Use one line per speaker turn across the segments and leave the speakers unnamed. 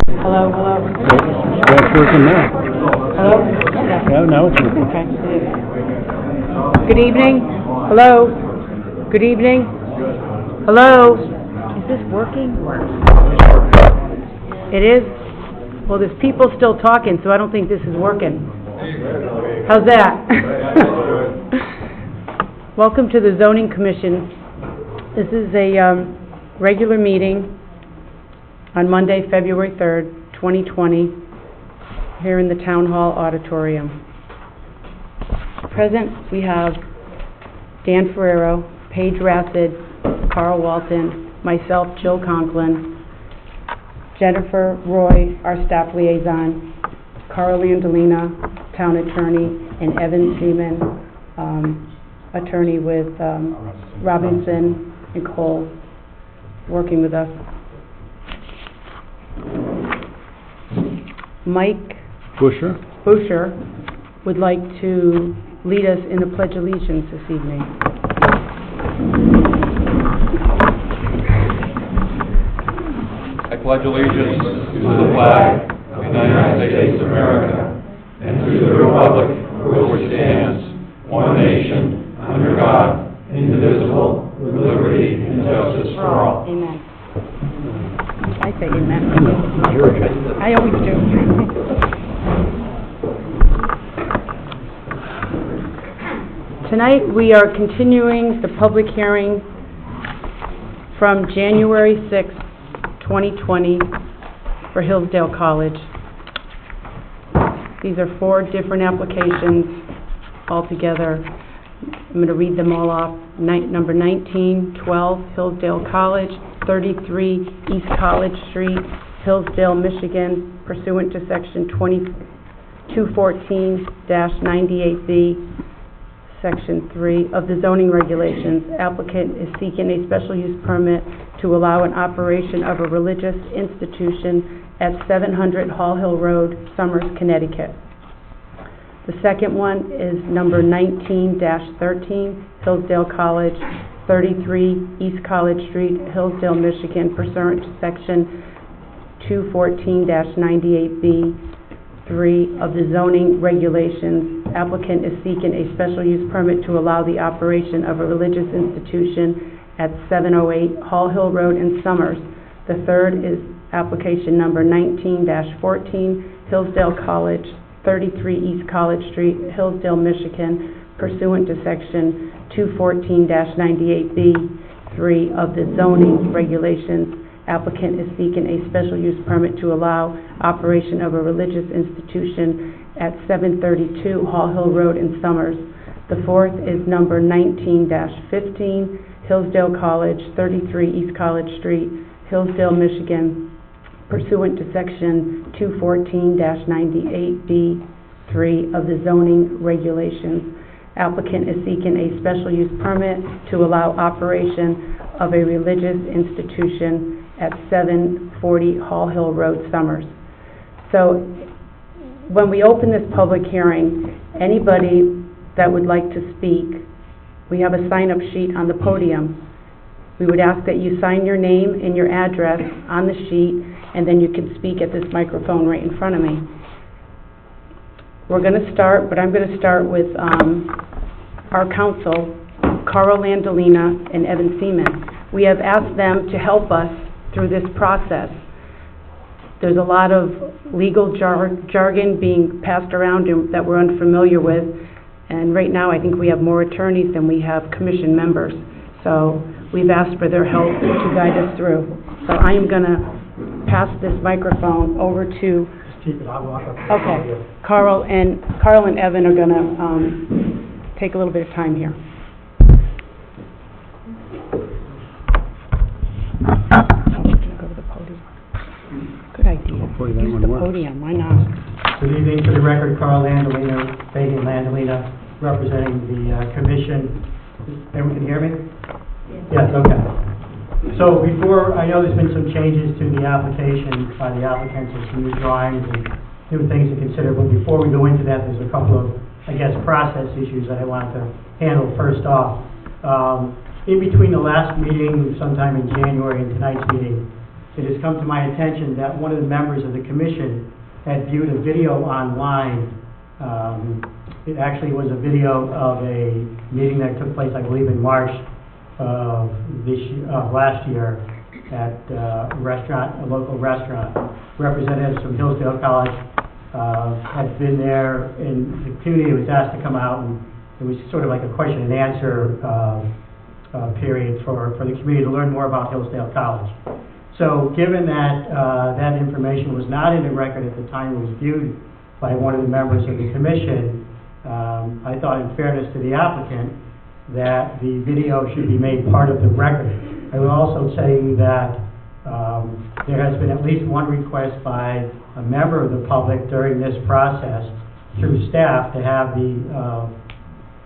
Hello, hello.
Yeah, it's working now.
Hello?
Yeah, now it's working.
Okay, it is. Good evening. Hello? Good evening. Hello? Is this working? It is? Well, there's people still talking, so I don't think this is working. How's that? Welcome to the Zoning Commission. This is a regular meeting on Monday, February 3rd, 2020, here in the Town Hall Auditorium. Present, we have Dan Ferrero, Paige Rassad, Carl Walton, myself, Jill Conklin, Jennifer Roy, our staff liaison, Carl Landolina, town attorney, and Evan Seaman, attorney with Robinson and Cole, working with us. Mike Busher would like to lead us in the Pledge of Allegiance this evening.
I pledge allegiance to the flag of the United States of America and to the republic for which it stands, one nation, under God, indivisible, with liberty and justice for all.
Amen. I say amen. I always do. Tonight we are continuing the public hearing from January 6th, 2020 for Hillsdale College. These are 4 different applications altogether. I'm going to read them all off. Number 1912 Hillsdale College, 33 East College Street, Hillsdale, Michigan, pursuant to Section 214-98B, Section 3 of the zoning regulations. Applicant is seeking a special use permit to allow an operation of a religious institution at 700 Hall Hill Road, Somers, Connecticut. The second one is number 19-13, Hillsdale College, 33 East College Street, Hillsdale, Michigan, pursuant to Section 214-98B3 of the zoning regulations. Applicant is seeking a special use permit to allow the operation of a religious institution at 708 Hall Hill Road in Somers. The third is application number 19-14, Hillsdale College, 33 East College Street, Hillsdale, Michigan, pursuant to Section 214-98B3 of the zoning regulations. Applicant is seeking a special use permit to allow operation of a religious institution at 732 Hall Hill Road in Somers. The fourth is number 19-15, Hillsdale College, 33 East College Street, Hillsdale, Michigan, pursuant to Section 214-98B3 of the zoning regulations. Applicant is seeking a special use permit to allow operation of a religious institution at 740 Hall Hill Road, Somers. So when we open this public hearing, anybody that would like to speak, we have a sign-up sheet on the podium. We would ask that you sign your name and your address on the sheet, and then you can speak at this microphone right in front of me. We're going to start, but I'm going to start with our counsel, Carl Landolina and Evan Seaman. We have asked them to help us through this process. There's a lot of legal jargon being passed around that we're unfamiliar with, and right now I think we have more attorneys than we have commission members. So we've asked for their help to guide us through. So I am going to pass this microphone over to... Okay. Carl and Evan are going to take a little bit of time here. Go to the podium. Good idea. Use the podium. Why not?
Good evening. For the record, Carl Landolina, Fabian Landolina, representing the commission. Everyone can hear me? Yes, okay. So before, I know there's been some changes to the application by the applicants, and some new drawings and new things to consider, but before we go into that, there's a couple of, I guess, process issues that I want to handle first off. In between the last meeting, sometime in January, and tonight's meeting, it has come to my attention that one of the members of the commission had viewed a video online. It actually was a video of a meeting that took place, I believe, in March of last year at a local restaurant. Representatives from Hillsdale College had been there, and the community was asked to come out, and it was sort of like a question and answer period for the community to learn more about Hillsdale College. So given that that information was not in the record at the time it was viewed by one of the members of the commission, I thought, in fairness to the applicant, that the video should be made part of the record. I will also say that there has been at least one request by a member of the public during this process through staff to have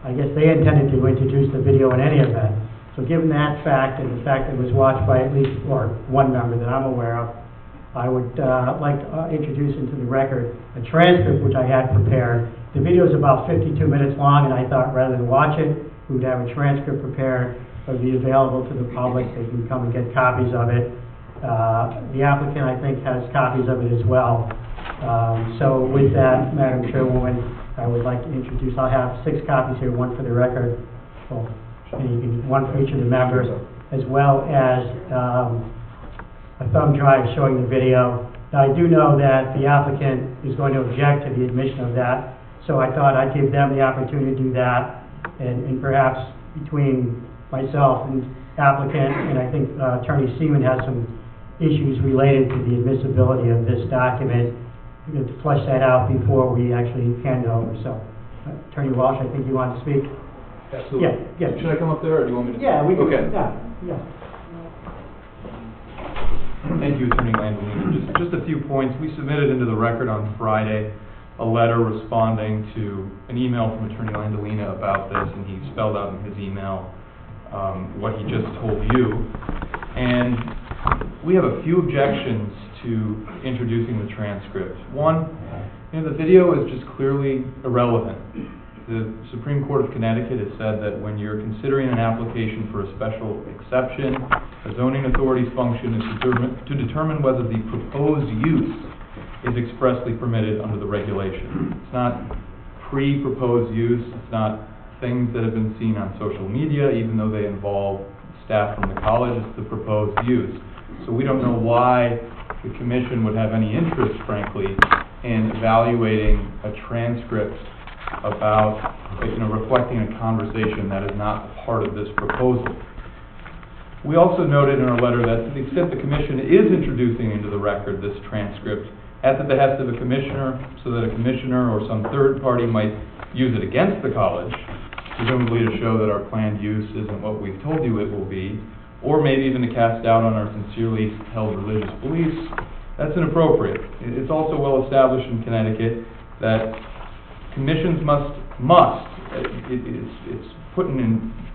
I guess they intended to introduce the video in any event. So given that fact and the fact that it was watched by at least, or one member that I'm aware of, I would like to introduce into the record a transcript which I had prepared. The video is about 52 minutes long, and I thought rather than watch it, we would have a transcript prepared that would be available to the public. They can come and get copies of it. The applicant, I think, has copies of it as well. So with that, Madam Chairwoman, I would like to introduce, I'll have 6 copies here, one for the record, one for each of the members, as well as a thumb drive showing the video. Now, I do know that the applicant is going to object to the admission of that, so I thought I'd give them the opportunity to do that, and perhaps between myself and applicant, and I think Attorney Seaman has some issues related to the admissibility of this document, to flesh that out before we actually hand it over. So, Attorney Walsh, I think you want to speak?
Absolutely.
Yeah.
Should I come up there, or do you want me to?
Yeah, we can.
Okay.
Yeah.
Thank you, Attorney Landolino. Just a few points. We submitted into the record on Friday a letter responding to an email from Attorney Landolino about this, and he spelled out in his email what he just told you. And we have a few objections to introducing the transcript. One, the video is just clearly irrelevant. The Supreme Court of Connecticut has said that when you're considering an application for a special exception, a zoning authority's function is to determine whether the proposed use is expressly permitted under the regulation. It's not pre-proposed use, it's not things that have been seen on social media, even though they involve staff from the college, it's the proposed use. So we don't know why the commission would have any interest, frankly, in evaluating a transcript about, reflecting a conversation that is not part of this proposal. We also noted in our letter that to the extent the commission is introducing into the record this transcript at the behest of a commissioner, so that a commissioner or some third party might use it against the college, presumably to show that our planned use isn't what we've told you it will be, or maybe even to cast doubt on our sincerely held religious beliefs, that's inappropriate. It's also well established in Connecticut that commissions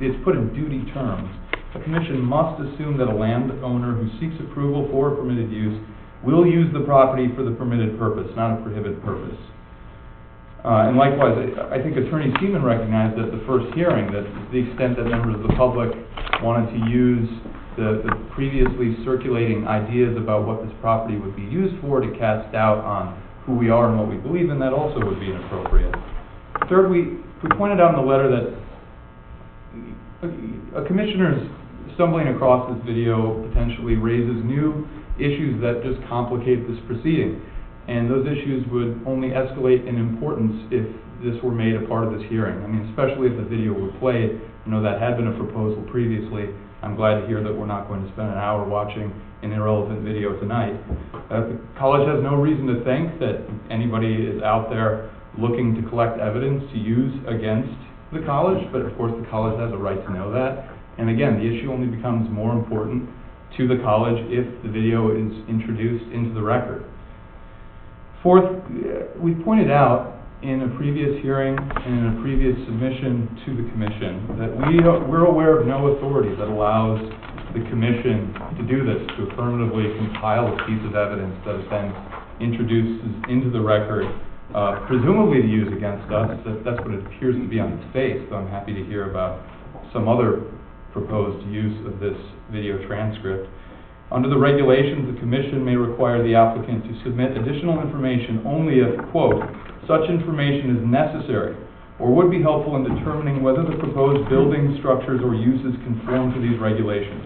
it's put in duty terms. A commission must assume that a landowner who seeks approval for a permitted use will use the property for the permitted purpose, not a prohibited purpose. And likewise, I think Attorney Seaman recognized at the first hearing that to the extent that members of the public wanted to use the previously circulating ideas about what this property would be used for to cast doubt on who we are and what we believe in, that also would be inappropriate. Third, we pointed out in the letter that a commissioner's stumbling across this video potentially raises new issues that just complicate this proceeding. And those issues would only escalate in importance if this were made a part of this hearing. I mean, especially if the video were played. That had been a proposal previously. I'm glad to hear that we're not going to spend an hour watching an irrelevant video tonight. The college has no reason to think that anybody is out there looking to collect evidence to use against the college, but of course the college has a right to know that. And again, the issue only becomes more important to the college if the video is introduced into the record. Fourth, we pointed out in a previous hearing and in a previous submission to the commission that we're aware of no authority that allows the commission to do this, to affirmatively compile a piece of evidence that is then introduced into the record, presumably to use against us. That's what it appears to be on its face, so I'm happy to hear about some other proposed use of this video transcript. Under the regulations, the Commission may require the applicant to submit additional information only if, quote, such information is necessary or would be helpful in determining whether the proposed buildings, structures, or uses conform to these regulations.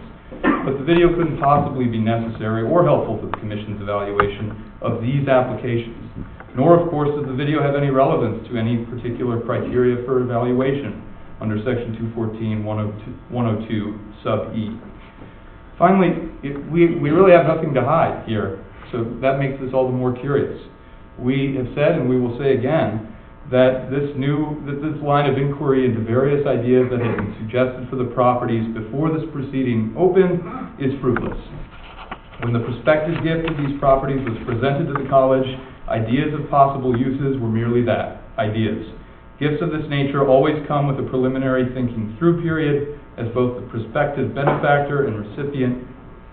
But the video couldn't possibly be necessary or helpful to the Commission's evaluation of these applications. Nor, of course, does the video have any relevance to any particular criteria for evaluation under Section 214-102 sub E. Finally, we really have nothing to hide here, so that makes this all the more curious. We have said, and we will say again, that this line of inquiry into various ideas that have been suggested for the properties before this proceeding opened is fruitless. When the prospective gift of these properties was presented to the college, ideas of possible uses were merely that, ideas. Gifts of this nature always come with a preliminary thinking through period, as both the prospective benefactor and recipient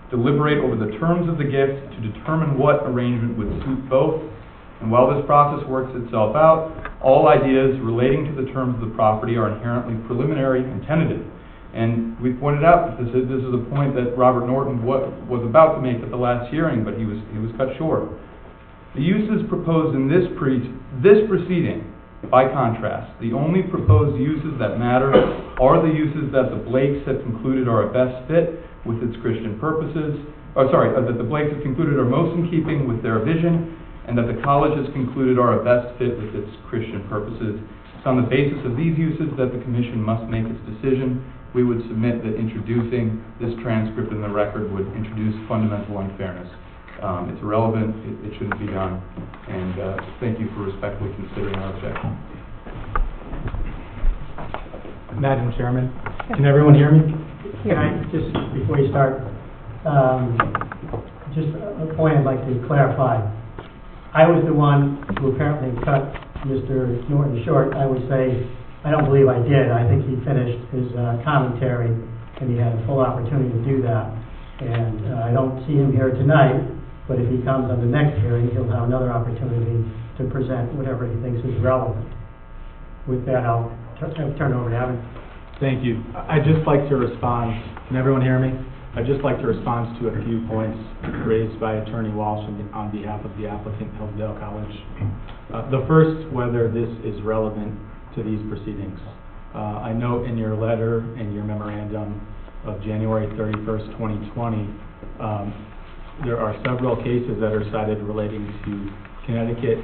deliberate over the terms of the gift to determine what arrangement would suit both. And while this process works itself out, all ideas relating to the terms of the property are inherently preliminary and tentative. And we pointed out that this is a point that Robert Norton was about to make at the last hearing, but he was cut short. The uses proposed in this proceeding, by contrast, the only proposed uses that matter are the uses that the Blakes have concluded are a best fit with its Christian purposes, that the Blakes have concluded are most in keeping with their vision, and that the college has concluded are a best fit with its Christian purposes. It's on the basis of these uses that the Commission must make its decision. We would submit that introducing this transcript in the record would introduce fundamental unfairness. It's irrelevant, it shouldn't be done, and thank you for respectfully considering our objection.
Madam Chairman, can everyone hear me?
Can I, just before you start, just a point I'd like to clarify. I was the one who apparently cut Mr. Norton short. I would say, I don't believe I did. I think he finished his commentary, and he had a full opportunity to do that. And I don't see him here tonight, but if he comes on the next hearing, he'll have another opportunity to present whatever he thinks is relevant. With that, I'll turn it over to Evan.
Thank you. I'd just like to respond. Can everyone hear me? I'd just like to respond to a few points raised by Attorney Walsh on behalf of the applicant, Hillsdale College. The first, whether this is relevant to these proceedings. I note in your letter and your memorandum of January 31st, 2020, there are several cases that are cited relating to Connecticut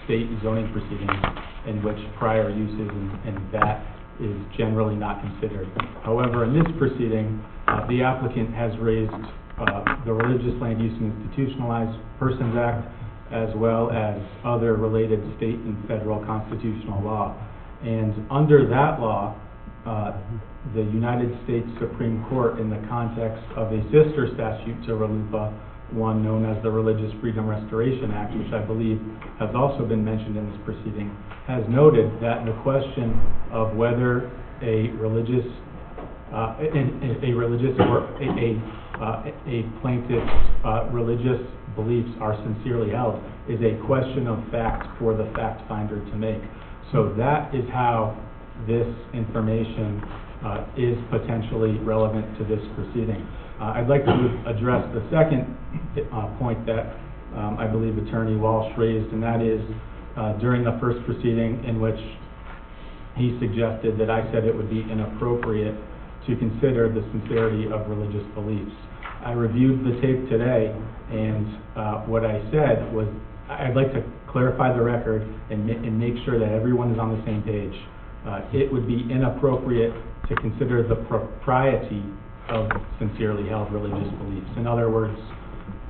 state zoning proceedings in which prior uses and that is generally not considered. However, in this proceeding, the applicant has raised the Religious Land Use and Institutionalized Persons Act, as well as other related state and federal constitutional law. And under that law, the United States Supreme Court, in the context of a sister statute to RLUIPA, one known as the Religious Freedom Restoration Act, which I believe has also been mentioned in this proceeding, has noted that the question of whether a religious or a plaintiff's religious beliefs are sincerely held is a question of fact for the fact finder to make. So that is how this information is potentially relevant to this proceeding. I'd like to address the second point that I believe Attorney Walsh raised, and that is during the first proceeding in which he suggested that I said it would be inappropriate to consider the sincerity of religious beliefs. I reviewed the tape today, and what I said was I'd like to clarify the record and make sure that everyone is on the same page. It would be inappropriate to consider the propriety of sincerely held religious beliefs. In other words,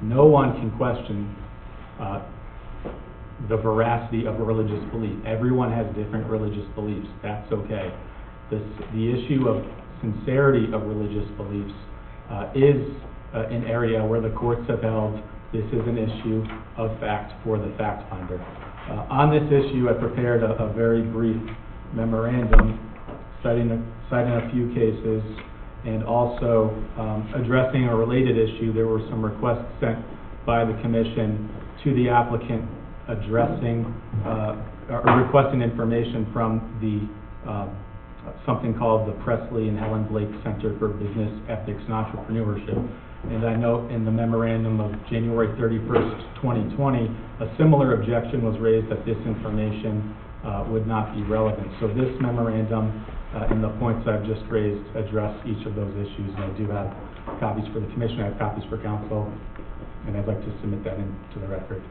no one can question the veracity of a religious belief. Everyone has different religious beliefs. That's okay. The issue of sincerity of religious beliefs is an area where the courts have held this is an issue of fact for the fact finder. On this issue, I prepared a very brief memorandum citing a few cases and also addressing a related issue. There were some requests sent by the Commission to the applicant addressing or requesting information from the something called the Presley and Helen Blake Center for Business Ethics and Entrepreneurship. And I note in the memorandum of January 31st, 2020, a similar objection was raised that this information would not be relevant. So this memorandum and the points I've just raised address each of those issues, and I do have copies for the commission, I have copies for council, and I'd like to submit that into the record.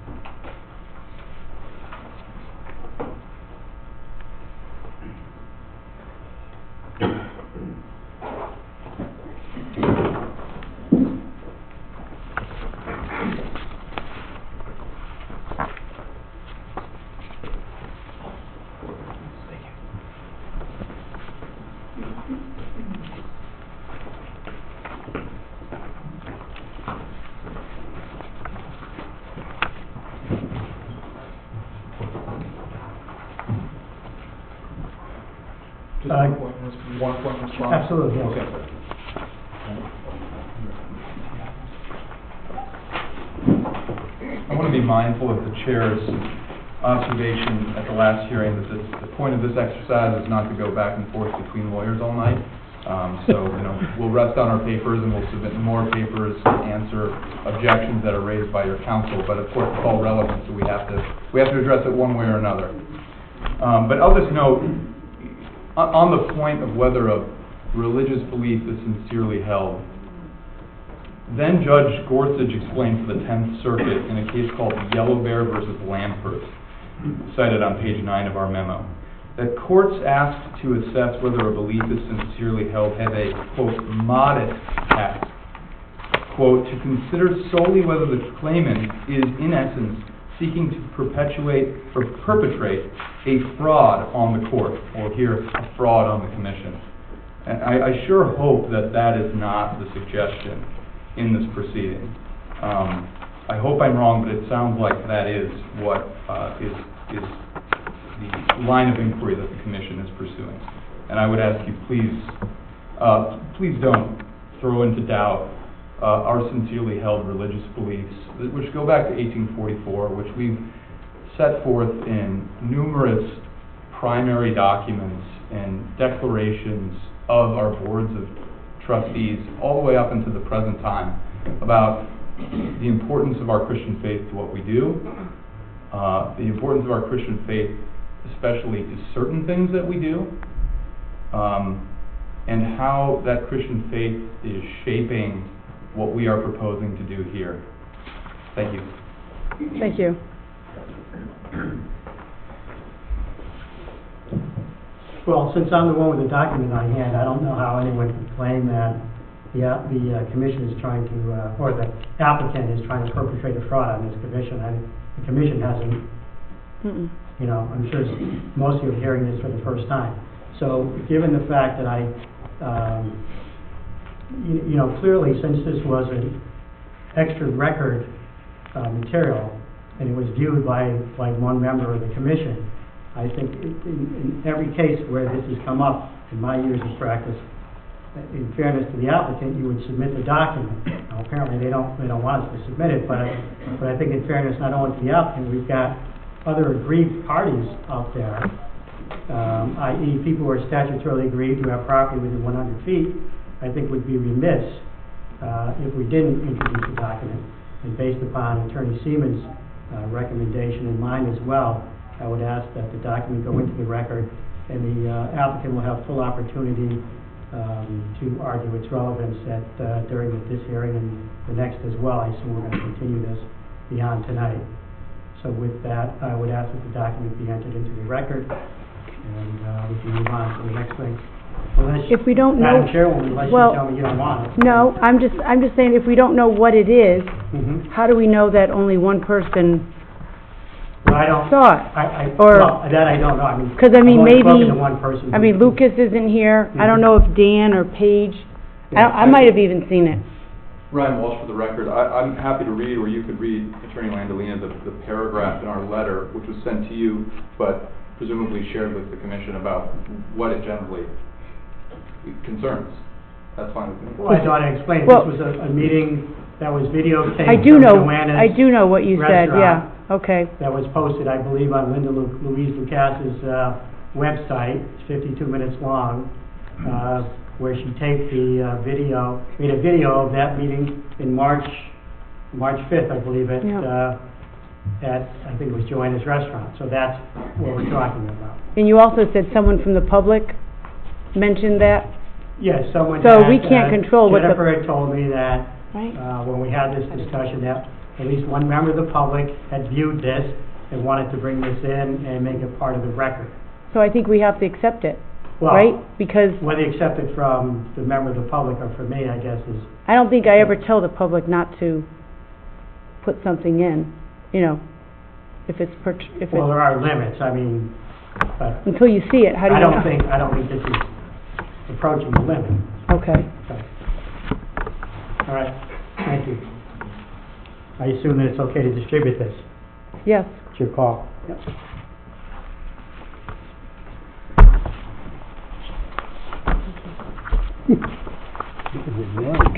Just one point response?
Absolutely, yes.
Okay. I want to be mindful of the chair's observation at the last hearing that the point of this exercise is not to go back and forth between lawyers all night. So, we'll rest on our papers and we'll submit more papers to answer objections that are raised by your counsel. But of course, it's all relevant, so we have to address it one way or another. But I'll just note, on the point of whether a religious belief is sincerely held, then Judge Gorsuch explained to the 10th Circuit in a case called Yellow Bear versus Lampert, cited on page 9 of our memo, that courts asked to assess whether a belief is sincerely held have a, quote, modest task, quote, to consider solely whether the claimant is, in essence, seeking to perpetrate a fraud on the court, or here, a fraud on the commission. And I sure hope that that is not the suggestion in this proceeding. I hope I'm wrong, but it sounds like that is what is the line of inquiry that the commission is pursuing. And I would ask you, please don't throw into doubt our sincerely held religious beliefs, which go back to 1844, which we've set forth in numerous primary documents and declarations of our boards of trustees, all the way up into the present time, about the importance of our Christian faith to what we do, the importance of our Christian faith especially to certain things that we do, and how that Christian faith is shaping what we are proposing to do here. Thank you.
Thank you.
Well, since I'm the one with the document in my hand, I don't know how anyone can claim that the commission is trying to, or the applicant is trying to perpetrate a fraud on this commission. The commission hasn't, I'm sure most of you are hearing this for the first time. So, given the fact that clearly, since this was an extra record material, and it was viewed by one member of the commission, I think in every case where this has come up in my years of practice, in fairness to the applicant, you would submit the document. Now, apparently they don't want us to submit it, but I think in fairness not only to the applicant, we've got other aggrieved parties out there, i.e. people who are statutorily aggrieved who have property within 100 feet, I think would be remiss if we didn't introduce the document. And based upon Attorney Seaman's recommendation and mine as well, I would ask that the document go into the record, and the applicant will have full opportunity to argue its relevance during this hearing and the next as well. I assume we're going to continue this beyond tonight. So with that, I would ask that the document be entered into the record, and we can move on to the next thing.
If we don't know,
Madam Chairwoman, unless you tell me you don't want it.
No, I'm just saying, if we don't know what it is, how do we know that only one person
Well, I don't.
saw it?
Well, that I don't know. I mean,
Because
I've only
maybe,
spoken to one person.
Lucas isn't here. I don't know if Dan or Paige, I might have even seen it.
Ryan Walsh for the record. I'm happy to read, or you could read, Attorney Landolina, the paragraph in our letter, which was sent to you, but presumably shared with the commission about what it generally concerns. That's fine with me.
Well, I thought I explained,
Well,
this was a meeting that was videotaped
I do
from
know
Joanna's
what you said,
restaurant.
yeah, okay.
That was posted, I believe, on Linda Louise Lucas's website. It's 52 minutes long. where she taped the made a video of that meeting in March 5th, I believe, at, I think it was Joanna's Restaurant. So that's what we're talking about.
And you also said someone from the public mentioned that,
Yes, someone
So
had,
we can't control what the-
Jennifer had told me that,
right?
when we had this discussion, that at least one member of the public had viewed this and wanted to bring this in and make it part of the record.
So I think we have to accept it,
Well,
right? Because
whether you accept it from the member of the public or from me, I guess, is,
I don't think I ever tell the public not to put something in, you know, if it's,
well, there are limits, I mean, but
until you see it, how do you
I
know?
don't think this is approaching the limit.
Okay.
So, all right, thank you. I assume that it's okay to distribute this.
Yes.
It's your call. Yep.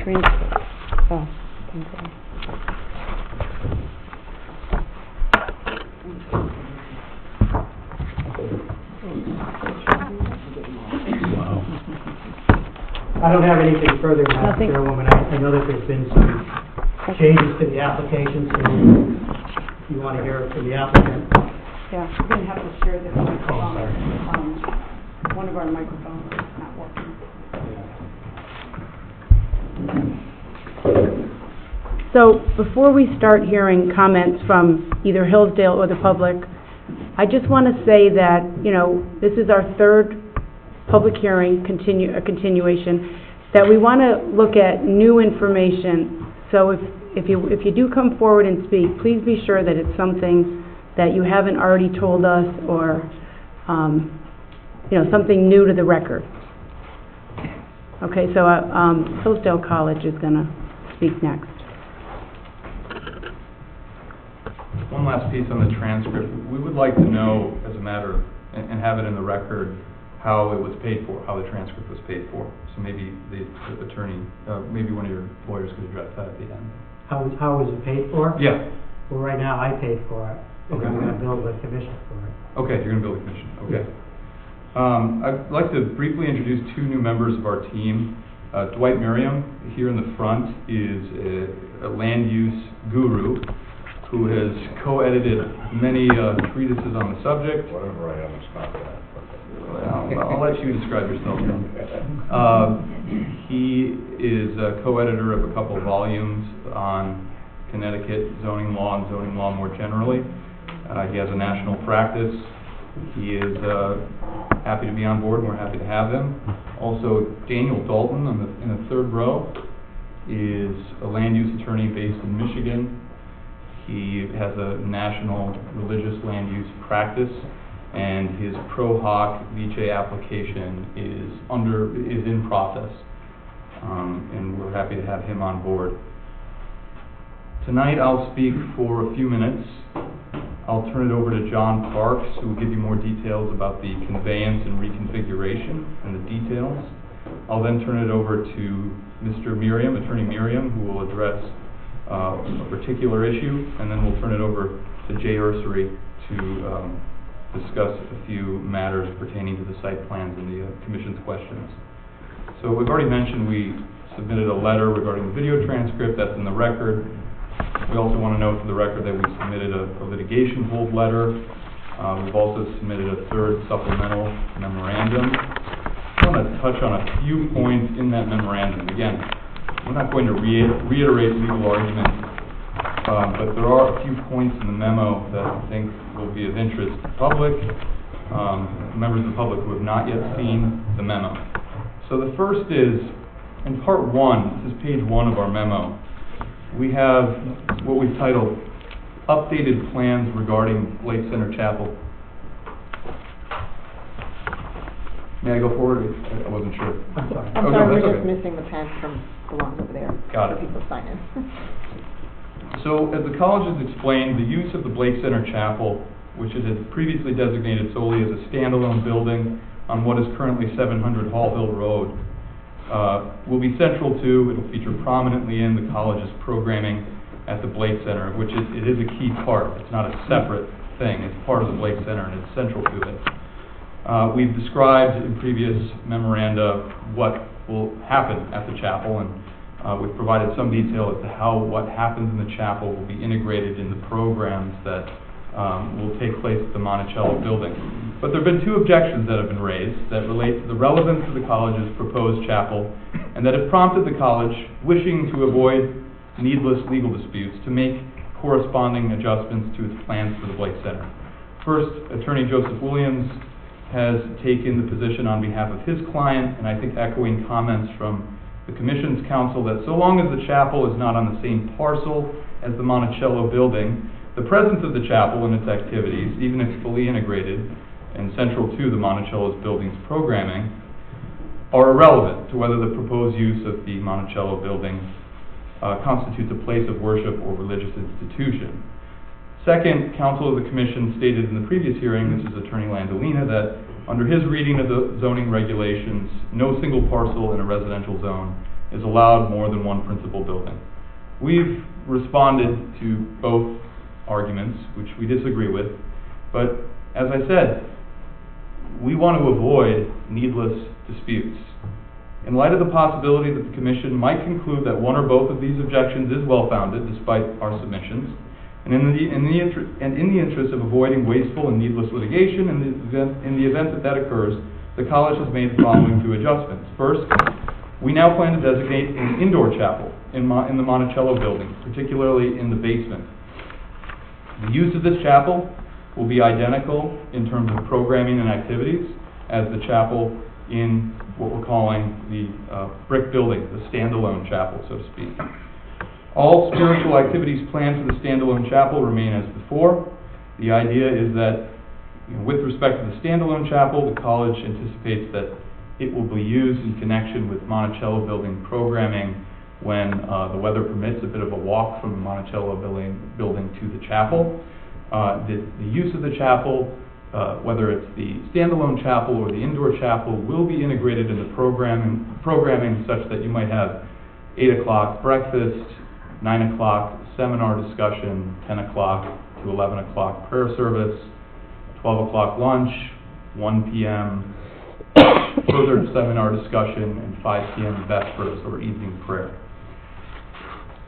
Transfer. Oh, okay.
I don't have anything further, Madam
Nothing?
Chairwoman. I know that there's been some changes to the application, so you want to hear from the applicant.
Yeah, we're gonna have to share this microphone.
sorry.
One of our microphones is not working. So, before we start hearing comments from either Hillsdale or the public, I just want to say that, you know, this is our third public hearing, a continuation, that we want to look at new information. So if you do come forward and speak, please be sure that it's something that you haven't already told us, or, you know, something new to the record. Okay, so Hillsdale College is going to speak next.
One last piece on the transcript. We would like to know, as a matter, and have it in the record, how it was paid for, how the transcript was paid for. So maybe the attorney, maybe one of your lawyers could address that at the end.
How was it paid for?
Yeah.
Well, right now, I paid for it. And
Okay.
I'm going to build a commission for it.
Okay, you're going to build a commission. Okay. I'd like to briefly introduce two new members of our team. Dwight Merriam, here in the front, is a land use guru who has co-edited many treatises on the subject.
Whatever I am, it's not that.
I'll let you describe yourself. He is a co-editor of a couple of volumes on Connecticut zoning law and zoning law more generally. He has a national practice. He is happy to be on board, and we're happy to have him. Also, Daniel Dalton, in the third row, is a land use attorney based in Michigan. He has a national religious land use practice, and his Pro Hoc Vice application is in process, and we're happy to have him on board. Tonight I'll speak for a few minutes. I'll turn it over to John Parks, who will give you more details about the conveyance and reconfiguration and the details. I'll then turn it over to Mr. Merriam, Attorney Merriam, who will address a particular issue, and then we'll turn it over to Jay Ursery to discuss a few matters pertaining to the site plans and the Commission's questions. So we've already mentioned we submitted a letter regarding the video transcript. That's in the record. We also want to note for the record that we submitted a litigation hold letter. We've also submitted a third supplemental memorandum. I want to touch on a few points in that memorandum. Again, we're not going to reiterate legal arguments, but there are a few points in the memo that I think will be of interest to the public, members of the public who have not yet seen the memo. So the first is, in part one, this is page 1 of our memo, we have what we've titled Updated Plans Regarding Blake Center Chapel. May I go forward? I wasn't sure.
I'm sorry.
I'm
Oh, no,
sorry,
that's
we're just
okay.
missing the pen from the one over there.
Got it.
So people sign in.
So, as the college has explained, the use of the Blake Center Chapel, which is previously designated solely as a standalone building on what is currently 700 Hallville Road, will be central to, it will feature prominently in the college's programming at the Blake Center, which it is a key part. It's not a separate thing. It's part of the Blake Center, and it's central to it. We've described in previous memoranda what will happen at the chapel, and we've provided some detail as to how what happens in the chapel will be integrated in the programs that will take place at the Monticello building. But there have been 2 objections that have been raised that relate to the relevance of the college's proposed chapel, and that have prompted the college, wishing to avoid needless legal disputes, to make corresponding adjustments to its plans for the Blake Center. First, Attorney Joseph Williams has taken the position on behalf of his client, and I think echoing comments from the Commission's counsel, that so long as the chapel is not on the same parcel as the Monticello building, the presence of the chapel and its activities, even if fully integrated and central to the Monticello's building's programming, are irrelevant to whether the proposed use of the Monticello building constitutes a place of worship or religious institution. Second, counsel of the Commission stated in the previous hearing, this is Attorney Landolina, that under his reading of the zoning regulations, no single parcel in a residential zone is allowed more than one principal building. We've responded to both arguments, which we disagree with, but as I said, we want to avoid needless disputes. In light of the possibility that the Commission might conclude that one or both of these objections is well-founded, despite our submissions, and in the interest of avoiding wasteful and needless litigation, in the event that occurs, the college has made the following 2 adjustments. First, we now plan to designate an indoor chapel in the Monticello building, particularly in the basement. The use of this chapel will be identical in terms of programming and activities as the chapel in what we're calling the brick building, the standalone chapel, so to speak. All spiritual activities planned for the standalone chapel remain as before. The idea is that, with respect to the standalone chapel, the college anticipates that it will be used in connection with Monticello building programming when the weather permits, a bit of a walk from the Monticello building to the chapel. The use of the chapel, whether it's the standalone chapel or the indoor chapel, will be integrated in the programming such that you might have 8 o'clock breakfast, 9 o'clock seminar discussion, 10 o'clock to 11 o'clock prayer service, 12 o'clock lunch, 1 p.m. further seminar discussion, and 5 p.m. vespers or evening prayer.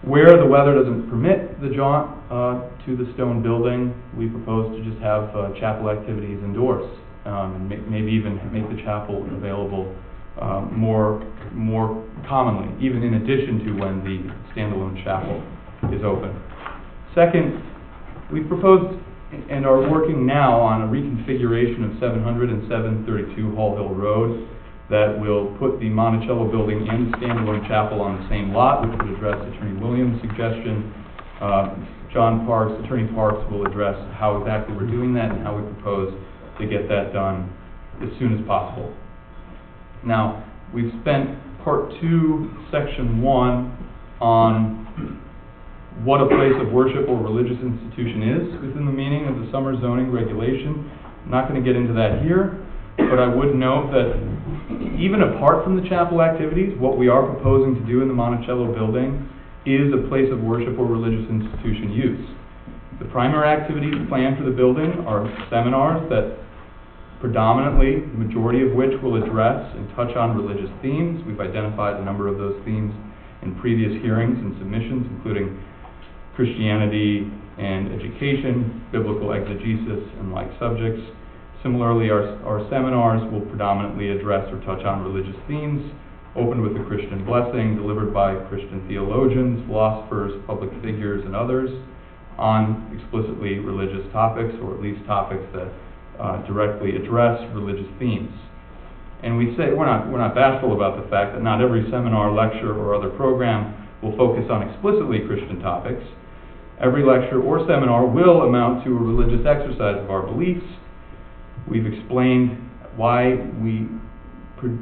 Where the weather doesn't permit the jaunt to the stone building, we propose to just have chapel activities indoors, and maybe even make the chapel available more commonly, even in addition to when the standalone chapel is open. Second, we proposed and are working now on a reconfiguration of 700 and 732 Hall Hill Road that will put the Monticello building and the standalone chapel on the same lot, which would address Attorney Williams' suggestion. Attorney Parks will address how exactly we're doing that and how we propose to get that done as soon as possible. Now, we've spent Part 2, Section 1 on what a place of worship or religious institution is within the meaning of the summer zoning regulation. I'm not going to get into that here, but I would note that even apart from the chapel activities, what we are proposing to do in the Monticello building is a place of worship or religious institution use. The primary activities planned for the building are seminars that predominantly, the majority of which will address and touch on religious themes. We've identified a number of those themes in previous hearings and submissions, including Christianity and education, biblical exegesis, and like subjects. Similarly, our seminars will predominantly address or touch on religious themes, opened with a Christian blessing, delivered by Christian theologians, philosophers, public figures, and others, on explicitly religious topics, or at least topics that directly address religious themes. And we say we're not bashful about the fact that not every seminar, lecture, or other program will focus on explicitly Christian topics. Every lecture or seminar will amount to a religious exercise of our beliefs. We've explained why we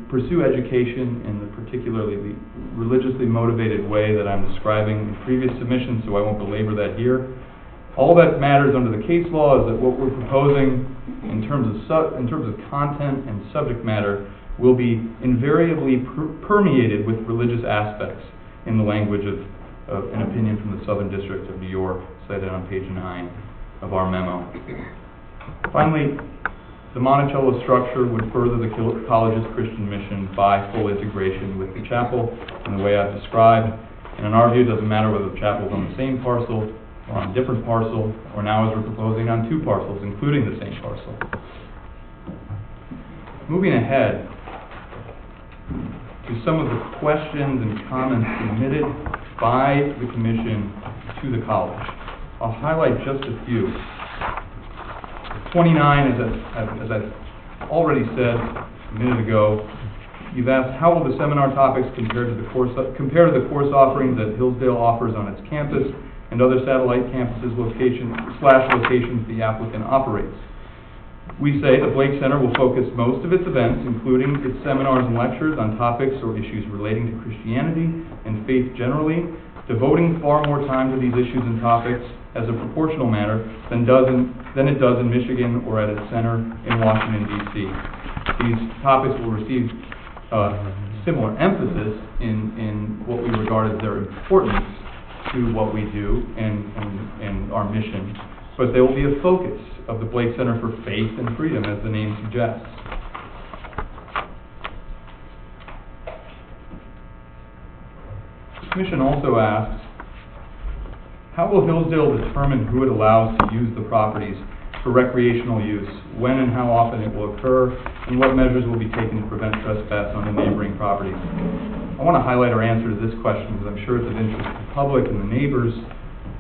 pursue education in the particularly religiously motivated way that I'm describing in previous submissions, so I won't belabor that here. All that matters under the case law is that what we're proposing in terms of content and subject matter will be invariably permeated with religious aspects, in the language of an opinion from the Southern District of New York, cited on page 9 of our memo. Finally, The Monticello structure would further the college's Christian mission by full integration with the chapel in the way I've described. And in our view, it doesn't matter whether the chapel is on the same parcel or on a different parcel, or now as we're proposing on 2 parcels, including the same parcel. Moving ahead to some of the questions and comments submitted by the commission to the college. I'll highlight just a few. 29, as I've already said a minute ago, you've asked how will the seminar topics compare to the course offerings that Hillsdale offers on its campus and other satellite campuses locations the applicant operates. We say the Blake Center will focus most of its events, including its seminars and lectures, on topics or issues relating to Christianity and faith generally, devoting far more time to these issues and topics as a proportional matter than it does in Michigan or at its center in Washington, D.C. These topics will receive similar emphasis in what we regard as their importance to what we do and our mission, but they will be a focus of the Blake Center for Faith and Freedom, as the name suggests. The Commission also asks, how will Hillsdale determine who it allows to use the properties for recreational use, when and how often it will occur, and what measures will be taken to prevent trespass on the neighboring properties? I want to highlight our answer to this question because I'm sure it's of interest to the public and the neighbors,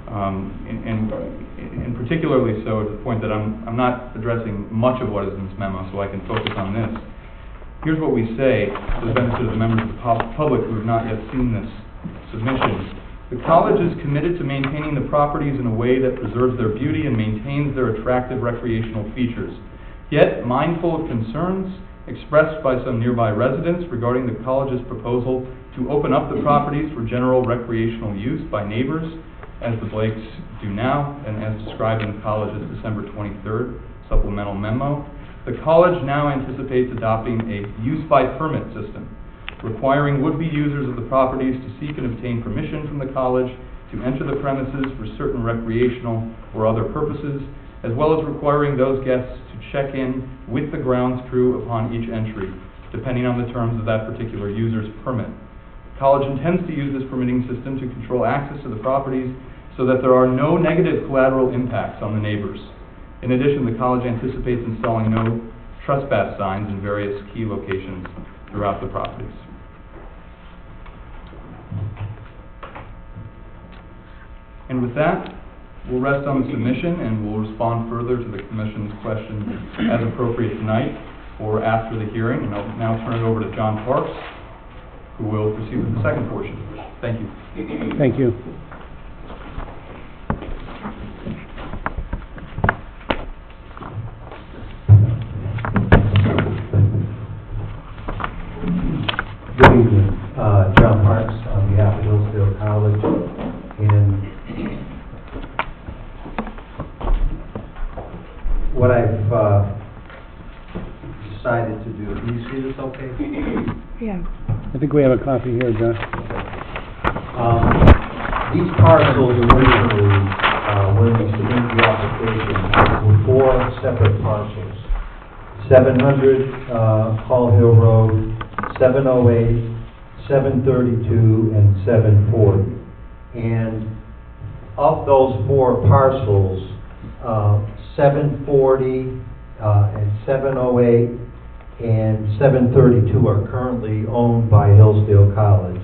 and particularly so at the point that I'm not addressing much of what is in this memo, so I can focus on this. Here's what we say for the benefit of the members of the public who have not yet seen this submission. The college is committed to maintaining the properties in a way that preserves their beauty and maintains their attractive recreational features. Yet, mindful of concerns expressed by some nearby residents regarding the college's proposal to open up the properties for general recreational use by neighbors, as the Blakes do now, and as described in the college's December 23rd supplemental memo, the college now anticipates adopting a use-by-permit system, requiring would-be users of the properties to seek and obtain permission from the college to enter the premises for certain recreational or other purposes, as well as requiring those guests to check in with the grounds crew upon each entry, depending on the terms of that particular user's permit. The college intends to use this permitting system to control access to the properties so that there are no negative collateral impacts on the neighbors. In addition, the college anticipates installing no trespass signs in various key locations throughout the properties. And with that, we'll rest on the submission and we'll respond further to the Commission's questions as appropriate tonight or after the hearing. And I'll now turn it over to John Parks, who will proceed with the second portion. Thank you.
Thank you.
Good evening. John Parks on behalf of Hillsdale College. And what I've decided to do, can you see this okay?
Yeah.
I think we have a copy here, John.
These parcels originally, when we submitted the application, were 4 separate parcels. 700 Hall Hill Road, 708, 732, and 740. And of those 4 parcels, 740 and 708 and 732 are currently owned by Hillsdale College.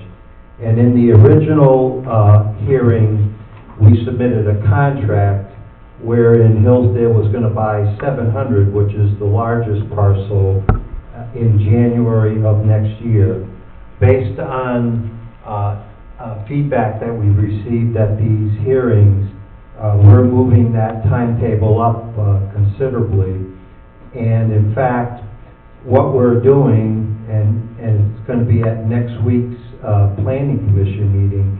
And in the original hearing, we submitted a contract wherein Hillsdale was going to buy 700, which is the largest parcel, in January of next year. Based on feedback that we received at these hearings, we're moving that timetable up considerably. And in fact, what we're doing, and it's going to be at next week's Planning Commission meeting,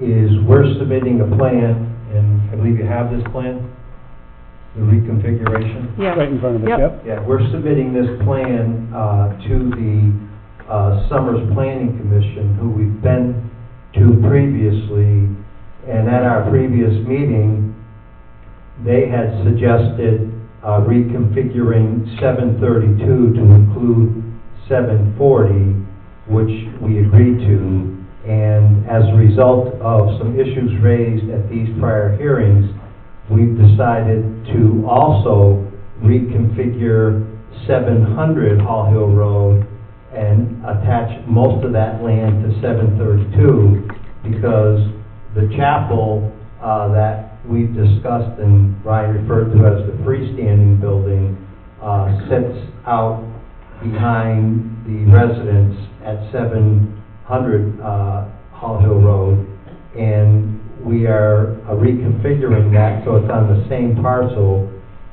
is we're submitting a plan, and I believe you have this plan, the reconfiguration?
Yeah.
Right in front of us,
Yep.
yep.
Yeah, we're submitting this plan to the Summers Planning Commission, who we've been to previously, and at our previous meeting, they had suggested reconfiguring 732 to include 740, which we agreed to. And as a result of some issues raised at these prior hearings, we've decided to also reconfigure 700 Hall Hill Road and attach most of that land to 732, because the chapel that we've discussed and Ryan referred to as the freestanding building sits out behind the residence at 700 Hall Hill Road, and we are reconfiguring that so it's on the same parcel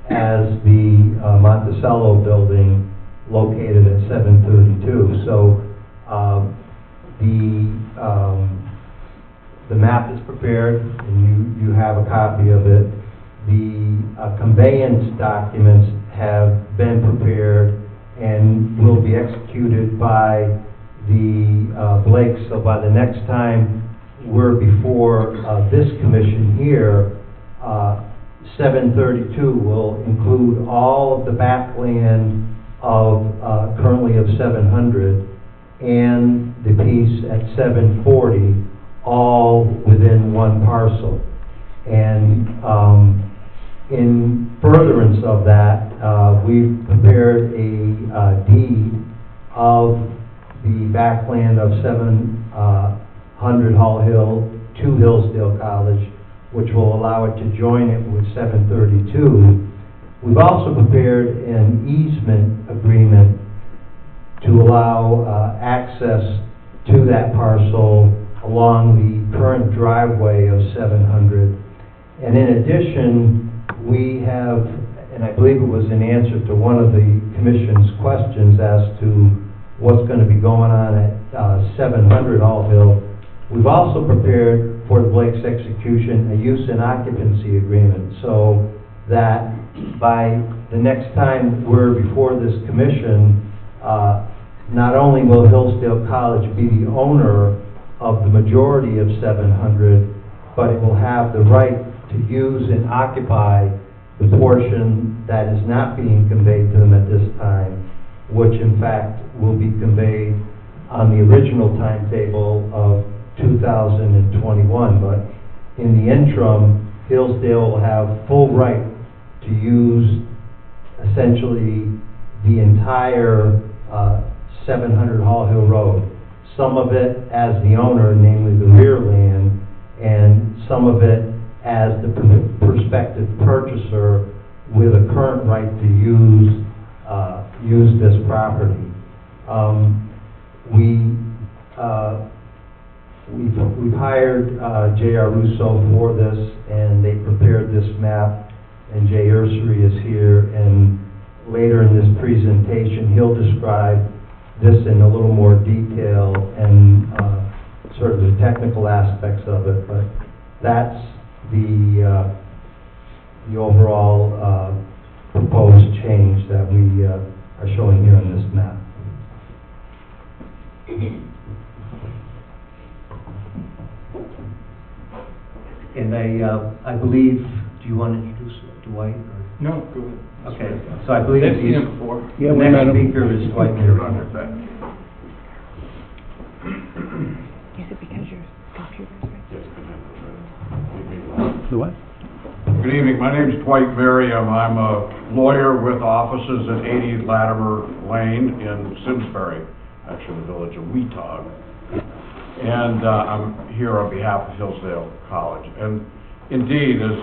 as the Monticello building located at 732. So the map is prepared, and you have a copy of it. The conveyance documents have been prepared and will be executed by the Blakes. So by the next time we're before this commission here, 732 will include all of the backland of currently of 700 and the piece at 740, all within one parcel. And in furtherance of that, we've prepared a deed of the backland of 700 Hall Hill to Hillsdale College, which will allow it to join it with 732. We've also prepared an easement agreement to allow access to that parcel along the current driveway of 700. And in addition, we have, and I believe it was in answer to one of the commission's questions as to what's going to be going on at 700 Hall Hill, we've also prepared for the Blake's execution a use and occupancy agreement, so that by the next time we're before this commission, not only will Hillsdale College be the owner of the majority of 700, but it will have the right to use and occupy the portion that is not being conveyed to them at this time, which in fact will be conveyed on the original timetable of 2021. But in the interim, Hillsdale will have full right to use essentially the entire 700 Hall Hill Road. Some of it as the owner, namely the rear land, and some of it as the prospective purchaser with a current right to use this property. We've hired J.R. Russo for this, and they prepared this map, and Jay Ursery is here, and later in this presentation he'll describe this in a little more detail and sort of the technical aspects of it, but that's the overall proposed change that we are showing here on this map. And I believe, do you want to introduce Dwight? Or?
No, go ahead.
Okay, so I believe
They've seen him before.
Yeah,
the
we met
next
him.
speaker is Dwight Murray.
Is it because your computer's right?
The what?
Good evening, my name is Dwight Merriam. I'm a lawyer with offices at 80 Latimer Lane in Simsbury, actually the village of Weetog. And I'm here on behalf of Hillsdale College. And indeed, as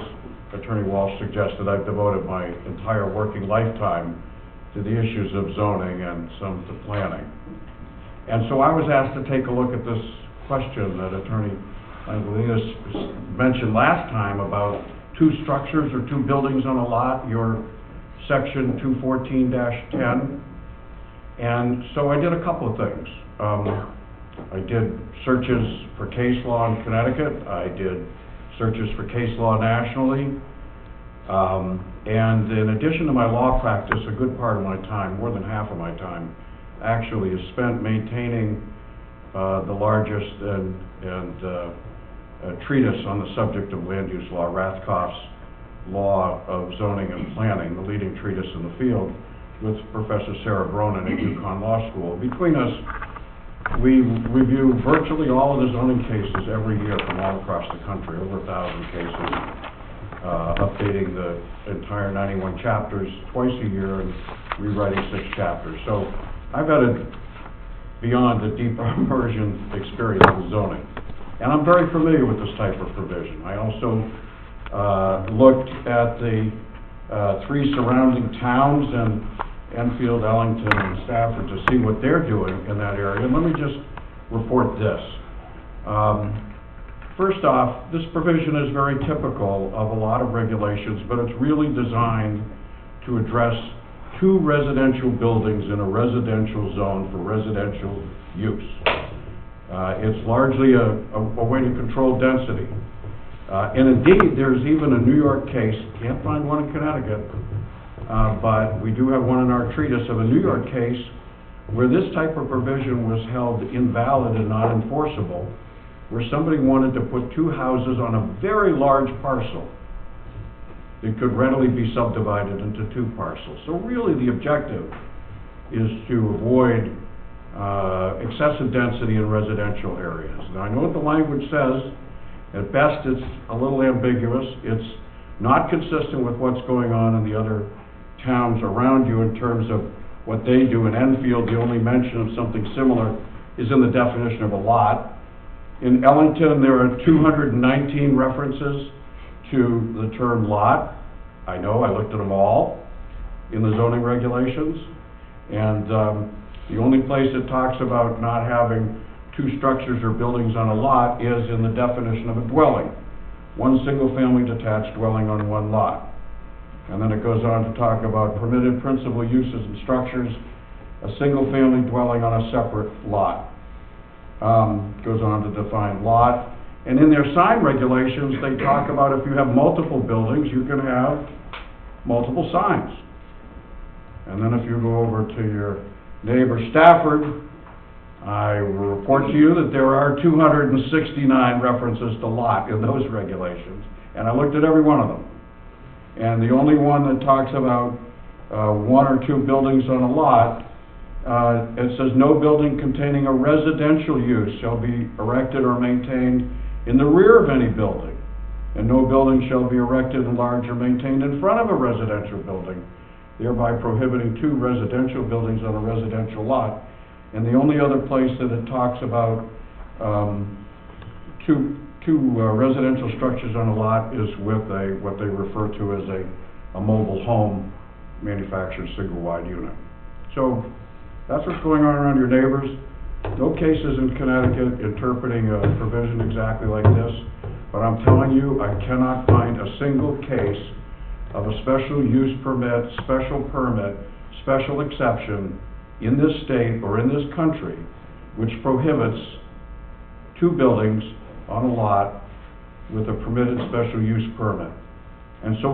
Attorney Walsh suggested, I've devoted my entire working lifetime to the issues of zoning and some to planning. And so I was asked to take a look at this question that Attorney Langolinas mentioned last time about two structures or two buildings on a lot, your section 214-10. And so I did a couple of things. I did searches for case law in Connecticut. I did searches for case law nationally. And in addition to my law practice, a good part of my time, more than half of my time, actually is spent maintaining the largest treatise on the subject of land use law, Rathkoff's
law of zoning and planning, the leading treatise in the field, with Professor Sarah Bronin at UConn Law School. Between us, we review virtually all of the zoning cases every year from all across the country, over 1,000 cases, updating the entire 91 chapters twice a year and rewriting 6 chapters. So I've had a beyond a deep immersion experience with zoning. And I'm very familiar with this type of provision. I also looked at the 3 surrounding towns and Enfield, Ellington, and Stafford to see what they're doing in that area. And let me just report this. First off, this provision is very typical of a lot of regulations, but it's really designed to address 2 residential buildings in a residential zone for residential use. It's largely a way to control density. And indeed, there's even a New York case, can't find one in Connecticut, but we do have one in our treatise of a New York case where this type of provision was held invalid and not enforceable, where somebody wanted to put 2 houses on a very large parcel. It could readily be subdivided into 2 parcels. So really the objective is to avoid excessive density in residential areas. Now I know what the language says. At best it's a little ambiguous. It's not consistent with what's going on in the other towns around you in terms of what they do. In Enfield, the only mention of something similar is in the definition of a lot. In Ellington, there are 219 references to the term lot. I know, I looked at them all in the zoning regulations, and the only place it talks about not having 2 structures or buildings on a lot is in the definition of a dwelling. 1 single-family detached dwelling on 1 lot. And then it goes on to talk about permitted principal uses and structures, a single-family dwelling on a separate lot. Goes on to define lot. And in their sign regulations, they talk about if you have multiple buildings, you can have multiple signs. And then if you go over to your neighbor Stafford, I will report to you that there are 269 references to lot in those regulations. And I looked at every one of them. And the only one that talks about 1 or 2 buildings on a lot, it says no building containing a residential use shall be erected or maintained in the rear of any building, and no building shall be erected, enlarged, or maintained in front of a residential building, thereby prohibiting 2 residential buildings on a residential lot. And the only other place that it talks about two residential structures on a lot is with what they refer to as a mobile home manufactured single-wide unit. So that's what's going on around your neighbors. No cases in Connecticut interpreting a provision exactly like this, but I'm telling you, I cannot find a single case of a special use permit, special permit, special exception in this state or in this country which prohibits 2 buildings on a lot with a permitted special use permit. And so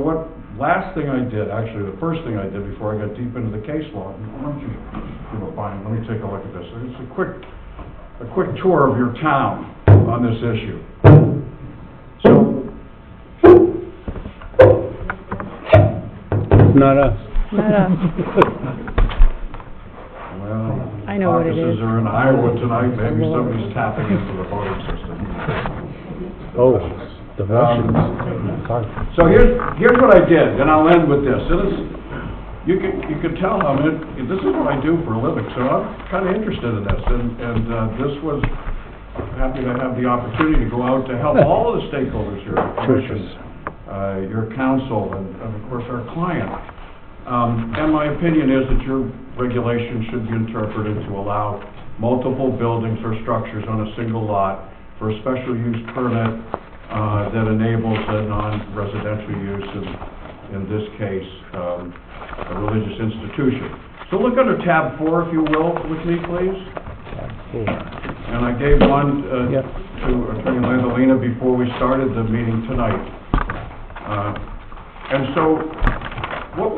last thing I did, actually the first thing I did before I got deep into the case law, why don't you give a fine, let me take a look at this. It's a quick tour of your town on this issue. So,
Not us.
Not us.
well,
I know what it
caucuses
is.
are in Iowa tonight, maybe somebody's tapping into the voting system.
Oh, the Russians.
So here's what I did, and I'll end with this. You can tell this is what I do for a living, so I'm kind of interested in this, and this was happy to have the opportunity to go out to help all of the stakeholders here, commissions, your council, and of course our client. And my opinion is that your regulation should be interpreted to allow multiple buildings or structures on a single lot for a special use permit that enables a non-residential use, in this case, a religious institution. So look under tab 4, if you will, with me, please. And I gave one to Attorney Landolina before we started the meeting tonight. And so what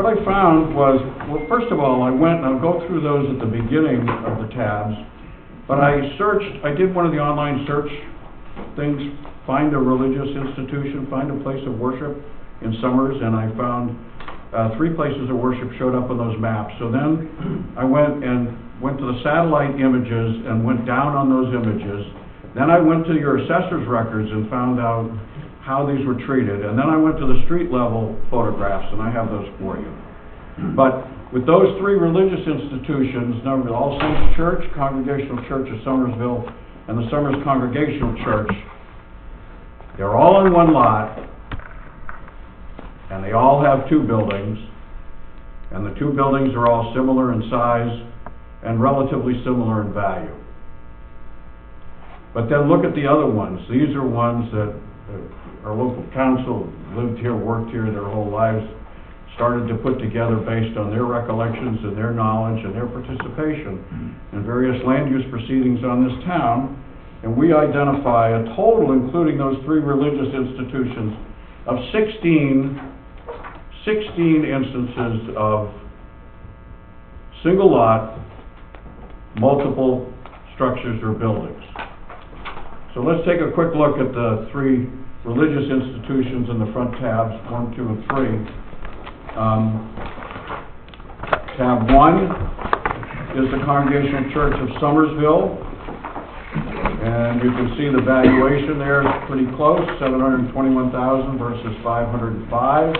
I found was, well, first of all, I went, and I'll go through those at the beginning of the tabs, but I did one of the online search things find a religious institution, find a place of worship in Summers, and I found 3 places of worship showed up on those maps. So then I went to the satellite images and went down on those images. Then I went to your assessor's records and found out how these were treated. And then I went to the street level photographs, and I have those for you. But with those 3 religious institutions, number All Saints Church, Congregational Church of Somersville, and the Summers Congregational Church, they're all in one lot, and they all have 2 buildings, and the 2 buildings are all similar in size and relatively similar in value. But then look at the other ones. These are ones that our local council lived here, worked here their whole lives, started to put together based on their recollections and their knowledge and their participation in various land use proceedings on this town. And we identify a total, including those 3 religious institutions, of 16 instances of single lot, multiple structures or buildings. So let's take a quick look at the 3 religious institutions in the front tabs, 1, 2, and 3. Tab 1 is the Congregational Church of Somersville, and you can see the valuation there is pretty close, $721,000 versus $505,000.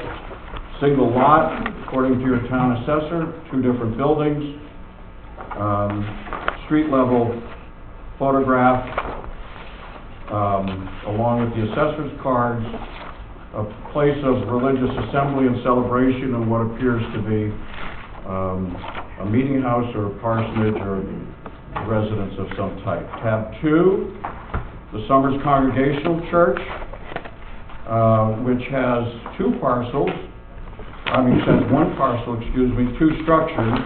Single lot, according to your town assessor, 2 different buildings, street level photograph, along with the assessor's cards, a place of religious assembly and celebration in what appears to be a meeting house or a parsonage or residence of some type. Tab 2, the Summers Congregational Church, which has 2 parcels. Says 1 parcel, 2 structures,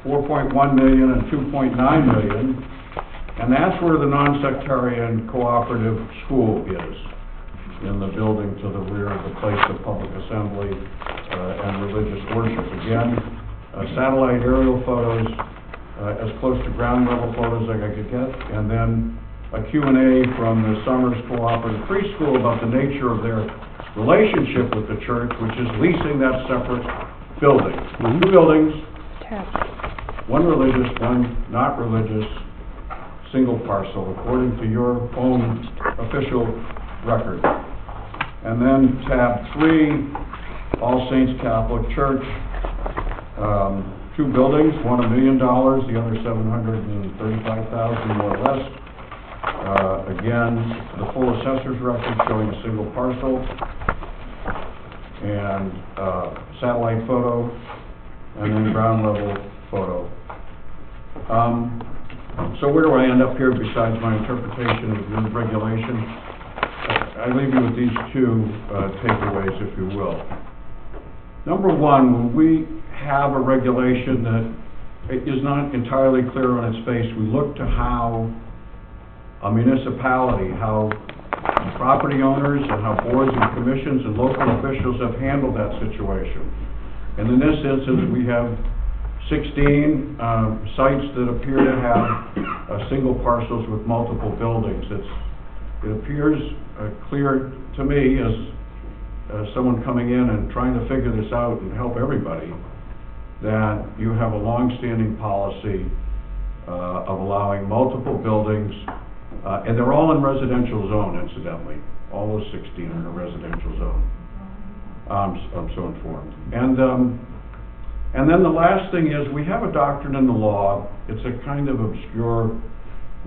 4.1 million and 2.9 million, and that's where the non-sectarian cooperative school is, in the building to the rear of the place of public assembly and religious worship. Again, satellite aerial photos, as close to ground level photos like I could get, and then a Q&A from the Summers Cooperative Preschool about the nature of their relationship with the church, which is leasing that separate building. 2 buildings, 1 religious, 1 not religious, single parcel, according to your own official record. And then tab 3, All Saints Catholic Church, 2 buildings, 1 $1 million, the other $735,000 more or less. Again, the full assessor's record showing a single parcel and satellite photo, and then ground level photo. So where do I end up here besides my interpretation of the regulation? I leave you with these 2 takeaways, if you will. Number 1, when we have a regulation that is not entirely clear on its face, we look to how a municipality, how property owners and how boards and commissions and local officials have handled that situation. And in this instance, we have 16 sites that appear to have single parcels with multiple buildings. It appears clear to me as someone coming in and trying to figure this out and help everybody, that you have a long-standing policy of allowing multiple buildings, and they're all in residential zone, incidentally. All those 16 are in a residential zone. I'm so informed. And then the last thing is, we have a doctrine in the law. It's a kind of obscure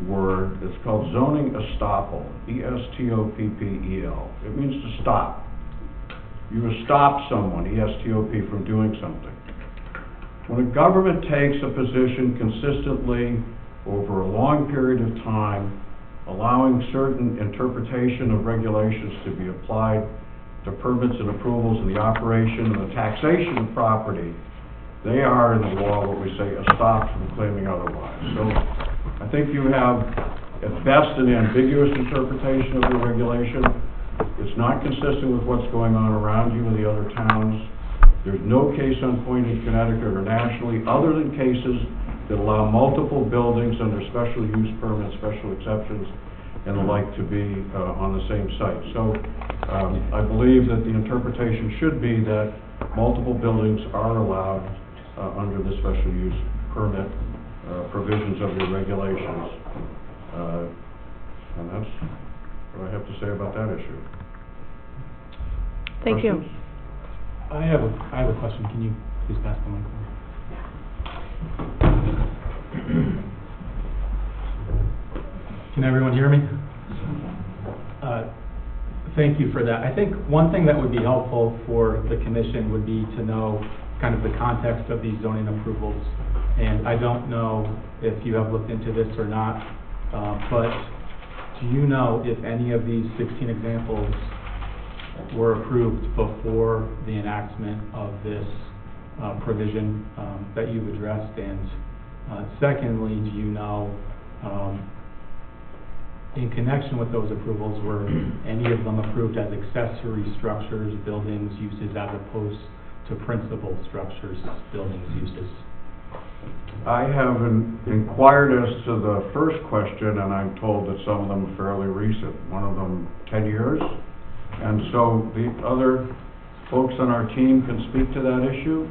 word. It's called zoning estoppel, E-S-T-O-P-P-E-L. It means to stop. You stop someone, E-S-T-O-P, from doing something. When a government takes a position consistently over a long period of time, allowing certain interpretation of regulations to be applied to permits and approvals and the operation and the taxation of property, they are in the law what we say estopped from claiming otherwise. So I think you have at best an ambiguous interpretation of the regulation. It's not consistent with what's going on around you in the other towns. There's no case on point in Connecticut or nationally other than cases that allow multiple buildings under special use permits, special exceptions, and the like to be on the same site. So I believe that the interpretation should be that multiple buildings are allowed under the special use permit provisions of your regulations. And that's what I have to say about that issue.
Thank you.
Questions?
I have a question. Can you please pass the mic? Can everyone hear me? Thank you for that. I think one thing that would be helpful for the commission would be to know kind of the context of these zoning approvals. And I don't know if you have looked into this or not, but do you know if any of these 16 examples were approved before the enactment of this provision that you've addressed? And secondly, do you know, in connection with those approvals, were any of them approved as accessory structures, buildings, uses, as opposed to principal structures, buildings, uses?
I have inquired as to the first question, and I'm told that some of them are fairly recent, one of them 10 years. And so the other folks on our team can speak to that issue.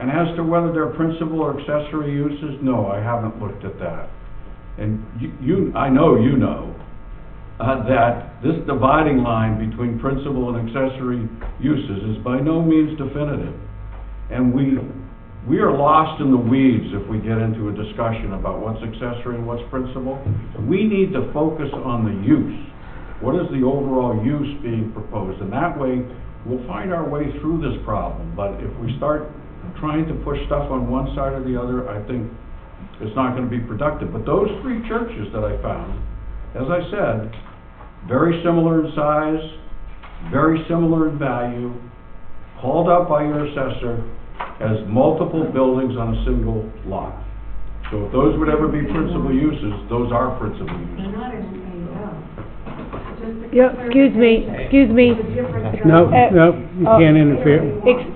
And as to whether they're principal or accessory uses, no, I haven't looked at that. And I know you know that this dividing line between principal and accessory uses is by no means definitive. And we are lost in the weeds if we get into a discussion about what's accessory and what's principal. We need to focus on the use. What is the overall use being proposed? And that way, we'll find our way through this problem. But if we start trying to push stuff on one side or the other, I think it's not going to be productive. But those three churches that I found, as I said, very similar in size, very similar in value, called out by your assessor as multiple buildings on a single lot. So if those would ever be principal uses, those are principal uses.
Excuse me.
No, you can't interfere.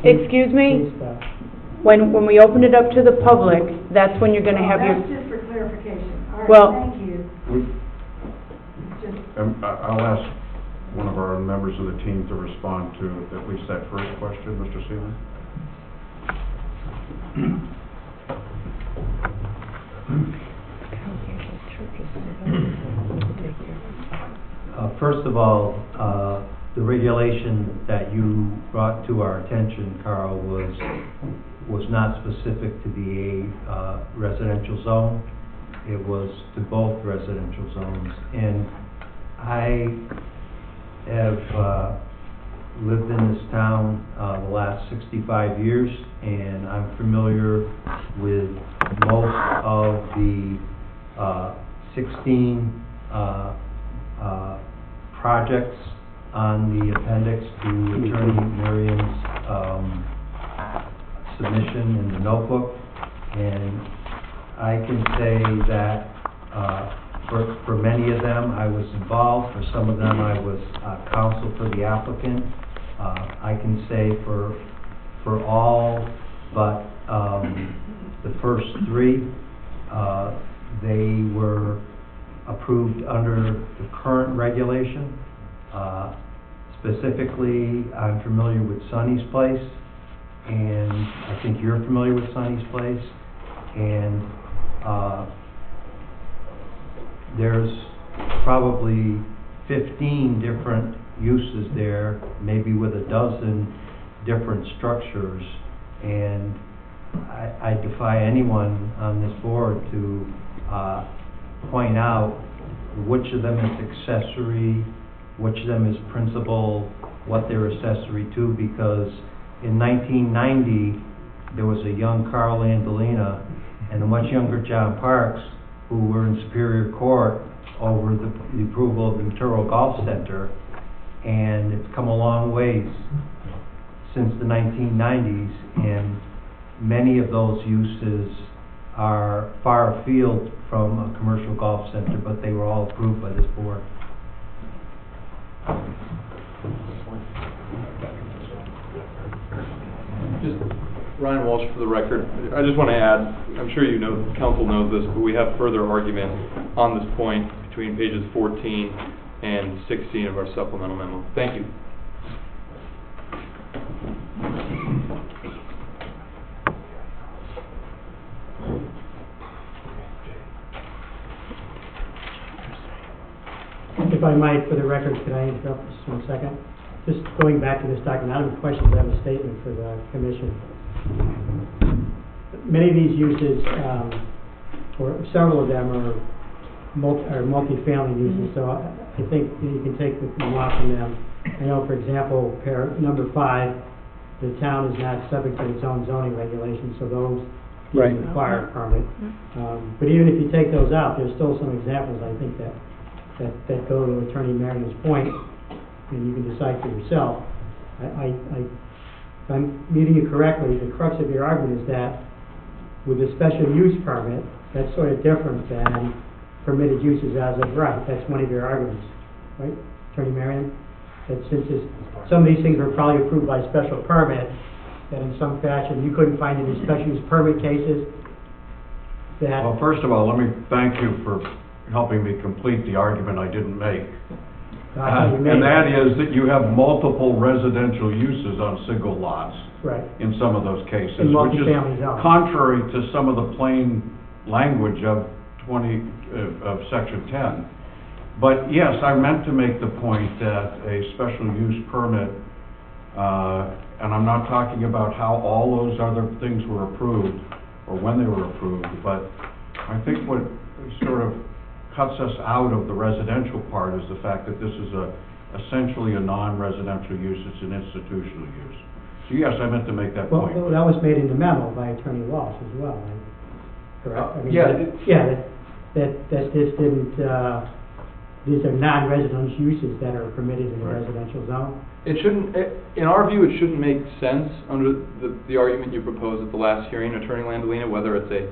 Excuse me? When we open it up to the public, that's when you're gonna have your...
That's just for clarification. All
Well-
right, thank you.
I'll ask one of our members of the team to respond to at least that first question, Mr. Seaman.
First of all, the regulation that you brought to our attention, Carl, was not specific to the residential zone. It was to both residential zones. And I have lived in this town the last 65 years, and I'm familiar with most of the 16 projects on the appendix to Attorney Miriam's submission in the notebook. And I can say that for many of them I was involved, for some of them I was counsel for the applicant. I can say for all but the first three, they were approved under the current regulation. Specifically, I'm familiar with Sonny's Place, and I think you're familiar with Sonny's Place, and there's probably 15 different uses there, maybe with a dozen different structures, and I defy anyone on this board to point out which of them is accessory, which of them is principal, what they're accessory to, because in 1990, there was a young Carl Andolina and a much younger John Parks who were in Superior Court over the approval of the Ventura Golf Center, and it's come a long ways since the 1990s, and many of those uses are far afield from a commercial golf center, but they were all approved by this board.
Just Ryan Walsh for the record. I just want to add, I'm sure you know, council knows this, but we have further argument on this point between pages 14 and 16 of our supplemental memo. Thank you.
If I might, for the record, could I interrupt just 1 second? Just going back to this document, I don't have questions, I have a statement for the commission. Many of these uses, or several of them are multi-family uses, so I think you can take the law from them. I know, for example, number 5, the town is not subject to its own zoning regulations, so those
Right.
require a permit. But even if you take those out, there's still some examples, I think, that go to Attorney Marion's point, and you can decide for yourself. If I'm reading you correctly, the crux of your argument is that with a special use permit, that's sort of different than permitted uses as of right. That's one of your arguments, right, Attorney Marion? That since some of these things were probably approved by special permit, that in some fashion you couldn't find any special use permit cases that...
Well, first of all, let me thank you for helping me complete the argument I didn't make. And that is that you have multiple residential uses on single lots.
Right.
In some of those cases,
In
which is
multifamily zones.
contrary to some of the plain language of Section 10. But yes, I meant to make the point that a special use permit, and I'm not talking about how all those other things were approved or when they were approved, but I think what sort of cuts us out of the residential part is the fact that this is essentially a non-residential use, it's an institutional use. So yes, I meant to make that point.
Well, that was made in the memo by Attorney Walsh as well, correct? I mean,
Yeah.
That this didn't, these are non-residential uses that are permitted in a
Right.
residential zone?
It shouldn't, in our view, it shouldn't make sense under the argument you proposed at the last hearing, Attorney Landolina, whether it's a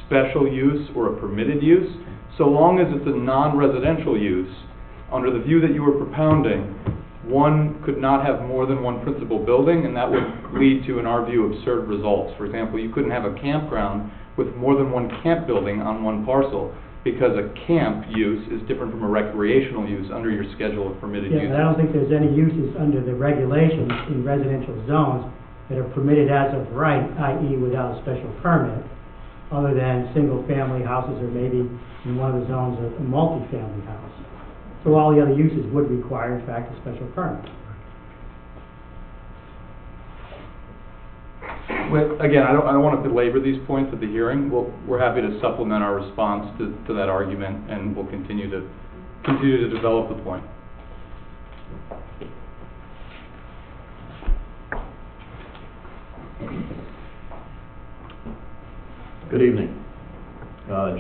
special use or a permitted use, so long as it's a non-residential use. Under the view that you were propounding, one could not have more than one principal building, and that would lead to, in our view, absurd results. For example, you couldn't have a campground with more than one camp building on one parcel, because a camp use is different from a recreational use under your schedule of permitted
Yeah,
uses.
but I don't think there's any uses under the regulations in residential zones that are permitted as of right, i.e. without a special permit, other than single-family houses or maybe in one of the zones a multi-family house. So all the other uses would require, in fact, a special permit.
Again, I don't want to belabor these points at the hearing. We're happy to supplement our response to that argument, and we'll continue to develop the point.
Good evening.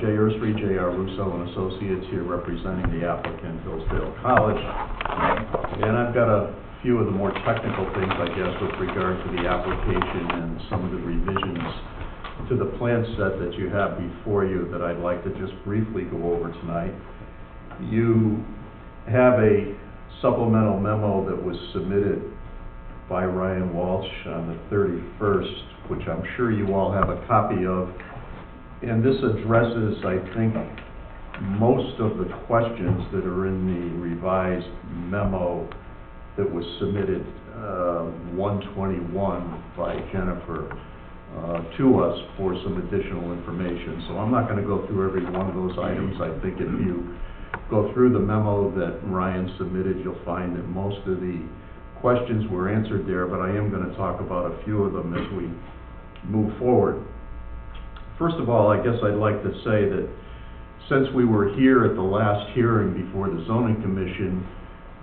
Jay Ursary, J.R. Russo and Associates here representing the applicant, Hillsdale College. And I've got a few of the more technical things, I guess, with regard to the application and some of the revisions to the plan set that you have before you that I'd like to just briefly go over tonight. You have a supplemental memo that was submitted by Ryan Walsh on the 31st, which I'm sure you all have a copy of. And this addresses, I think, most of the questions that are in the revised memo that was submitted 121 by Jennifer to us for some additional information. So I'm not going to go through every one of those items. I think if you go through the memo that Ryan submitted, you'll find that most of the questions were answered there, but I am going to talk about a few of them as we move forward. First of all, I guess I'd like to say that since we were here at the last hearing before the Zoning Commission,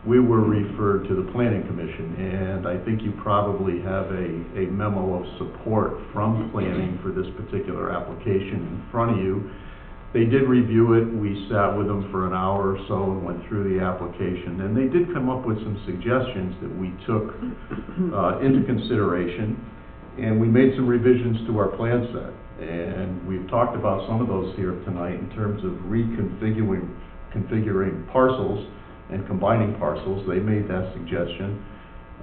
we were referred to the Planning Commission, and I think you probably have a memo of support from Planning for this particular application in front of you. They did review it. We sat with them for an hour or so and went through the application, and they did come up with some suggestions that we took into consideration, and we made some revisions to our plan set. And we've talked about some of those here tonight in terms of configuring parcels and combining parcels. They made that suggestion,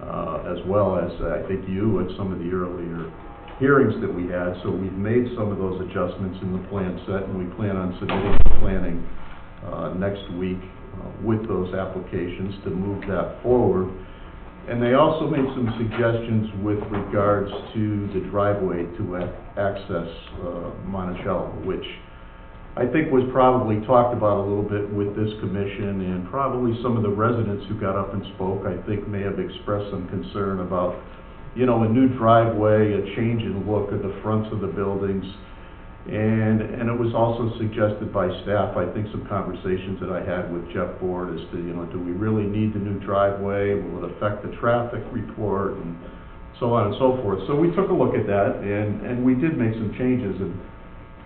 as well as I think you at some of the earlier hearings that we had. So we've made some of those adjustments in the plan set, and we plan on submitting to planning next week with those applications to move that forward. And they also made some suggestions with regards to the driveway to access Monticello, which I think was probably talked about a little bit with this commission, and probably some of the residents who got up and spoke, I think, may have expressed some concern about, you know, a new driveway, a change in look of the fronts of the buildings. And it was also suggested by staff, I think some conversations that I had with Jeff Ford as to, you know, do we really need the new driveway? Will it affect the traffic report? And so on and so forth. So we took a look at that, and we did make some changes. And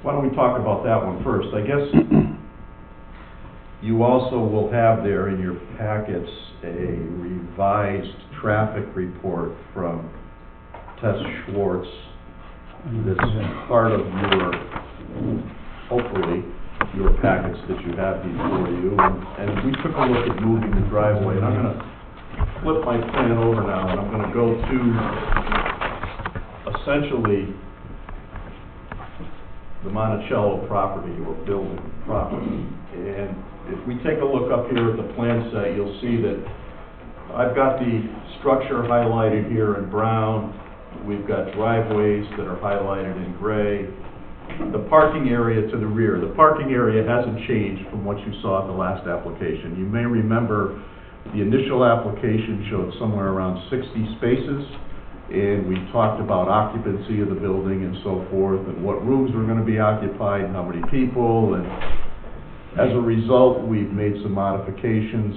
why don't we talk about that one first? I guess you also will have there in your packets a revised traffic report from Tess Schwartz. That's part of your, hopefully, your packets that you have before you. And we took a look at moving the driveway, and I'm going to flip my plan over now, and I'm going to go to essentially the Monticello property or building property. And if we take a look up here at the plan set, you'll see that I've got the structure highlighted here in brown. We've got driveways that are highlighted in gray. The parking area to the rear. The parking area hasn't changed from what you saw at the last application. You may remember the initial application showed somewhere around 60 spaces, and we talked about occupancy of the building and so forth, and what rooms were going to be occupied, and how many people, and as a result, we've made some modifications.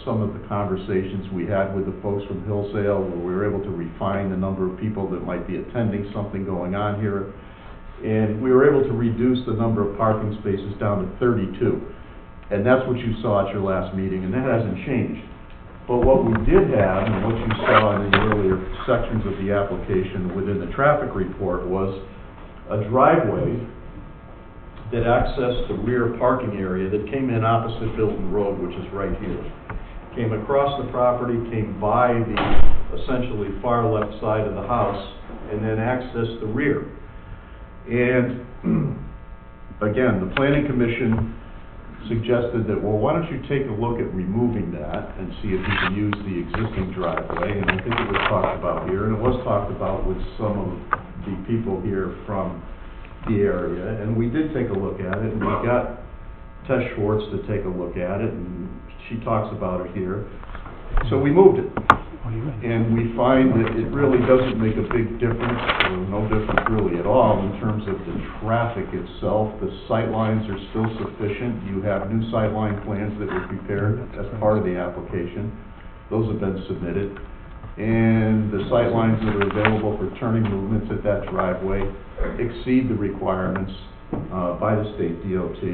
Some of the conversations we had with the folks from Hillsdale, where we were able to refine the number of people that might be attending something going on here. And we were able to reduce the number of parking spaces down to 32. And that's what you saw at your last meeting, and that hasn't changed. But what we did have, and what you saw in the earlier sections of the application within the traffic report, was a driveway that accessed the rear parking area that came in opposite Bilton Road, which is right here. Came across the property, came by the essentially far left side of the house, and then accessed the rear. And again, the Planning Commission suggested that, well, why don't you take a look at removing that and see if you can use the existing driveway, and I think it was talked about here, and it was talked about with some of the people here from the area, and we did take a look at it, and we got Tess Schwartz to take a look at it, and she talks about it here. So we moved it, and we find that it really doesn't make a big difference, or no difference really at all, in terms of the traffic itself. The sight lines are still sufficient. You have new sightline plans that were prepared as part of the application. Those have been submitted. And the sight lines that are available for turning movements at that driveway exceed the requirements by the state DOT.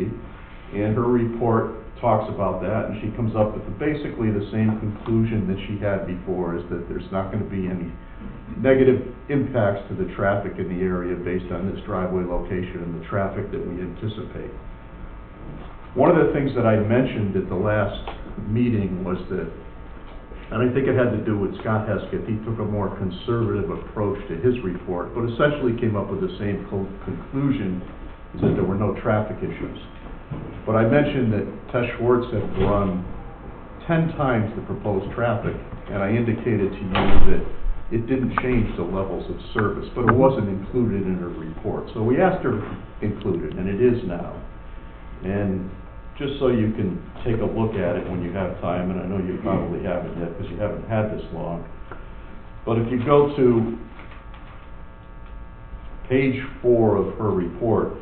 And her report talks about that, and she comes up with basically the same conclusion that she had before, is that there's not going to be any negative impacts to the traffic in the area based on this driveway location and the traffic that we anticipate. One of the things that I mentioned at the last meeting was that, and I think it had to do with Scott Hesketh, he took a more conservative approach to his report, but essentially came up with the same conclusion, is that there were no traffic issues. But I mentioned that Tess Schwartz had run 10 times the proposed traffic, and I indicated to you that it didn't change the levels of service, but it wasn't included in her report. So we asked her to include it, and it is now. And just so you can take a look at it when you have time, and I know you probably haven't yet because you haven't had this long, but if you go to page 4 of her report,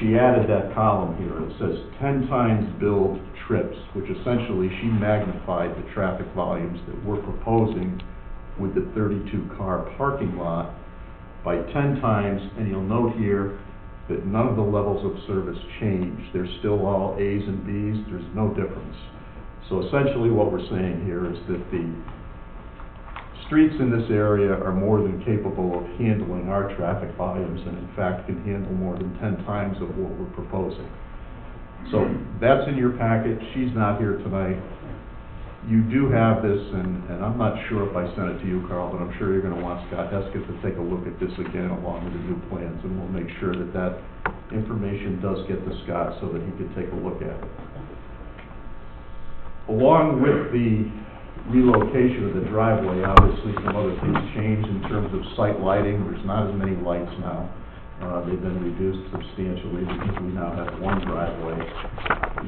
she added that column here. It says 10 times billed trips, which essentially she magnified the traffic volumes that we're proposing with the 32-car parking lot by 10 times, and you'll note here that none of the levels of service change. They're still all A's and B's. There's no difference. So essentially what we're saying here is that the streets in this area are more than capable of handling our traffic volumes, and in fact can handle more than 10 times of what we're proposing. So that's in your packet. She's not here tonight. You do have this, and I'm not sure if I sent it to you, Carl, but I'm sure you're going to want Scott Hesketh to take a look at this again along with the new plans, and we'll make sure that that information does get to Scott so that he can take a look at it. Along with the relocation of the driveway, obviously some other things changed in terms of site lighting. There's not as many lights now. They've been reduced substantially because we now have one driveway.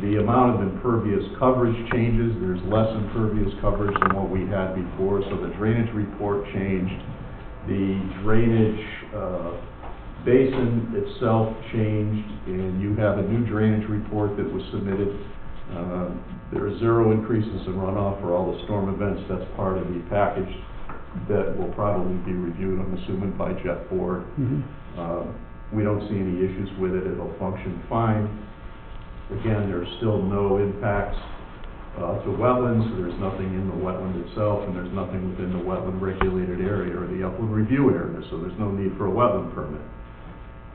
The amount of impervious coverage changes. There's less impervious coverage than what we had before, so the drainage report changed. The drainage basin itself changed, and you have a new drainage report that was submitted. There are 0 increases in runoff for all the storm events. That's part of the package that will probably be reviewed, I'm assuming, by Jeff Ford. We don't see any issues with it. It'll function fine. Again, there's still no impacts to wetlands. There's nothing in the wetland itself, and there's nothing within the wetland regulated area or the upland review area, so there's no need for a wetland permit.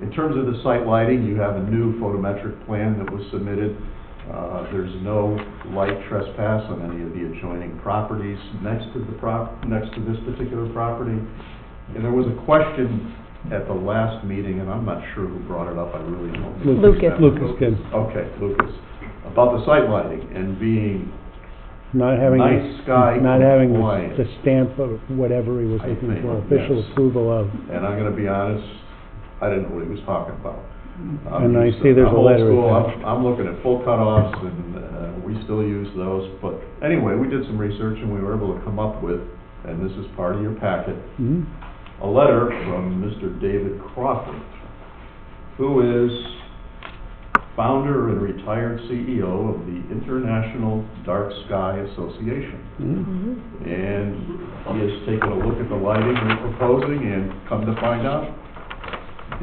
In terms of the site lighting, you have a new photometric plan that was submitted. There's no light trespass on any of the adjoining properties next to this particular property. And there was a question at the last meeting, and I'm not sure who brought it up, I really don't.
Lucas.
Lucas did.
Okay, Lucas, about the site lighting and being
Not having,
night sky
not having
compliant.
the stamp of whatever he was
I
looking
think,
for, official
yes.
approval of.
And I'm gonna be honest, I didn't know what he was talking about.
And I see there's a letter attached.
I'm looking at full cutoffs, and we still use those, but anyway, we did some research and we were able to come up with, and this is part of your packet,
Mhm.
a letter from Mr. David Crawford, who is founder and retired CEO of the International Dark Sky Association.
Mhm.
And he has taken a look at the lighting we're proposing and come to find out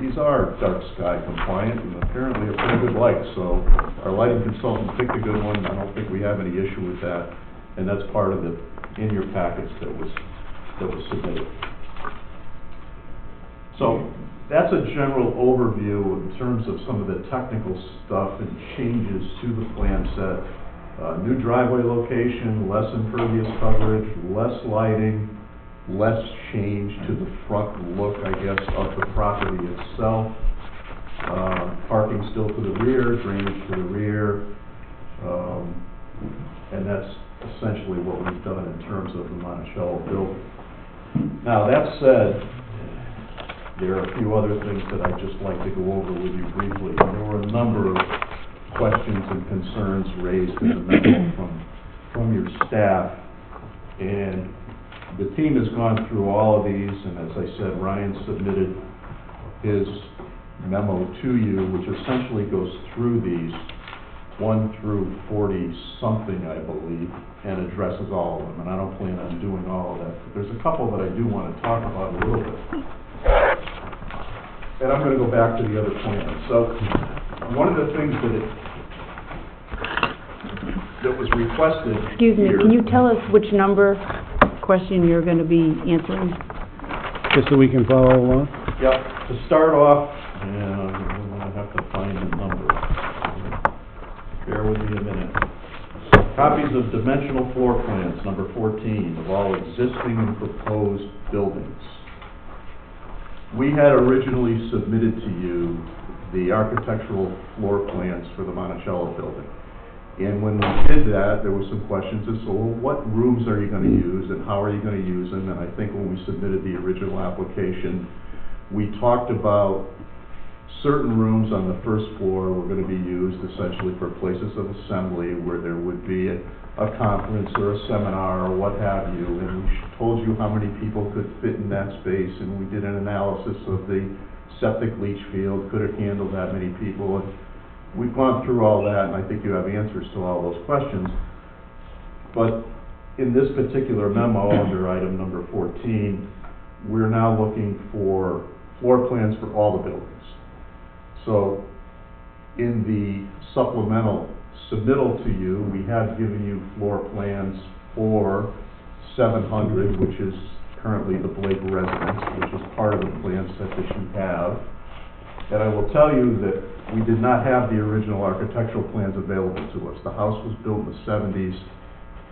these are dark sky compliant and apparently a pretty good light. So our lighting consultant picked a good one. I don't think we have any issue with that. And that's part of the, in your package that was submitted. So that's a general overview in terms of some of the technical stuff and changes to the plan set. New driveway location, less impervious coverage, less lighting, less change to the front look, I guess, of the property itself. Parking still to the rear, drainage to the rear, and that's essentially what we've done in terms of the Monticello building. Now, that said, there are a few other things that I'd just like to go over with you briefly. There were a number of questions and concerns raised in the memo from your staff, and the team has gone through all of these, and as I said, Ryan submitted his memo to you, which essentially goes through these 1 through 40-something, I believe, and addresses all of them. And I don't plan on doing all of that, but there's a couple that I do want to talk about a little bit. And I'm going to go back to the other plan. So one of the things that was requested
Excuse me,
here-
can you tell us which number question you're going to be answering?
Just so we can follow along.
Yep, to start off, and I'm gonna have to find the number. Bear with me a minute. Copies of dimensional floor plans, number 14, of all existing and proposed buildings. We had originally submitted to you the architectural floor plans for the Monticello building. And when we did that, there were some questions as to, well, what rooms are you going to use and how are you going to use them? And I think when we submitted the original application, we talked about certain rooms on the first floor were going to be used essentially for places of assembly where there would be a conference or a seminar or what have you. And we told you how many people could fit in that space, and we did an analysis of the septic leach field, could it handle that many people? And we've gone through all that, and I think you have answers to all those questions. But in this particular memo, under item number 14, we're now looking for floor plans for all the buildings. So in the supplemental submittal to you, we have given you floor plans for 700, which is currently the Blake residence, which is part of the plan set that you have. And I will tell you that we did not have the original architectural plans available to us. The house was built in the 70s.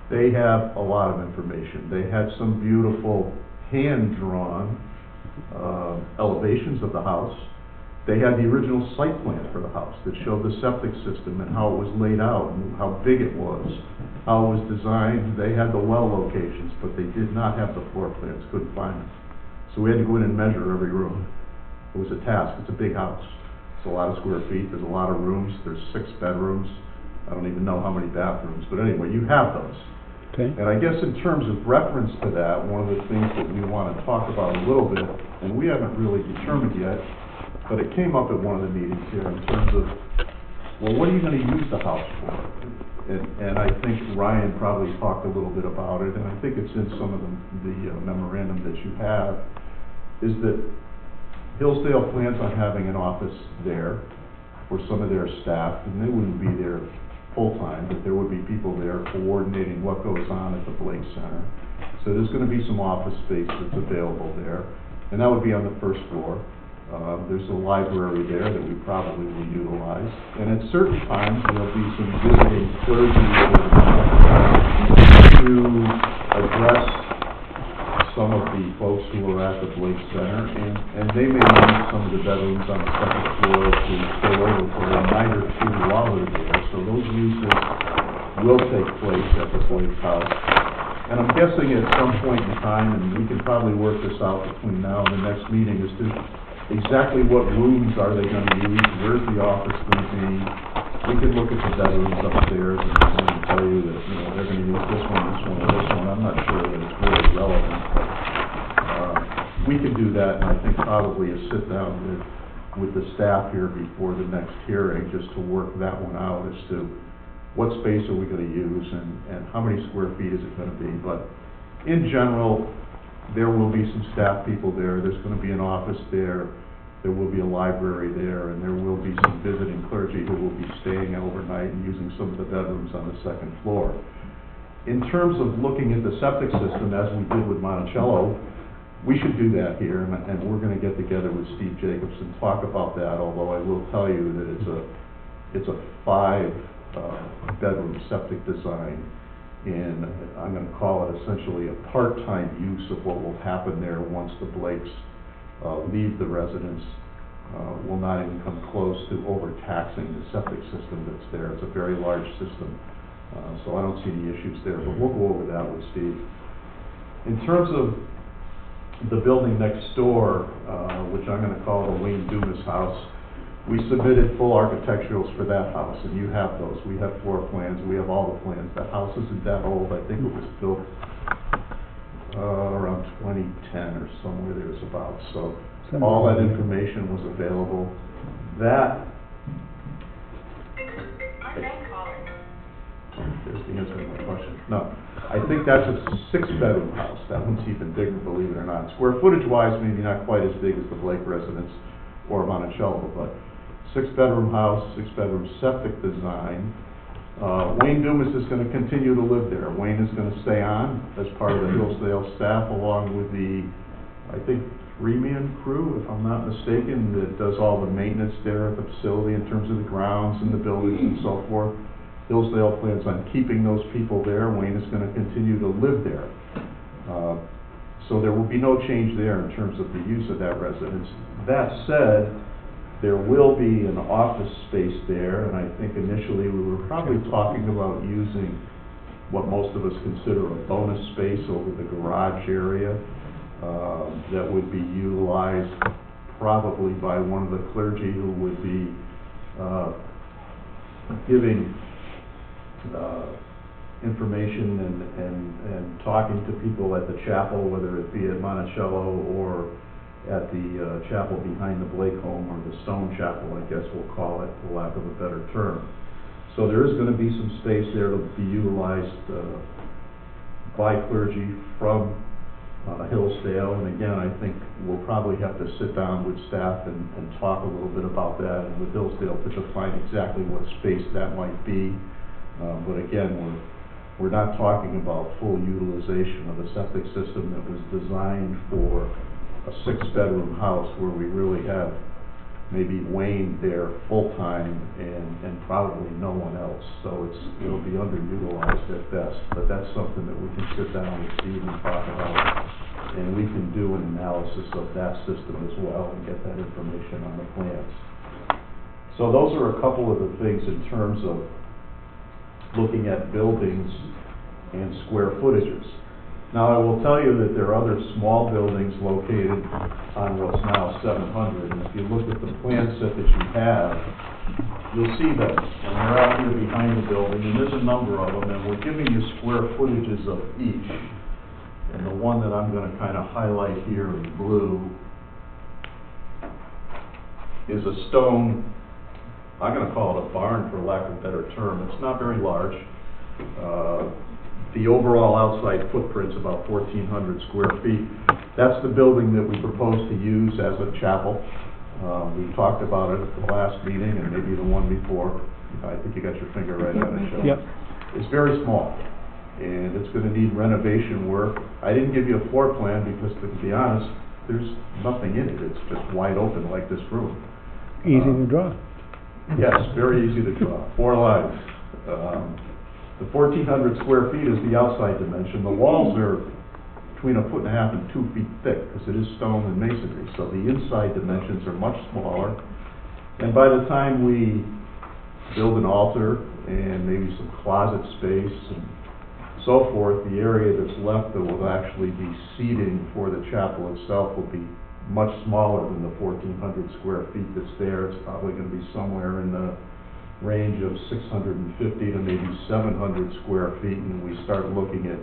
They have a lot of information. They had some beautiful hand-drawn elevations of the house. They had the original site plan for the house that showed the septic system and how it was laid out and how big it was, how it was designed. They had the well locations, but they did not have the floor plans, couldn't find them. So we had to go in and measure every room. It was a task. It's a big house. It's a lot of square feet. There's a lot of rooms. There's 6 bedrooms. I don't even know how many bathrooms, but anyway, you have those.
Okay.
And I guess in terms of reference to that, one of the things that we want to talk about a little bit, and we haven't really determined yet, but it came up at one of the meetings here in terms of, well, what are you going to use the house for? And I think Ryan probably talked a little bit about it, and I think it's in some of the memorandum that you have, is that Hillsdale plans on having an office there for some of their staff, and they wouldn't be there full-time, but there would be people there coordinating what goes on at the Blake Center. So there's going to be some office space that's available there, and that would be on the first floor. There's a library there that we probably will utilize, and at certain times, there'll be some visiting clergy to address some of the folks who are at the Blake Center, and they may use some of the bedrooms on the second floor to stay over for a night or two while they're there. So those uses will take place at the Blake House. And I'm guessing at some point in time, and we can probably work this out between now and the next meeting, is to exactly what rooms are they going to use, where's the office going to be. We can look at the bedrooms upstairs and tell you that, you know, they're going to use this one, or this one. I'm not sure that it's really relevant. We can do that, and I think probably a sit down with the staff here before the next hearing, just to work that one out as to what space are we going to use and how many square feet is it going to be. But in general, there will be some staff people there. There's going to be an office there. There will be a library there, and there will be some visiting clergy who will be staying overnight and using some of the bedrooms on the second floor. In terms of looking at the septic system, as we did with Monticello, we should do that here, and we're going to get together with Steve Jacobs and talk about that, although I will tell you that it's a 5-bedroom septic design, and I'm going to call it essentially a part-time use of what will happen there once the Blakes leave the residence. Will not even come close to overtaxing the septic system that's there. It's a very large system, so I don't see any issues there, but we'll go over that with Steve. In terms of the building next door, which I'm going to call the Wayne Dumas house, we submitted full architecturals for that house, and you have those. We have floor plans, we have all the plans. That house isn't that old. I think it was built around 2010 or somewhere there's about. So all that information was available. That, there's the answer to my question. No, I think that's a 6-bedroom house. That one's even bigger, believe it or not. Square footage-wise, maybe not quite as big as the Blake residence or Monticello, but 6-bedroom house, 6-bedroom septic design. Wayne Dumas is going to continue to live there. Wayne is going to stay on as part of the Hillsdale staff, along with the, I think, 3-man crew, if I'm not mistaken, that does all the maintenance there at the facility in terms of the grounds and the buildings and so forth. Hillsdale plans on keeping those people there. Wayne is going to continue to live there. So there will be no change there in terms of the use of that residence. That said, there will be an office space there, and I think initially we were probably talking about using what most of us consider a bonus space over the garage area that would be utilized probably by one of the clergy who would be giving information and talking to people at the chapel, whether it be at Monticello or at the chapel behind the Blake home, or the Stone Chapel, I guess we'll call it, for lack of a better term. So there is going to be some space there to be utilized by clergy from Hillsdale, and again, I think we'll probably have to sit down with staff and talk a little bit about that, and with Hillsdale to define exactly what space that might be. But again, we're not talking about full utilization of the septic system that was designed for a 6-bedroom house where we really have maybe Wayne there full-time and probably no one else. So it'll be underutilized at best, but that's something that we can sit down with Steve and talk about and we can do an analysis of that system as well and get that information on the plans. So those are a couple of the things in terms of looking at buildings and square footages. Now, I will tell you that there are other small buildings located on what's now 700, and if you look at the plan set that you have, you'll see them, and they're out here behind the building, and there's a number of them, and we're giving you square footages of each. And the one that I'm going to kind of highlight here in blue is a stone, I'm going to call it a barn for lack of a better term. It's not very large. The overall outside footprint's about 1,400 square feet. That's the building that we propose to use as a chapel. We talked about it at the last meeting and maybe the one before. I think you got your finger right on it, Joe.
Yep.
It's very small, and it's going to need renovation work. I didn't give you a floor plan because, to be honest, there's nothing in it. It's just wide open like this room.
Easy to draw.
Yes, very easy to draw. 4 lines. The 1,400 square feet is the outside dimension. The walls are between 1.5 feet and 2 feet thick because it is stone and masonry. So the inside dimensions are much smaller. And by the time we build an altar and maybe some closet space and so forth, the area that's left that will actually be seating for the chapel itself will be much smaller than the 1,400 square feet that's there. It's probably going to be somewhere in the range of 650 to maybe 700 square feet, and we start looking at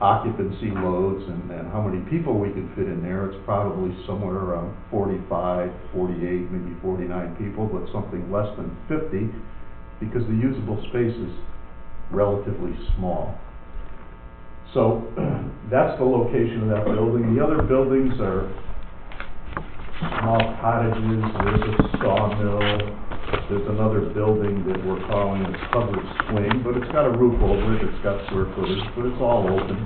occupancy loads and how many people we can fit in there. It's probably somewhere around 45, 48, maybe 49 people, but something less than 50 because the usable space is relatively small. So that's the location of that building. The other buildings are small cottages, there's a sawmill, there's another building that we're calling a covered swing, but it's got a roof over it, it's got square footage, but it's all open.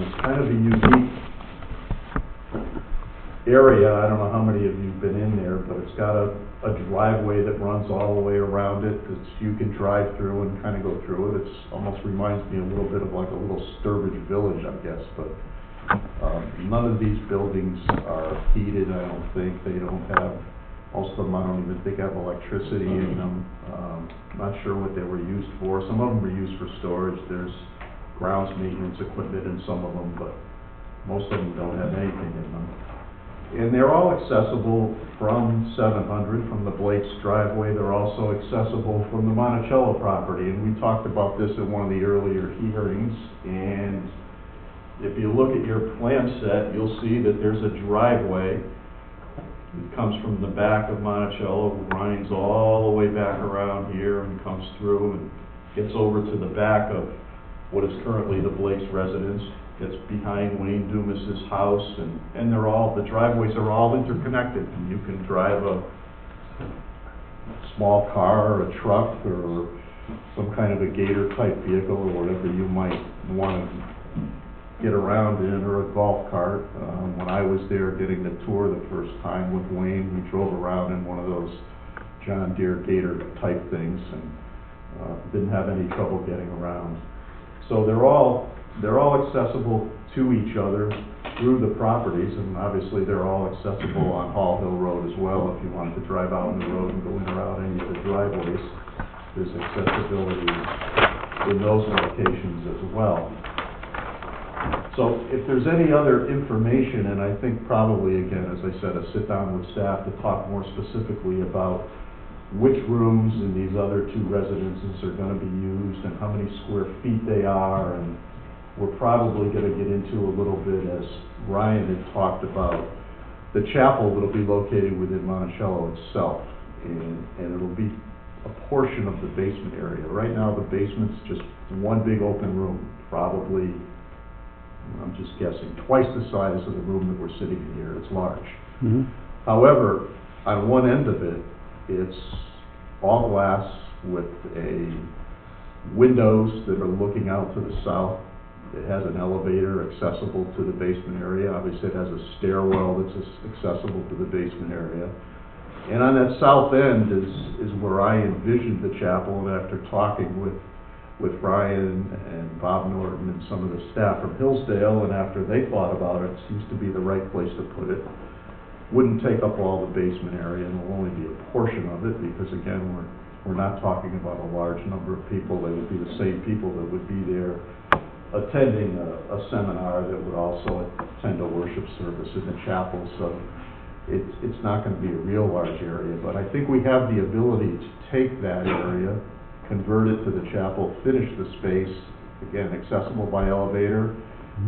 It's kind of a unique area. I don't know how many of you have been in there, but it's got a driveway that runs all the way around it. You can drive through and kind of go through it. It almost reminds me a little bit of like a little Sturbridge village, I guess, but none of these buildings are heated, I don't think. They don't have, most of them I don't even think have electricity in them. Not sure what they were used for. Some of them were used for storage. There's grounds maintenance equipment in some of them, but most of them don't have anything in them. And they're all accessible from 700, from the Blake's driveway. They're also accessible from the Monticello property. And we talked about this at one of the earlier hearings, and if you look at your plan set, you'll see that there's a driveway. It comes from the back of Monticello, winds all the way back around here and comes through and gets over to the back of what is currently the Blake's residence. It's behind Wayne Dumas's house, and they're all, the driveways are all interconnected. And you can drive a small car or a truck or some kind of a gator type vehicle or whatever you might want to get around in, or a golf cart. When I was there getting the tour the first time with Wayne, we drove around in one of those John Deere Gator type things and didn't have any trouble getting around. So they're all accessible to each other through the properties, and obviously they're all accessible on Hall Hill Road as well. If you wanted to drive out on the road and go in or out any of the driveways, there's accessibility in those locations as well. So if there's any other information, and I think probably, again, as I said, a sit down with staff to talk more specifically about which rooms in these other 2 residences are going to be used and how many square feet they are, and we're probably going to get into a little bit, as Ryan had talked about, the chapel that'll be located within Monticello itself, and it'll be a portion of the basement area. Right now, the basement's just one big open room, probably, I'm just guessing, twice the size of the room that we're sitting in here. It's large.
Mm-hmm.
However, on one end of it, it's all glass with windows that are looking out to the south. It has an elevator accessible to the basement area. Obviously, it has a stairwell that's accessible to the basement area. And on that south end is where I envisioned the chapel, and after talking with with Ryan and Bob Norton and some of the staff from Hillsdale, and after they thought about it, seems to be the right place to put it. Wouldn't take up all the basement area, and will only be a portion of it, because again, we're not talking about a large number of people. They would be the same people that would be there attending a seminar that would also attend a worship service in the chapel, so it's not going to be a real large area, but I think we have the ability to take that area, convert it to the chapel, finish the space, again, accessible by elevator.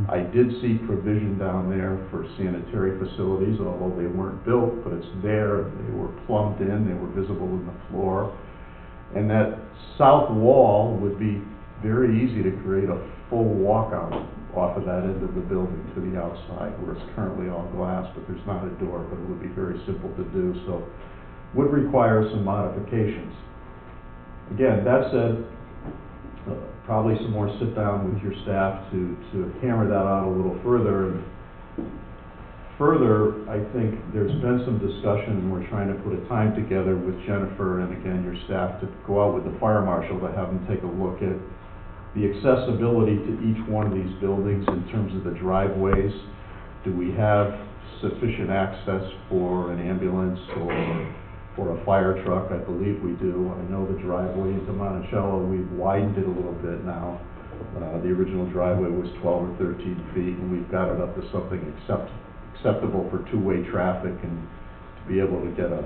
I did see provision down there for sanitary facilities, although they weren't built, but it's there. They were plumbed in, they were visible in the floor. And that south wall would be very easy to create a full walkout off of that end of the building to the outside, where it's currently all glass, but there's not a door, but it would be very simple to do, so would require some modifications. Again, that said, probably some more sit down with your staff to hammer that out a little further. And further, I think there's been some discussion, and we're trying to put a time together with Jennifer and again your staff to go out with the fire marshal to have them take a look at the accessibility to each one of these buildings in terms of the driveways. Do we have sufficient access for an ambulance or for a fire truck? I believe we do. I know the driveway into Monticello, we've widened it a little bit now. The original driveway was 12 or 13 feet, and we've got it up to something acceptable for two-way traffic, and to be able to get a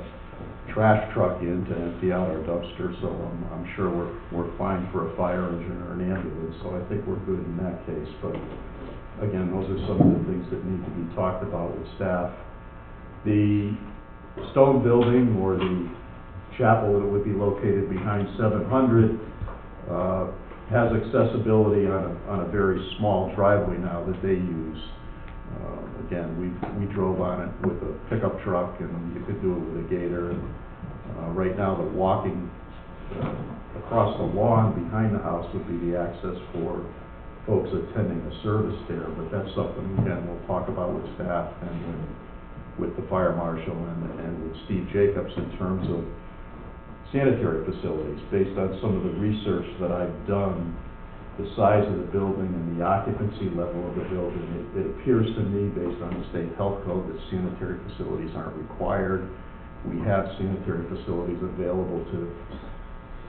trash truck in to empty out our dumpster, so I'm sure we're fine for a fire engine or an ambulance, so I think we're good in that case. But again, those are some of the things that need to be talked about with staff. The stone building, or the chapel that would be located behind 700, has accessibility on a very small driveway now that they use. Again, we drove on it with a pickup truck, and you could do it with a gator. Right now, the walking across the lawn behind the house would be the access for folks attending the service there, but that's something, again, we'll talk about with staff and with the fire marshal and with Steve Jacobs in terms of sanitary facilities. Based on some of the research that I've done, the size of the building and the occupancy level of the building, it appears to me, based on the state health code, that sanitary facilities aren't required. We have sanitary facilities available to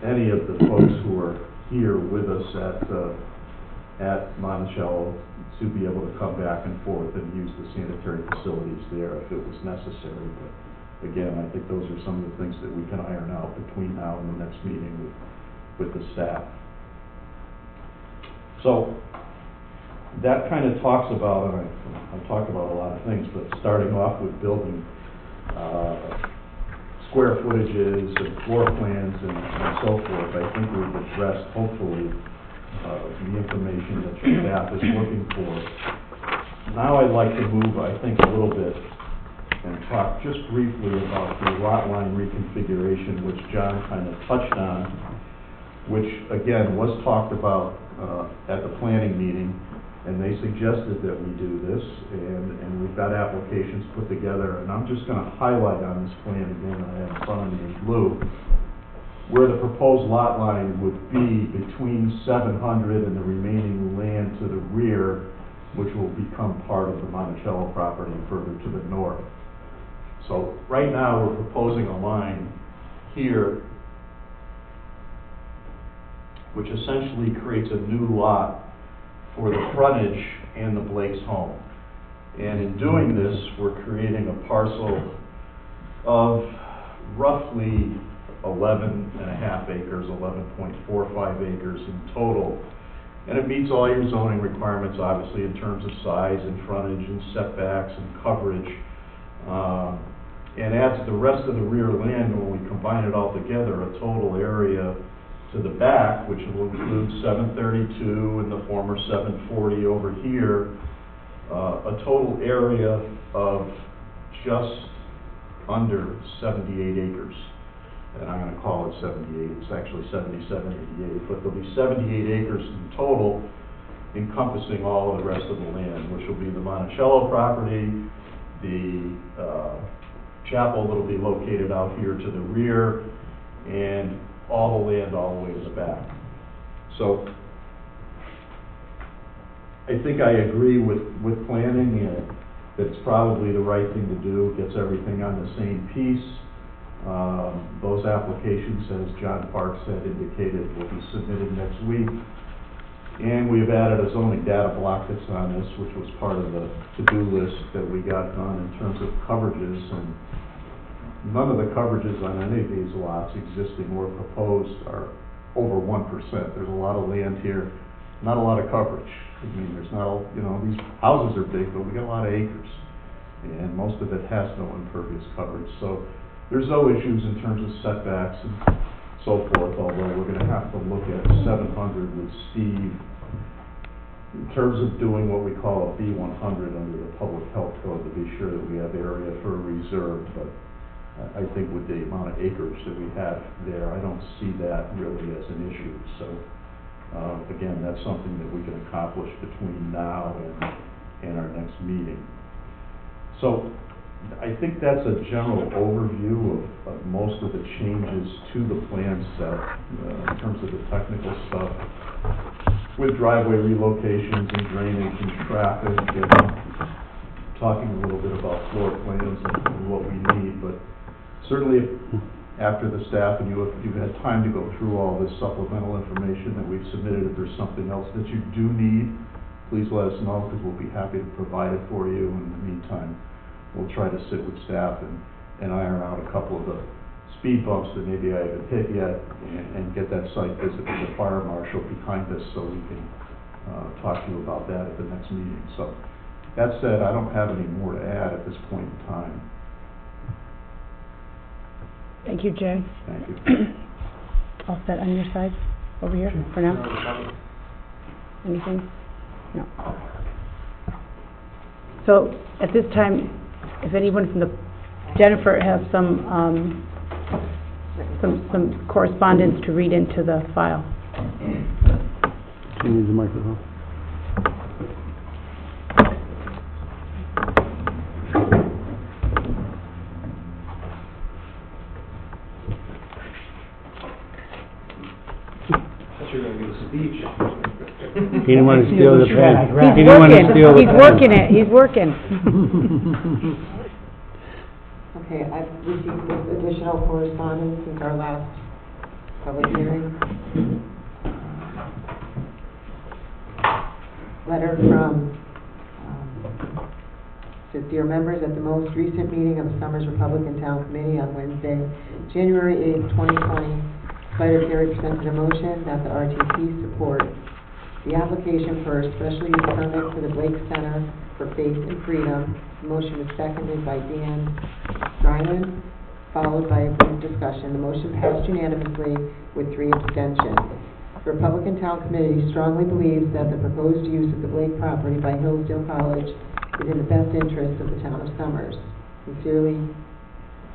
any of the folks who are here with us at Monticello to be able to come back and forth and use the sanitary facilities there if it was necessary. But again, I think those are some of the things that we can iron out between now and the next meeting with the staff. So that kind of talks about, and I've talked about a lot of things, but starting off with building square footages and floor plans and so forth, I think we've addressed, hopefully, the information that your staff is looking for. Now I'd like to move, I think, a little bit and talk just briefly about the lot line reconfiguration, which John kind of touched on, which, again, was talked about at the planning meeting, and they suggested that we do this, and we've got applications put together, and I'm just going to highlight on this plan again that I have in front of me in blue, where the proposed lot line would be between 700 and the remaining land to the rear, which will become part of the Monticello property further to the north. So right now, we're proposing a line here which essentially creates a new lot for the frontage and the Blake's home. And in doing this, we're creating a parcel of roughly 11.5 acres, 11.45 acres in total. And it meets all your zoning requirements, obviously, in terms of size and frontage and setbacks and coverage. And adds the rest of the rear land, when we combine it all together, a total area to the back, which will include 732 and the former 740 over here, a total area of just under 78 acres. And I'm going to call it 78, it's actually 7788, but there'll be 78 acres in total, encompassing all of the rest of the land, which will be the Monticello property, the chapel that'll be located out here to the rear, and all the land all the way to the back. So, I think I agree with planning, and it's probably the right thing to do, gets everything on the same piece. Those applications, as John Parks had indicated, will be submitted next week. And we've added a zoning data block that's on this, which was part of the to-do list that we got done in terms of coverages, and none of the coverages on any of these lots, existing or proposed, are over 1%. There's a lot of land here, not a lot of coverage. I mean, there's not, these houses are big, but we got a lot of acres, and most of it has no impervious coverage. So there's no issues in terms of setbacks and so forth, although we're gonna have to look at 700 with Steve in terms of doing what we call a B100 under the public health code, to be sure that we have area for a reserve. But I think with the amount of acreage that we have there, I don't see that really as an issue. So again, that's something that we can accomplish between now and our next meeting. So I think that's a general overview of most of the changes to the plan set in terms of the technical stuff, with driveway relocations and drainage and traffic, and talking a little bit about floor plans and what we need. But certainly, after the staff and you've had time to go through all this supplemental information that we've submitted, if there's something else that you do need, please let us know, because we'll be happy to provide it for you. In the meantime, we'll try to sit with staff and iron out a couple of the speed bumps that maybe I haven't hit yet, and get that site visit with the fire marshal behind us so we can talk to you about that at the next meeting. So that said, I don't have any more to add at this point in time.
Thank you, Jay.
Thank you.
All set on your side, over here, for now? Anything? No. So, at this time, if anyone from Jennifer has some correspondence to read into the file.
She needs a microphone. He didn't want to steal the pen. He didn't want to steal the pen.
He's working it, he's working.
Okay, I've received this additional correspondence since our last public hearing. Letter from, says, dear members, at the most recent meeting of the Summers Republican Town Committee on Wednesday, January 8th, 2020, Spider Terry presented a motion that the RTP support the application for a special use permit for the Blake Center for Faith and Freedom. The motion was seconded by Dan Ryland, followed by a brief discussion. The motion passed unanimously with 3 abstentions. The Republican Town Committee strongly believes that the proposed use of the Blake property by Hillsdale College is in the best interest of the town of Summers. Sincerely,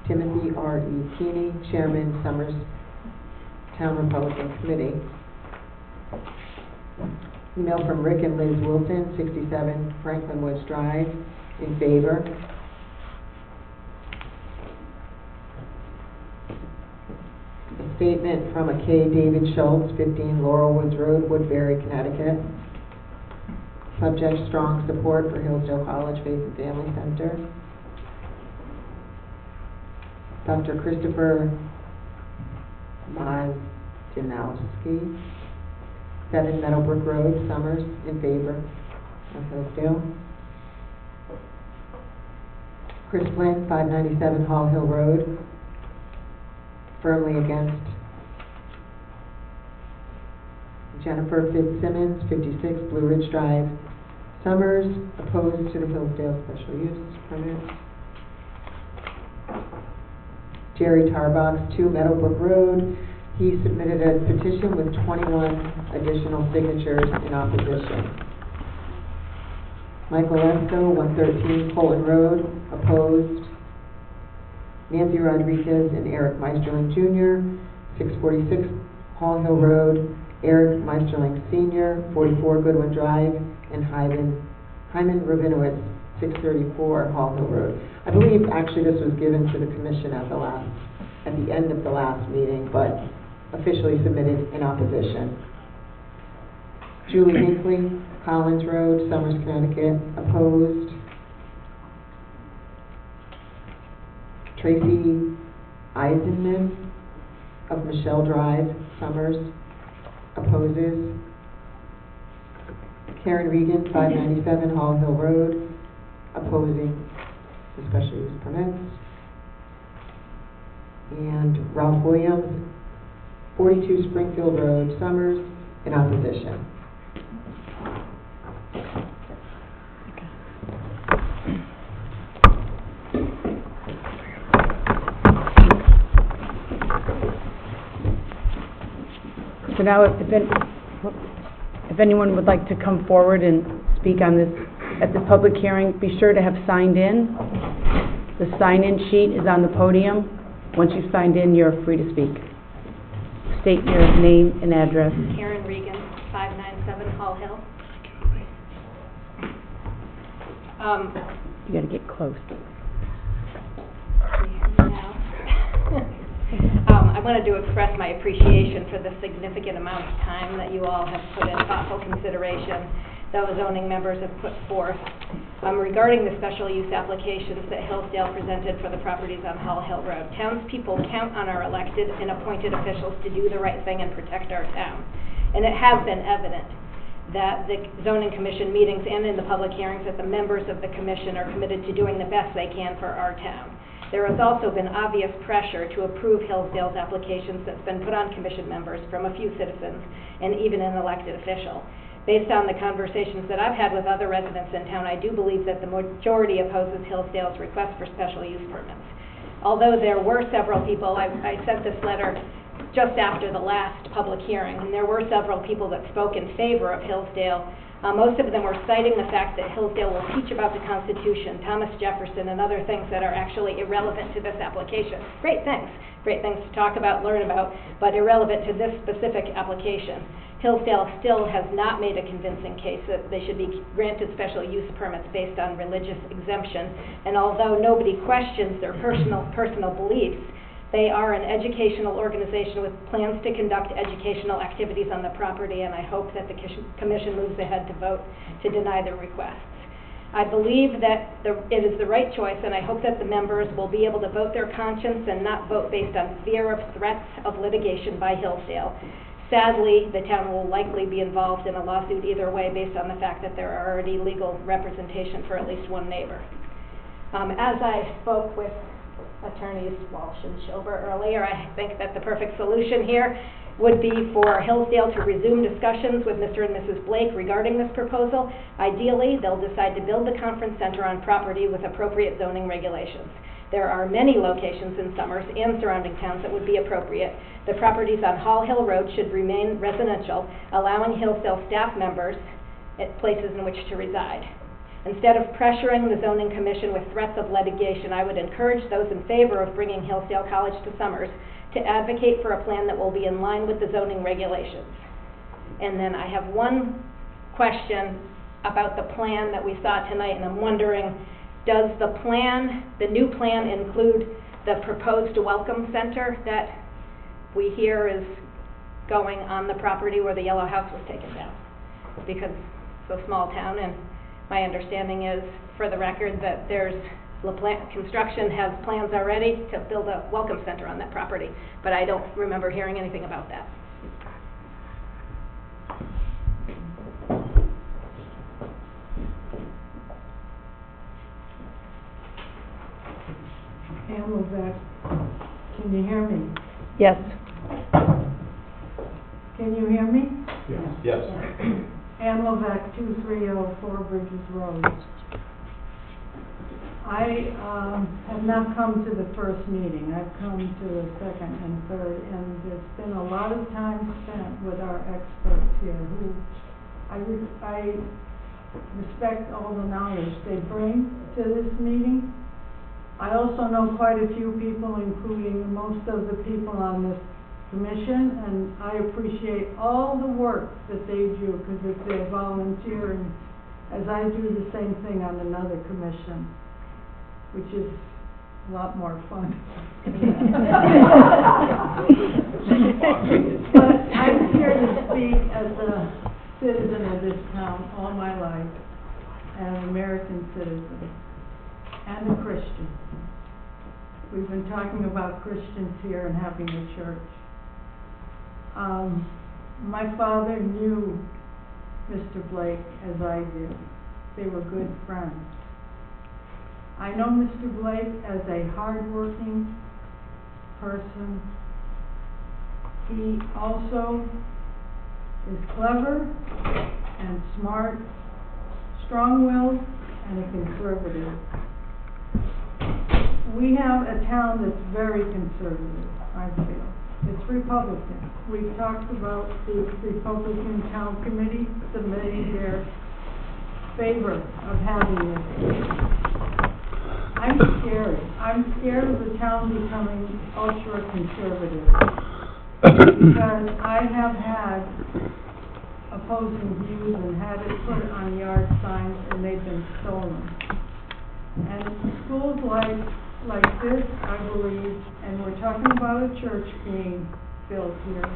Timothy R. E. Keeney, Chairman, Summers Town Republican Committee. Email from Rick and Liz Wilson, 67 Franklin Woods Drive, in favor. A statement from a K. David Schultz, 15 Laurel Woods Road, Woodbury, Connecticut. Subject, strong support for Hillsdale College Faith and Family Center. Dr. Christopher Mazdinowski, 7 Meadowbrook Road, Summers, in favor of Hillsdale. Chris Flynn, 597 Hall Hill Road, firmly against. Jennifer Fitzsimmons, 56 Blue Ridge Drive, Summers, opposed to the Hillsdale special use permit. Jerry Tarbox, 2 Meadowbrook Road. He submitted a petition with 21 additional signatures in opposition. Michael Lesko, 113 Fulton Road, opposed. Nancy Rodriguez and Eric Meisterling Jr., 646 Hall Hill Road. Eric Meisterling Sr., 44 Goodwin Drive, and Hyman Rabinowitz, 634 Hall Hill Road. I believe actually this was given to the commission at the end of the last meeting, but officially submitted in opposition. Julie Hinckley, Collins Road, Somers, Connecticut, opposed. Tracy Eisenman of Michelle Drive, Somers, opposes. Karen Regan, 597 Hall Hill Road, opposing the special use permits. And Ralph Williams, 42 Springfield Road, Somers, in opposition.
So now, if anyone would like to come forward and speak on this, at this public hearing, be sure to have signed in. The sign-in sheet is on the podium. Once you've signed in, you're free to speak. State your name and address.
Karen Regan, 597 Hall Hill.
You gotta get close.
I wanted to express my appreciation for the significant amount of time that you all have put in thoughtful consideration that the zoning members have put forth regarding the special use applications that Hillsdale presented for the properties on Hall Hill Road. Townspeople count on our elected and appointed officials to do the right thing and protect our town. And it has been evident that the zoning commission meetings and in the public hearings that the members of the commission are committed to doing the best they can for our town. There has also been obvious pressure to approve Hillsdale's applications that's been put on commission members from a few citizens and even an elected official. Based on the conversations that I've had with other residents in town, I do believe that the majority opposes Hillsdale's request for special use permits. Although there were several people, I sent this letter just after the last public hearing, and there were several people that spoke in favor of Hillsdale. Most of them were citing the fact that Hillsdale will teach about the Constitution, Thomas Jefferson, and other things that are actually irrelevant to this application. Great things to talk about, learn about, but irrelevant to this specific application. Hillsdale still has not made a convincing case that they should be granted special use permits based on religious exemption, and although nobody questions their personal beliefs, they are an educational organization with plans to conduct educational activities on the property, and I hope that the commission moves ahead to vote to deny their requests. I believe that it is the right choice, and I hope that the members will be able to vote their conscience and not vote based on fear of threats of litigation by Hillsdale. Sadly, the town will likely be involved in a lawsuit either way based on the fact that there are already legal representation for at least one neighbor. As I spoke with Attorneys Walsh and Schober earlier, I think that the perfect solution here would be for Hillsdale to resume discussions with Mr. and Mrs. Blake regarding this proposal. Ideally, they'll decide to build the conference center on property with appropriate zoning regulations. There are many locations in Somers and surrounding towns that would be appropriate. The properties on Hall Hill Road should remain residential, allowing Hillsdale staff members at places in which to reside. Instead of pressuring the zoning commission with threats of litigation, I would encourage those in favor of bringing Hillsdale College to Somers to advocate for a plan that will be in line with the zoning regulations. And then I have one question about the plan that we saw tonight, and I'm wondering, does the new plan include the proposed welcome center that we hear is going on the property where the yellow house was taken down? Because it's a small town, and my understanding is, for the record, that construction has plans already to build a welcome center on that property, but I don't remember hearing anything about that.
Hammelbeck, can you hear me?
Yes.
Can you hear me?
Yes.
Hammelbeck, 2304 Bridges Road. I have not come to the first meeting. I've come to the second and third, and there's been a lot of time spent with our experts here who I respect all the knowledge they bring to this meeting. I also know quite a few people, including most of the people on this commission, and I appreciate all the work that they do because if they're volunteering, as I do the same thing on another commission, which is a lot more fun. But I'm here to speak as a citizen of this town all my life, and an American citizen, and a Christian. We've been talking about Christians here and having a church. My father knew Mr. Blake as I do. They were good friends. I know Mr. Blake as a hardworking person. He also is clever and smart, strong-willed, and a conservative. We have a town that's very conservative, I feel. It's Republican. We've talked about the Republican Town Committee submitting their favor of having it. I'm scared. I'm scared of the town becoming ultra-conservative. Because I have had opposing views and had it put on yard signs and they've been stolen. And schools like this, I believe, and we're talking about a church being built here,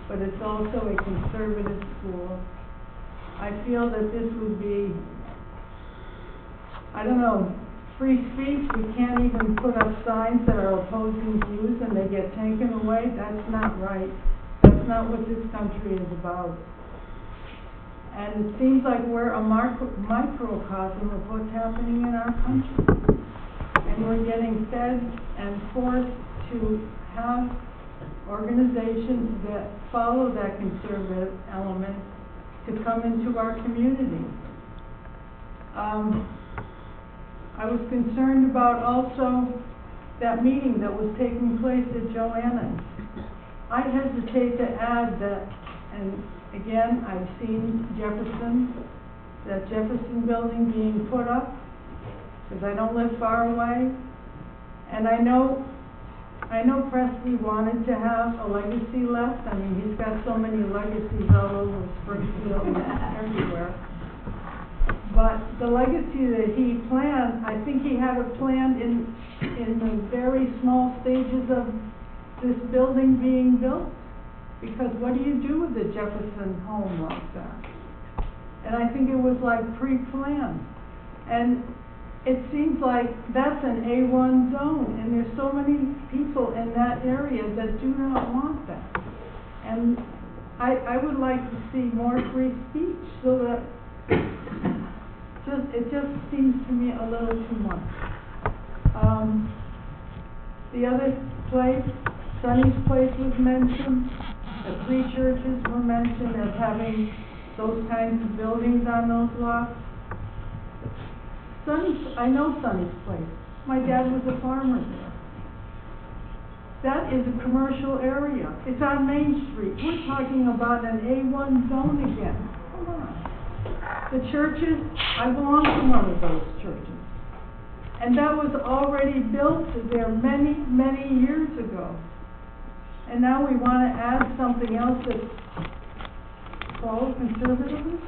but it's also a conservative school. I feel that this would be, I don't know, free speech. We can't even put up signs that are opposing views and they get taken away. That's not right. That's not what this country is about. And it seems like we're a microcosm of what's happening in our country. And we're getting fed and forced to have organizations that follow that conservative element to come into our community. I was concerned about also that meeting that was taking place at Joanna's. I hesitate to add that, and again, I've seen that Jefferson building being put up, because I don't live far away. And I know Presley wanted to have a legacy left. I mean, he's got so many legacies all over Springfield and everywhere. But the legacy that he planned, I think he had it planned in the very small stages of this building being built. Because what do you do with a Jefferson home like that? And I think it was like pre-planned. And it seems like that's an A1 zone, and there's so many people in that area that do not want that. And I would like to see more free speech, so that it just seems to me a little too much. The other place, Sonny's Place was mentioned. The three churches were mentioned as having those kinds of buildings on those lots. I know Sonny's Place. My dad was a farmer there. That is a commercial area. It's on Main Street. We're talking about an A1 zone again. Come on. The churches, I belong to one of those churches. And that was already built there many, many years ago. And now we want to add something else that's called conservatism?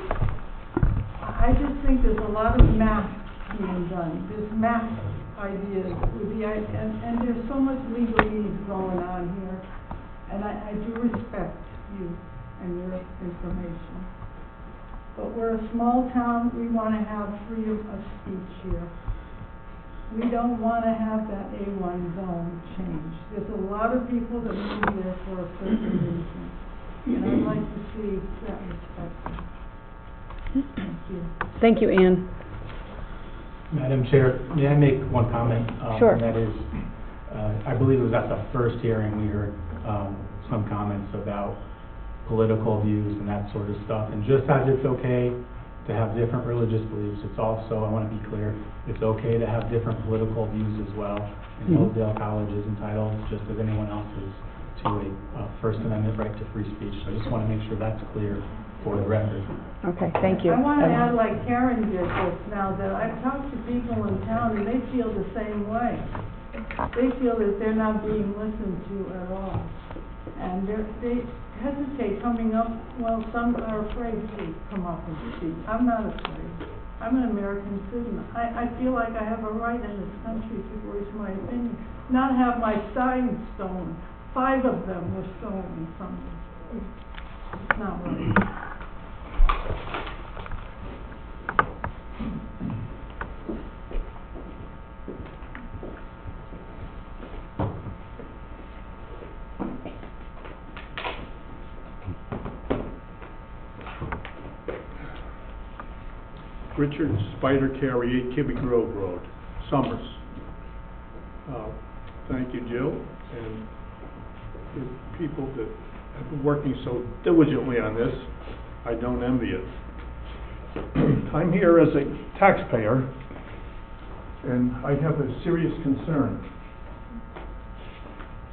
I just think there's a lot of math being done. There's math ideas with and there's so much legalese going on here. And I do respect you and your information. But we're a small town. We want to have freedom of speech here. We don't want to have that A1 zone changed. There's a lot of people that move there for a certain reason. And I'd like to see that respected. Thank you.
Thank you, Ann.
Madam Chair, may I make one comment?
Sure.
And that is, I believe it was at the first hearing we heard some comments about political views and that sort of stuff. And just as it's okay to have different religious beliefs, it's also, I want to be clear, it's okay to have different political views as well. And Hillsdale College is entitled, just as anyone else is, to a First Amendment right to free speech. So I just want to make sure that's clear for the record.
Okay, thank you.
I want to add, like Karen did just now, that I've talked to people in town and they feel the same way. They feel that they're not being listened to at all. And they hesitate coming up. Well, some are afraid to come up and speak. I'm not afraid. I'm an American citizen. I feel like I have a right in this country to voice my opinion, not have my signs stolen. 5 of them were stolen from me. It's not right.
Richard Spider Carey, 8 Kibbe Grove Road, Summers. Thank you, Jill, and the people that have been working so diligently on this. I don't envy it. I'm here as a taxpayer, and I have a serious concern.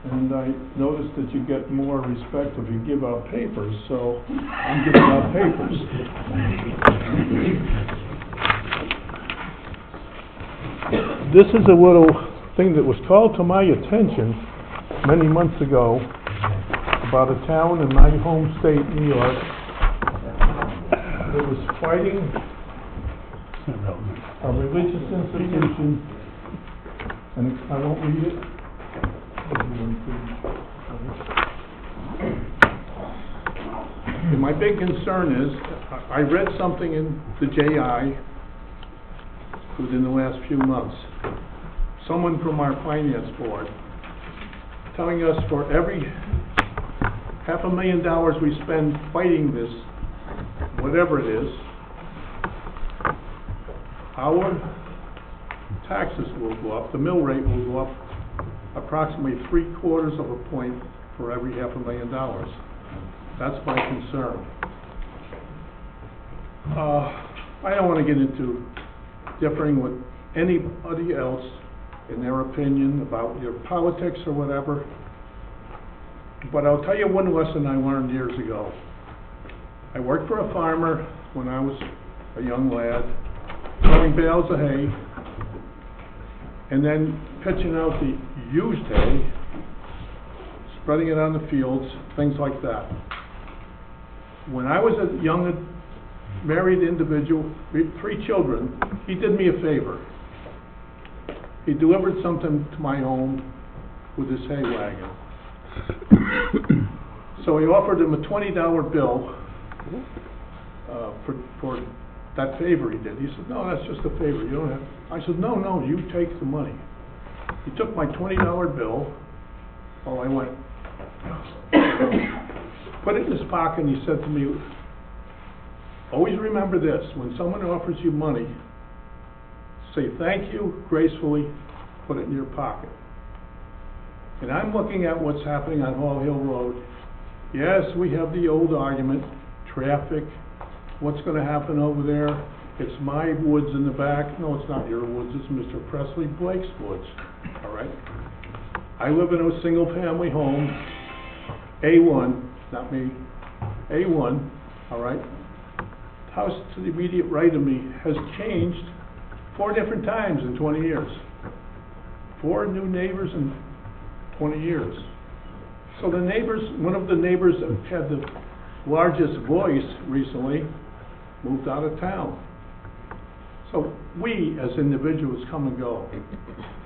And I noticed that you get more respect if you give out papers, so I'm giving out papers. This is a little thing that was called to my attention many months ago about a town in my home state, New York, that was fighting a religious institution, and I won't read it. And my big concern is, I read something in the JI within the last few months. Someone from our finance board telling us for every $500,000 we spend fighting this, whatever it is, our taxes will go up, the mill rate will go up approximately 3/4 of a point for every $500,000. That's my concern. I don't want to get into differing with anybody else in their opinion about your politics or whatever, but I'll tell you one lesson I learned years ago. I worked for a farmer when I was a young lad, throwing bales of hay, and then pitching out the used hay, spreading it on the fields, things like that. When I was a young married individual, 3 children, he did me a favor. He delivered something to my home with his hay wagon. So he offered him a $20 bill for that favor he did. He said, "No, that's just a favor. You don't have." I said, "No, you take the money." He took my $20 bill. Oh, I went, put it in his pocket, and he said to me, "Always remember this, when someone offers you money, say thank you gracefully, put it in your pocket." And I'm looking at what's happening on Hall Hill Road. Yes, we have the old argument, traffic, what's going to happen over there? It's my woods in the back. No, it's not your woods, it's Mr. Presley Blake's woods, all right? I live in a single-family home, A1, not me, A1, all right? The house to the immediate right of me has changed 4 different times in 20 years. 4 new neighbors in 20 years. So the neighbors, one of the neighbors that had the largest voice recently moved out of town. So we, as individuals, come and go.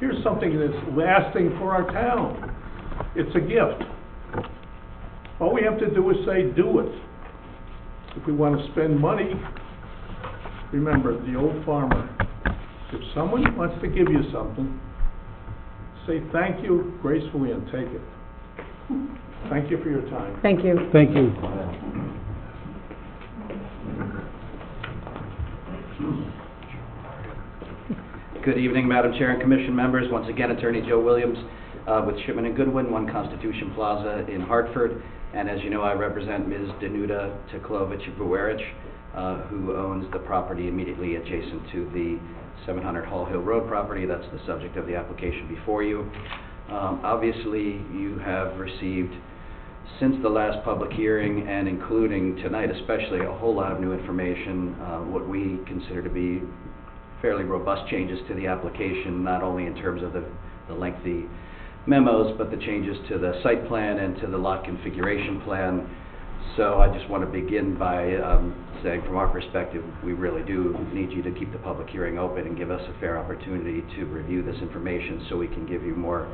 Here's something that's lasting for our town. It's a gift. All we have to do is say, do it. If we want to spend money, remember the old farmer. If someone wants to give you something, say thank you gracefully and take it. Thank you for your time.
Thank you.
Thank you.
Good evening, Madam Chair and Commission members. Once again, Attorney Joe Williams with Shipman & Goodwin, 1 Constitution Plaza in Hartford. And as you know, I represent Ms. Danuta Teklovich-Buerich, who owns the property immediately adjacent to the 700 Hall Hill Road property. That's the subject of the application before you. Obviously, you have received, since the last public hearing and including tonight especially, a whole lot of new information, what we consider to be fairly robust changes to the application, not only in terms of the lengthy memos, but the changes to the site plan and to the lot configuration plan. So I just want to begin by saying from our perspective, we really do need you to keep the public hearing open and give us a fair opportunity to review this information so we can give you more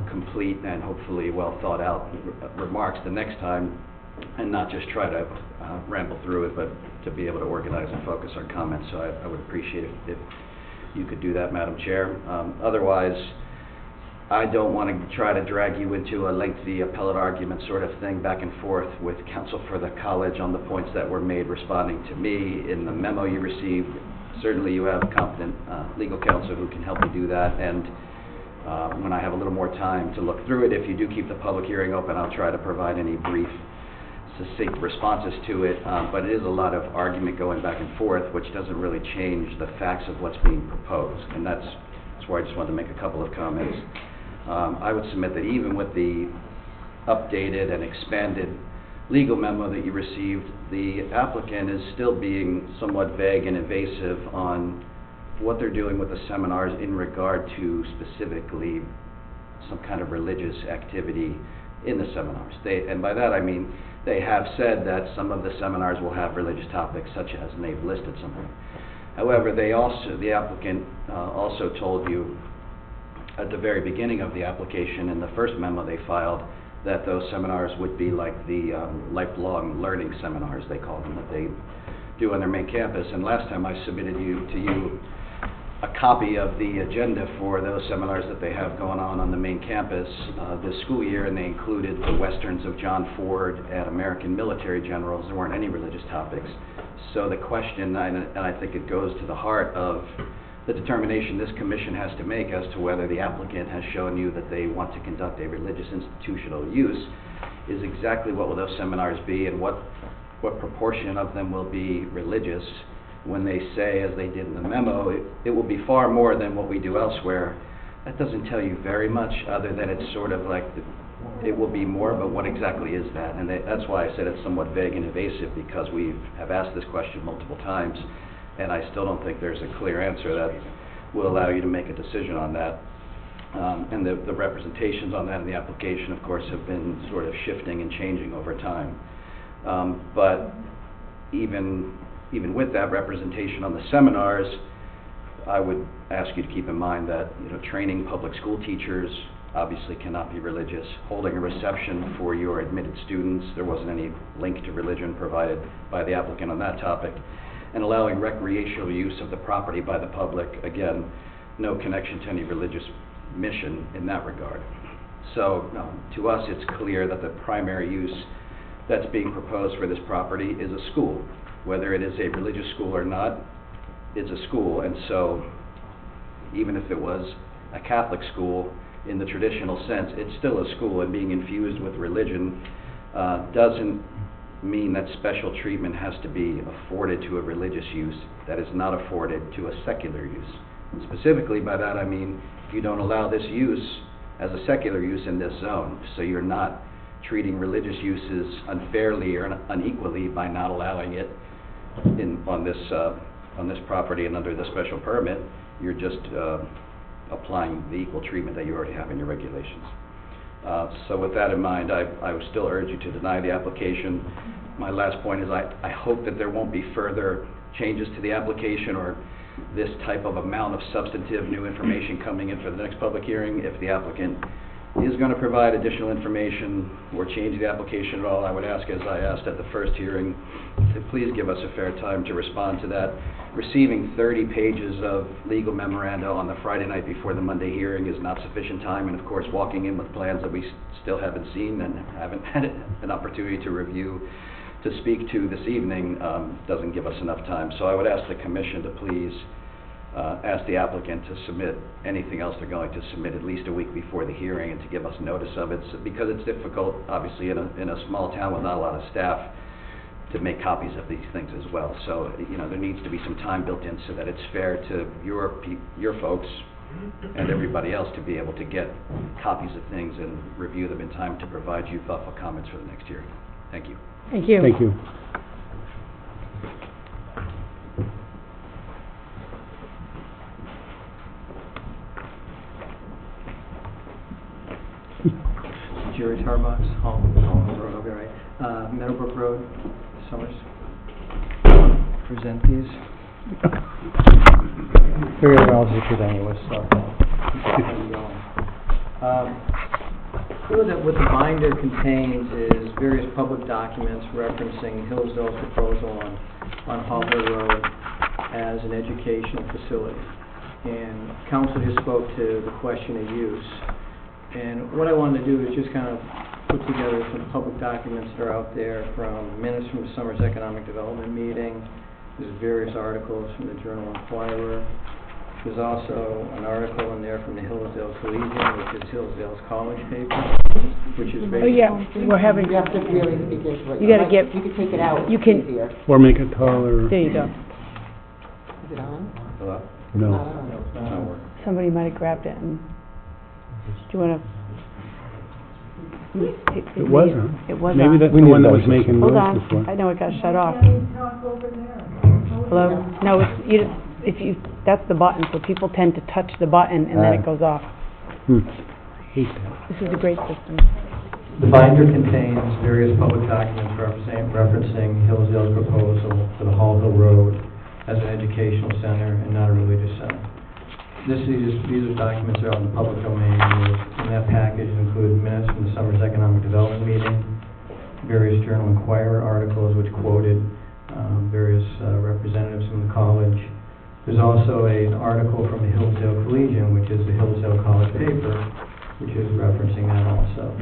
complete and hopefully well thought out remarks the next time, and not just try to ramble through it, but to be able to organize and focus our comments. So I would appreciate if you could do that, Madam Chair. Otherwise, I don't want to try to drag you into a lengthy appellate argument sort of thing back and forth with counsel for the college on the points that were made responding to me in the memo you received. Certainly you have competent legal counsel who can help you do that, and when I have a little more time to look through it, if you do keep the public hearing open, I'll try to provide any brief, succinct responses to it, but it is a lot of argument going back and forth, which doesn't really change the facts of what's being proposed, and that's why I just wanted to make a couple of comments. I would submit that even with the updated and expanded legal memo that you received, the applicant is still being somewhat vague and evasive on what they're doing with the seminars in regard to specifically some kind of religious activity in the seminars. And by that I mean they have said that some of the seminars will have religious topics such as, and they've listed something. However, the applicant also told you at the very beginning of the application, in the first memo they filed, that those seminars would be like the lifelong learning seminars, they call them, that they do on their main campus. And last time I submitted to you a copy of the agenda for those seminars that they have going on the main campus this school year, and they included the Westerns of John Ford and American military generals. There weren't any religious topics. So the question, and I think it goes to the heart of the determination this commission has to make as to whether the applicant has shown you that they want to conduct a religious institutional use, is exactly what will those seminars be and what proportion of them will be religious. When they say, as they did in the memo, it will be far more than what we do elsewhere. That doesn't tell you very much, other than it's sort of like it will be more, but what exactly is that? And that's why I said it's somewhat vague and evasive, because we have asked this question multiple times, and I still don't think there's a clear answer that will allow you to make a decision on that. And the representations on that in the application, of course, have been sort of shifting and changing over time. But even with that representation on the seminars, I would ask you to keep in mind that, training public school teachers obviously cannot be religious. Holding a reception for your admitted students, there wasn't any link to religion provided by the applicant on that topic. And allowing recreational use of the property by the public, again, no connection to any religious mission in that regard. So to us, it's clear that the primary use that's being proposed for this property is a school. Whether it is a religious school or not, it's a school. And so even if it was a Catholic school in the traditional sense, it's still a school, and being infused with religion doesn't mean that special treatment has to be afforded to a religious use that is not afforded to a secular use. And specifically by that I mean you don't allow this use as a secular use in this zone, so you're not treating religious uses unfairly or unequally by not allowing it on this property and under the special permit. You're just applying the equal treatment that you already have in your regulations. So with that in mind, I would still urge you to deny the application. My last point is I hope that there won't be further changes to the application or this type of amount of substantive new information coming in for the next public hearing. If the applicant is going to provide additional information or change the application at all, I would ask, as I asked at the first hearing, to please give us a fair time to respond to that. Receiving 30 pages of legal memoranda on the Friday night before the Monday hearing is not sufficient time, and of course walking in with plans that we still haven't seen and haven't had an opportunity to review, to speak to this evening, doesn't give us enough time. So I would ask the commission to please ask the applicant to submit anything else they're going to submit at least a week before the hearing, and to give us notice of it, because it's difficult, obviously, in a small town with not a lot of staff, to make copies of these things as well. So, there needs to be some time built in so that it's fair to your folks and everybody else to be able to get copies of things and review them in time to provide you thoughtful comments for the next hearing. Thank you.
Thank you.
Thank you.
Jerry Tarbox, Holland Road, I'll be right. Meadowbrook Road, Summers. Present these.
Very well, I'll just present you with stuff.
Clearly that what the binder contains is various public documents referencing Hillsdale's proposal on Hallway Road as an educational facility. And council just spoke to the question of use. And what I wanted to do is just kind of put together some public documents that are out there, from minutes from the summer's economic development meeting. There's various articles from the Journal Inquirer. There's also an article in there from the Hillsdale Collegian, which is Hillsdale's college paper, which is based.
Oh, yeah, we're having,
You have to really speak into it.
You gotta get-
You can take it out,
you
it's
can-
easier.
Or make it taller.
there you go.
Is it on?
Hello?
No.
Not on.
It's not working.
Somebody might have grabbed it and, do you wanna?
It wasn't.
It was
Maybe
on.
that's the one that was making
Hold
noise
on,
before.
I know it got shut off.
Why can't we talk over there?
Hello? No, it's, you, if you, that's the button, so people tend to touch the button and then it goes off.
Hate that.
This is a great system.
The binder contains various public documents referencing Hillsdale's proposal for the Hall Hill Road as an educational center and not a religious center. These are documents that are in the public domain. In that package include minutes from the summer's economic development meeting, various Journal Inquirer articles which quoted various representatives from the college. There's also an article from the Hillsdale Collegian, which is the Hillsdale College paper, which is referencing that also.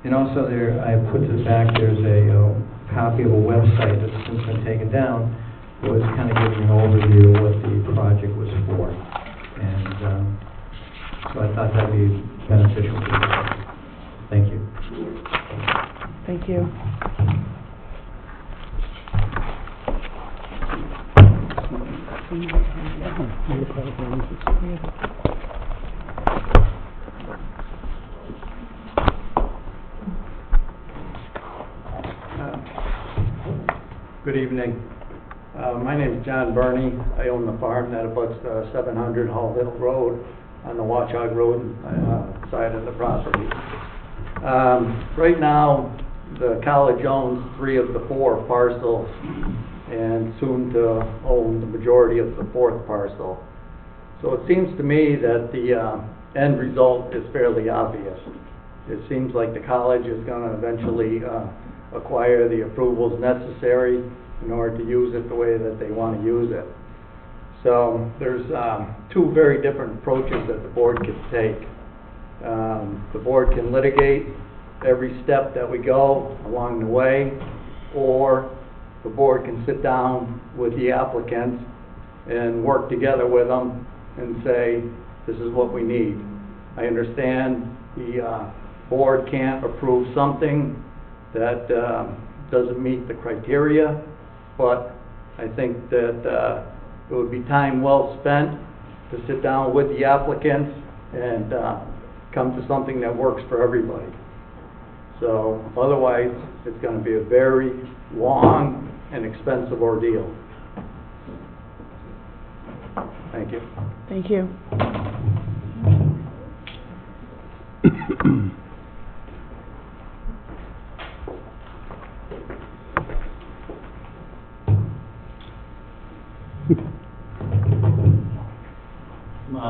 And also there, I put to the back, there's a copy of a website that's since been taken down, that was kind of giving an overview of what the project was for. And so I thought that'd be beneficial to you. Thank you.
Thank you.
Good evening. My name is John Burney. I own the farm that abuts 700 Hall Hill Road on the Watchog Road side of the property. Right now, the college owns 3 of the 4 parcels and soon to own the majority of the 4th parcel. So it seems to me that the end result is fairly obvious. It seems like the college is going to eventually acquire the approvals necessary in order to use it the way that they want to use it. So there's 2 very different approaches that the board could take. The board can litigate every step that we go along the way, or the board can sit down with the applicants and work together with them and say, this is what we need. I understand the board can't approve something that doesn't meet the criteria, but I think that it would be time well spent to sit down with the applicants and come to something that works for everybody. So otherwise, it's going to be a very long and expensive ordeal. Thank you.
Thank you.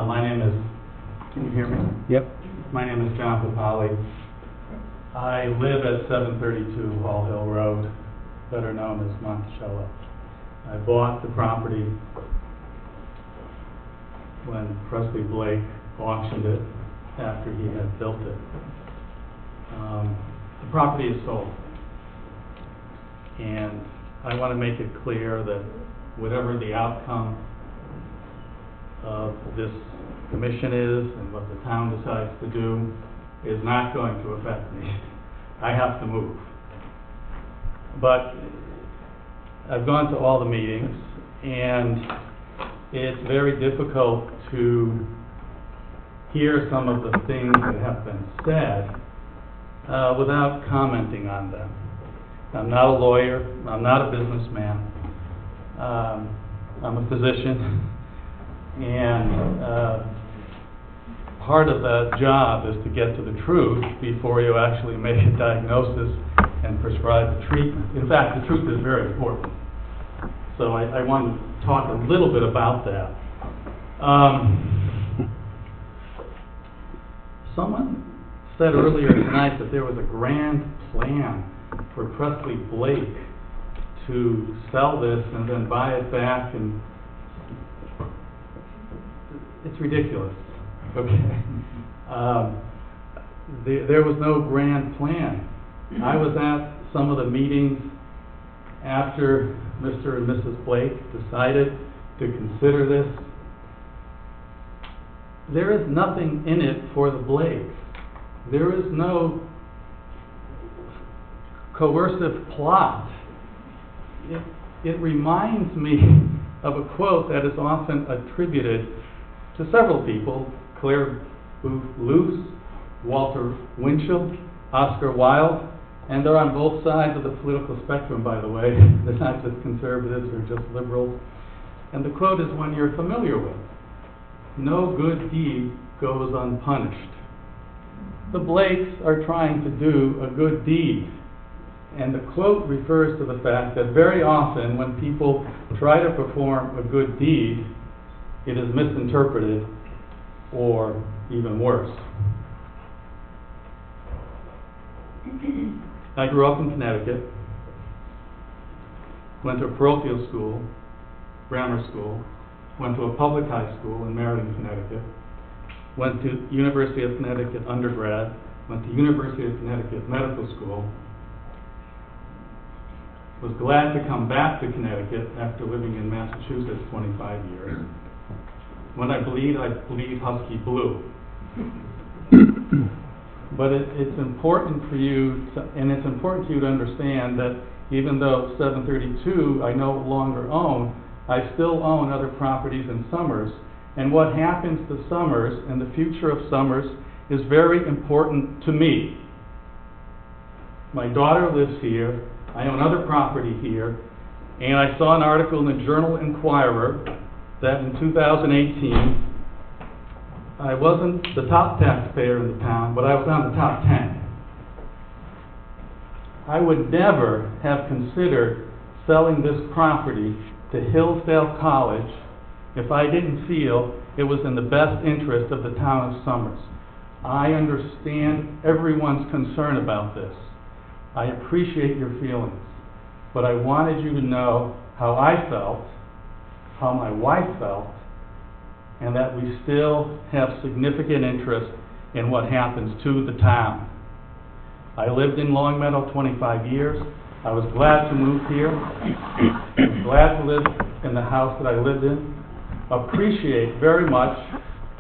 My name is, can you hear me?
Yep.
My name is John Papali. I live at 732 Hall Hill Road, better known as Monticello. I bought the property when Presley Blake auctioned it after he had built it. The property is sold. And I want to make it clear that whatever the outcome of this commission is and what the town decides to do is not going to affect me. I have to move. But I've gone to all the meetings, and it's very difficult to hear some of the things that have been said without commenting on them. I'm not a lawyer. I'm not a businessman. I'm a physician. And part of that job is to get to the truth before you actually make a diagnosis and prescribe the treatment. In fact, the truth is very important. So I want to talk a little bit about that. Someone said earlier tonight that there was a grand plan for Presley Blake to sell this and then buy it back, and it's ridiculous. Okay. there was no grand plan. I was at some of the meetings after Mr. and Mrs. Blake decided to consider this. There is nothing in it for the Blakes. There is no coercive plot. It reminds me of a quote that is often attributed to several people: Claire Boothe Luce, Walter Winchell, Oscar Wilde, and they're on both sides of the political spectrum, by the way. They're not just conservatives or just liberals. And the quote is one you're familiar with: "No good deed goes unpunished." The Blakes are trying to do a good deed. And the quote refers to the fact that very often when people try to perform a good deed, it is misinterpreted or even worse. I grew up in Connecticut, went to a parochial school, grammar school, went to a public high school in Meriden, Connecticut, went to University of Connecticut undergrad, went to University of Connecticut Medical School, was glad to come back to Connecticut after living in Massachusetts 25 years. When I bleed husky blue. But it's important for you to, and it's important to you to understand that even though 732 I no longer own, I still own other properties in Somers. And what happens to Somers and the future of Somers is very important to me. My daughter lives here. I own other property here, and I saw an article in the Journal Enquirer that in 2018, I wasn't the top taxpayer in the town, but I was on the top 10. I would never have considered selling this property to Hillsdale College if I didn't feel it was in the best interest of the town of Somers. I understand everyone's concern about this. I appreciate your feelings, but I wanted you to know how I felt, how my wife felt, and that we still have significant interest in what happens to the town. I lived in Longmeadow 25 years. I was glad to move here. I was glad to live in the house that I lived in. Appreciate very much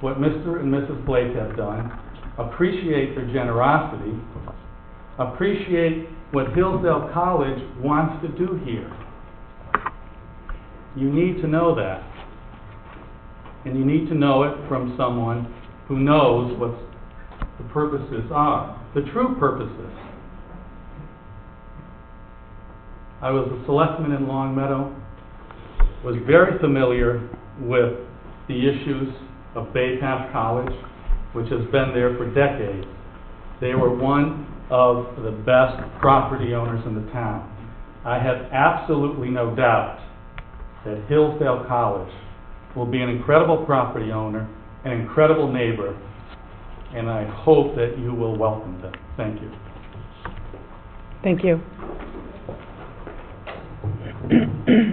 what Mr. and Mrs. Blake have done. Appreciate their generosity. Appreciate what Hillsdale College wants to do here. You need to know that. And you need to know it from someone who knows what the purposes are, the true purposes. I was a selectman in Longmeadow, was very familiar with the issues of Bay Path College, which has been there for decades. They were one of the best property owners in the town. I have absolutely no doubt that Hillsdale College will be an incredible property owner, an incredible neighbor, and I hope that you will welcome them. Thank you.
Thank you.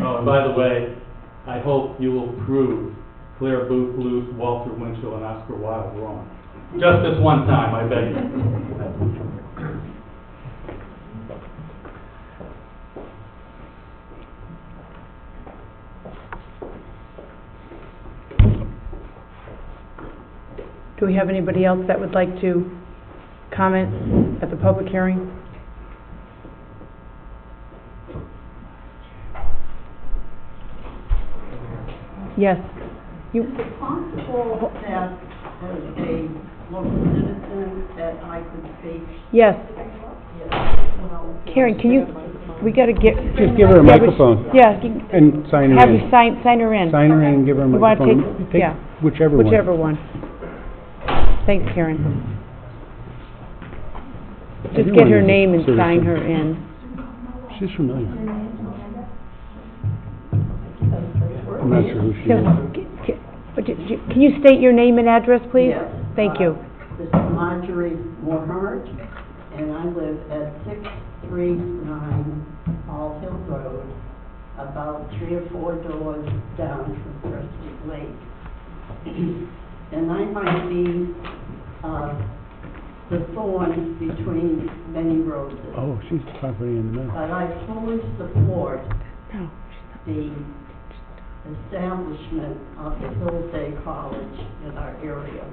Oh, and by the way, I hope you will prove Claire Boothe Luce, Walter Winchell, and Oscar Wilde wrong. Just this one time, I beg you.
Do we have anybody else that would like to comment at the public hearing? Yes.
Is it possible that as a local citizen that I could speak?
Yes.
Well,
Karen, can you, we gotta get...
Just give her a microphone.
Yeah.
And sign her
Have
in.
you sign her in.
Sign her in and give her a
You wanna
microphone.
take- yeah.
Whichever one.
Whichever one. Thanks, Karen. Just get her
Everyone is a
name and
citizen.
sign her in.
She's familiar. I'm not sure who she is.
Can you state your name and address, please?
Yes.
Thank you.
This is Marjorie Moorhart, and I live at 639 Hall Hill Road, about 3 or 4 doors down from First Lake. And I might be the thorn between many roses.
Oh, she's the property in the middle.
But I fully support the establishment of the Hillsdale College in our area.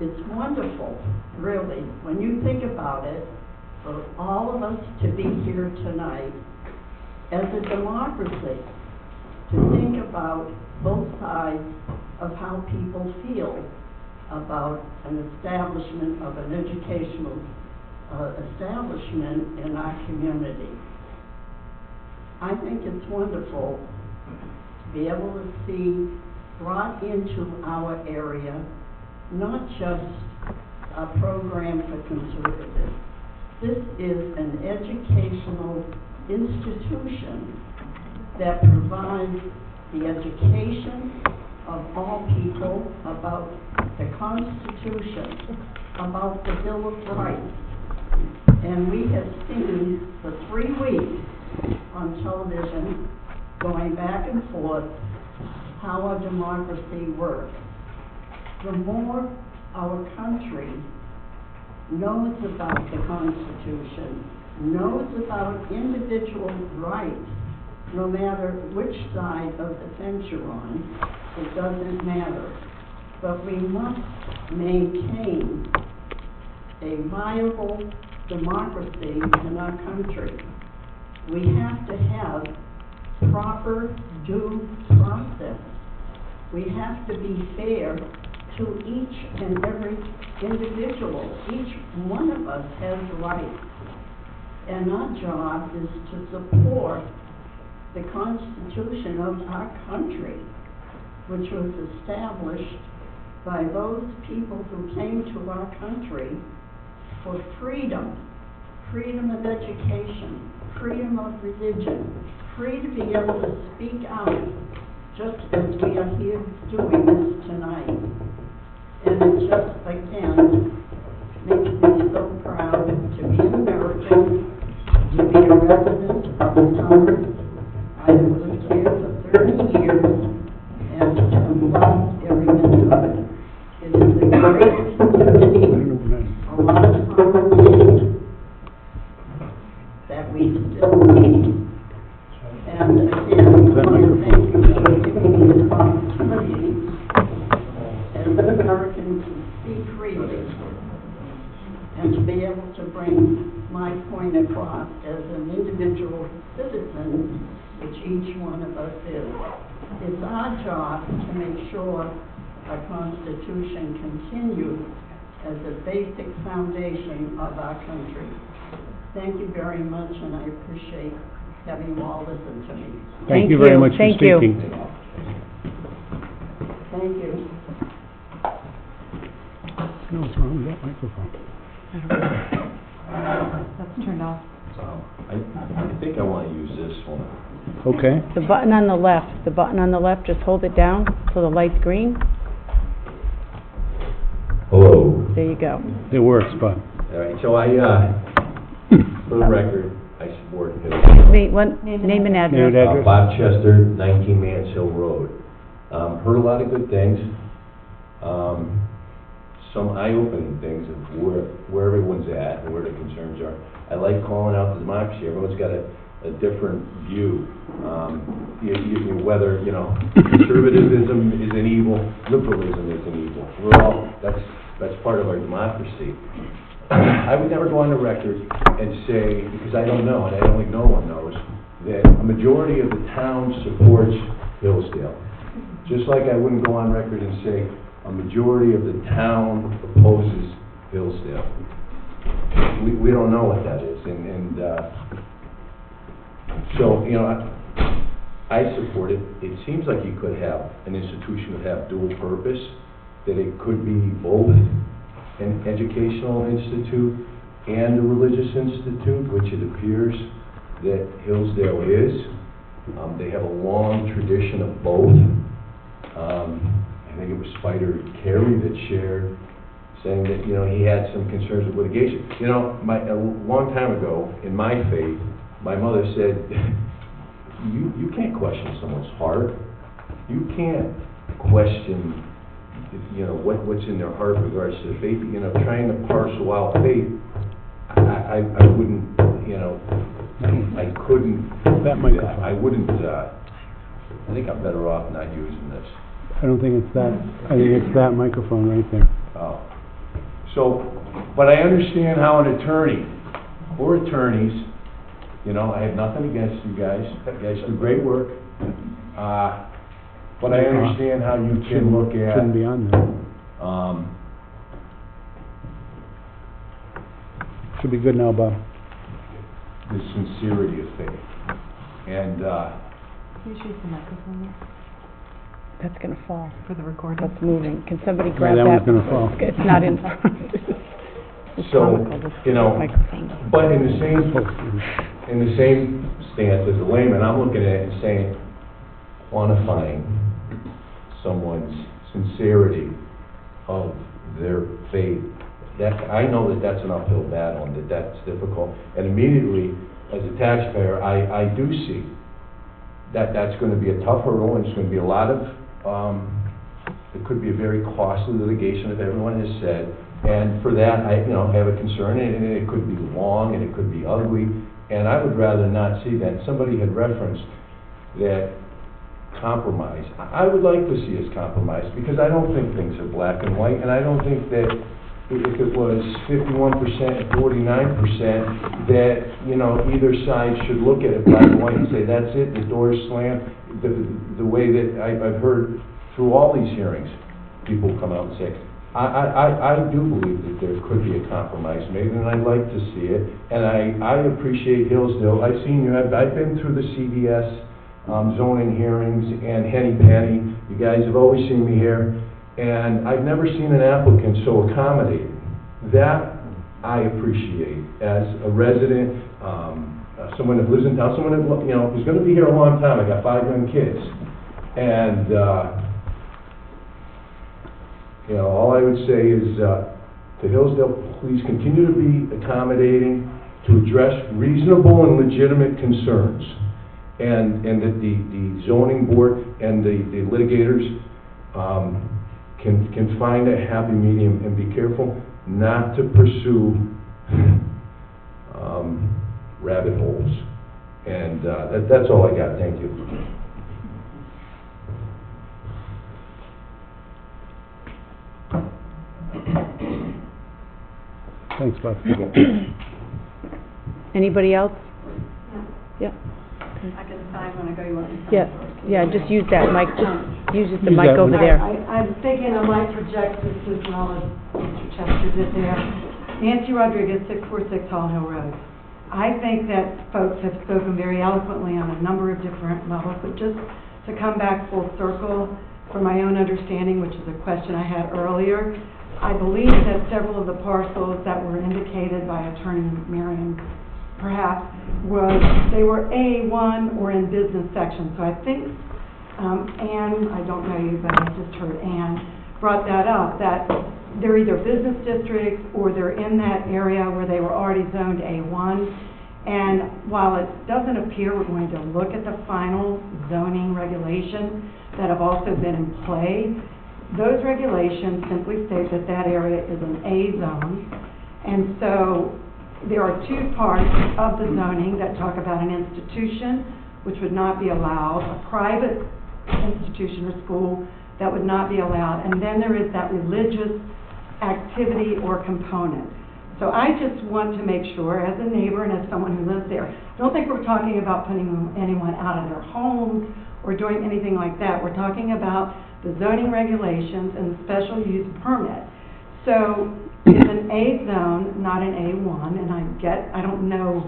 It's wonderful, really, when you think about it, for all of us to be here tonight as a democracy, to think about both sides of how people feel about an establishment of an educational establishment in our community. I think it's wonderful to be able to see brought into our area not just a program for conservatives. This is an educational institution that provides the education of all people about the Constitution, about the Bill of Rights. And we have seen for 3 weeks on television, going back and forth, how our democracy works. The more our country knows about the Constitution, knows about individual rights, no matter which side of the fence you're on, it doesn't matter. But we must maintain a viable democracy in our country. We have to have proper due process. We have to be fair to each and every individual. Each one of us has rights. And our job is to support the Constitution of our country, which was established by those people who came to our country for freedom, freedom of education, freedom of religion, free to be able to speak out, just as we are here doing this tonight. And it just, again, makes me so proud to be an American, to be a resident of the town. I have lived here for 30 years, and to love every minute of it. It is a great community, a lot of conversation that we still need. And again, I want to thank you for giving me this opportunity as an American to speak freely and to be able to bring my point across as an individual citizen, which each one of us is. It's our job to make sure our Constitution continues as a basic foundation of our country. Thank you very much, and I appreciate having you all listen to me.
Thank you very much for speaking.
Thank you.
No, what's wrong with that microphone?
That's turned off.
I think I want to use this one.
Okay.
The button on the left, just hold it down till the light's green.
Hello.
There you go.
It works, but.
All right, so for the record, I support Hill.
Wait, what, name and address?
Bob Chester, 19 Mansell Road. Heard a lot of good things. Some eye-opening things of where everyone's at and where the concerns are. I like calling out the democracy. Everyone's got a different view. Whether, conservatism is an evil, liberalism is an evil. That's part of our democracy. I would never go on the record and say, because I don't know, and I don't think no one knows, that a majority of the town supports Hillsdale. Just like I wouldn't go on record and say a majority of the town opposes Hillsdale. We don't know what that is, so, I support it. It seems like you could have, an institution would have dual purpose, that it could be both an educational institute and a religious institute, which it appears that Hillsdale is. They have a long tradition of both. I think it was Spider Carey that shared, saying that, he had some concerns with litigation. A long time ago, in my faith, my mother said, you can't question someone's heart. You can't question you know, what's in their heart in regards to faith, you know, trying to parcel out faith, I wouldn't, you know, I couldn't,
That microphone.
I wouldn't, I think I'm better off not using this.
I don't think it's that, I think it's that microphone right there.
Oh. So, but I understand how an attorney, or attorneys, you know, I have nothing against you guys. You guys do great work. But I understand how you can look at,
Shouldn't be on there. Should be good now, Bob.
the sincerity of faith. And,
Can you use the microphone there?
That's gonna fall.
For the recording?
That's moving. Can somebody
Yeah,
grab
that
that?
one's gonna fall.
It's not in front. It's
so,
comical, this
you know,
microphone.
but in the same stance as a layman, I'm looking at it and saying, quantifying someone's sincerity of their faith, that, I know that that's an uphill battle and that that's difficult. And immediately, as a taxpayer, I do see that that's going to be a tough hurdle, and it's going to be a lot of, it could be a very costly litigation, as everyone has said. And for that, I, you know, have a concern, and it could be long, and it could be ugly, and I would rather not see that. Somebody had referenced that compromise. I would like to see us compromise, because I don't think things are black and white, and I don't think that if it was 51% and 49%, that, you know, either side should look at it black and white and say, that's it, the door's slammed. The way that I've heard through all these hearings, people come out and say, I do believe that there could be a compromise made, and I'd like to see it. And I appreciate Hillsdale. I've seen you, I've been through the CDS zoning hearings and Henny Penny. You guys have always seen me here. And I've never seen an applicant so accommodating. That I appreciate as a resident, someone that lives in town, someone that, you know, who's going to be here a long time. I got 5 young kids. And, you know, all I would say is to Hillsdale, please continue to be accommodating, to address reasonable and legitimate concerns. And that the zoning board and the litigators can find a happy medium, and be careful not to pursue rabbit holes. And that's all I got. Thank you.
Thanks, Bob.
Anybody else? Yeah.
I can sign when I go, you want me to sign?
Yeah, just use that mic, just use the
Use
mic
that
over
one.
there.
I'm thinking I might project this as well as Mr. Chester did there. Nancy Rodriguez, 646 Hall Hill Road. I think that folks have spoken very eloquently on a number of different levels, but just to come back full circle for my own understanding, which is a question I had earlier, I believe that several of the parcels that were indicated by Attorney Marion, perhaps, they were A1 or in business sections. So I think Ann, I don't know you, but I just heard Ann brought that up, that they're either business districts or they're in that area where they were already zoned A1. And while it doesn't appear we're going to look at the final zoning regulations that have also been in play, those regulations simply state that that area is an A zone. And so there are 2 parts of the zoning that talk about an institution, which would not be allowed, a private institution or school that would not be allowed, and then there is that religious activity or component. So I just want to make sure, as a neighbor and as someone who lives there, I don't think we're talking about putting anyone out of their homes or doing anything like that. We're talking about the zoning regulations and the special use permit. So it's an A zone, not an A1, and I don't know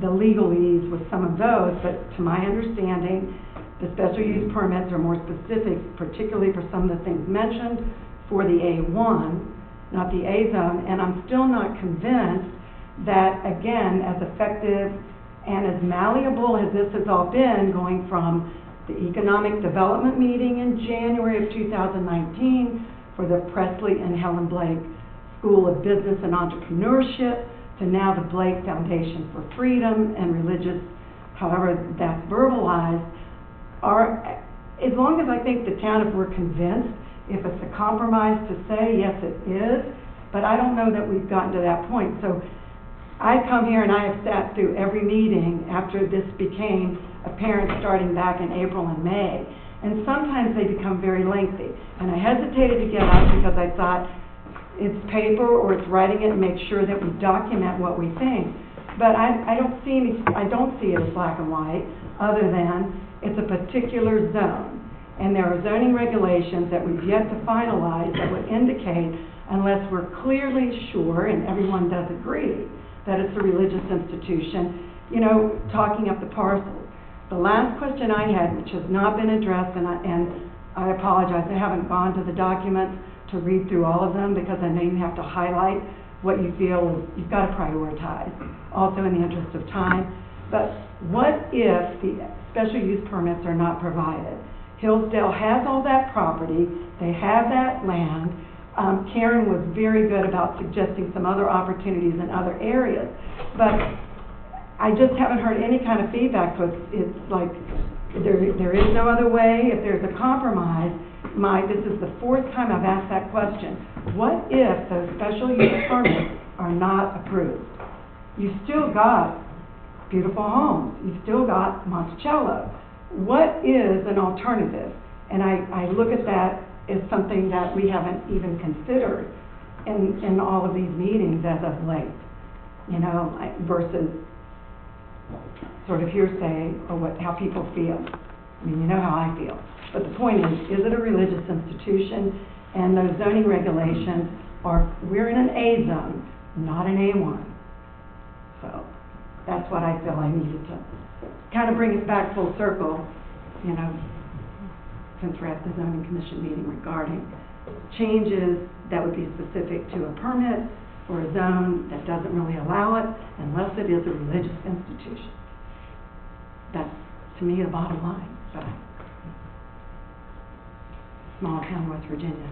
the legalese with some of those, but to my understanding, the special use permits are more specific, particularly for some of the things mentioned for the A1, not the A zone, and I'm still not convinced that, again, as effective and as malleable as this has all been, going from the economic development meeting in January of 2019 for the Presley and Helen Blake School of Business and Entrepreneurship, to now the Blake Foundation for Freedom and Religious, however that's verbalized, as long as I think the town, if we're convinced if it's a compromise to say, yes, it is, but I don't know that we've gotten to that point. So I come here and I have sat through every meeting after this became apparent starting back in April and May. And sometimes they become very lengthy. And I hesitated to get up because I thought it's paper or it's writing it and make sure that we document what we think. But I don't see it as black and white, other than it's a particular zone. And there are zoning regulations that we've yet to finalize that would indicate, unless we're clearly sure, and everyone does agree, that it's a religious institution, you know, talking up the parcels. The last question I had, which has not been addressed, and I apologize, I haven't gone to the documents to read through all of them, because I know you have to highlight what you feel is, you've got to prioritize, also in the interest of time. But what if the special use permits are not provided? Hillsdale has all that property, they have that land. Karen was very good about suggesting some other opportunities in other areas, but I just haven't heard any kind of feedback, so it's like there is no other way. If there's a compromise, this is the fourth time I've asked that question. What if those special use permits are not approved? You've still got beautiful homes. You've still got Monticello. What is an alternative? And I look at that as something that we haven't even considered in all of these meetings as of late, you know, versus sort of hearsay or how people feel. I mean, you know how I feel. But the point is it a religious institution? And those zoning regulations we're in an A zone, not an A1. So that's what I feel I needed to kind of bring it back full circle, you know, since we're at the zoning commission meeting regarding changes that would be specific to a permit for a zone that doesn't really allow it unless it is a religious institution. That's, to me, the bottom line. But small town, West Virginia.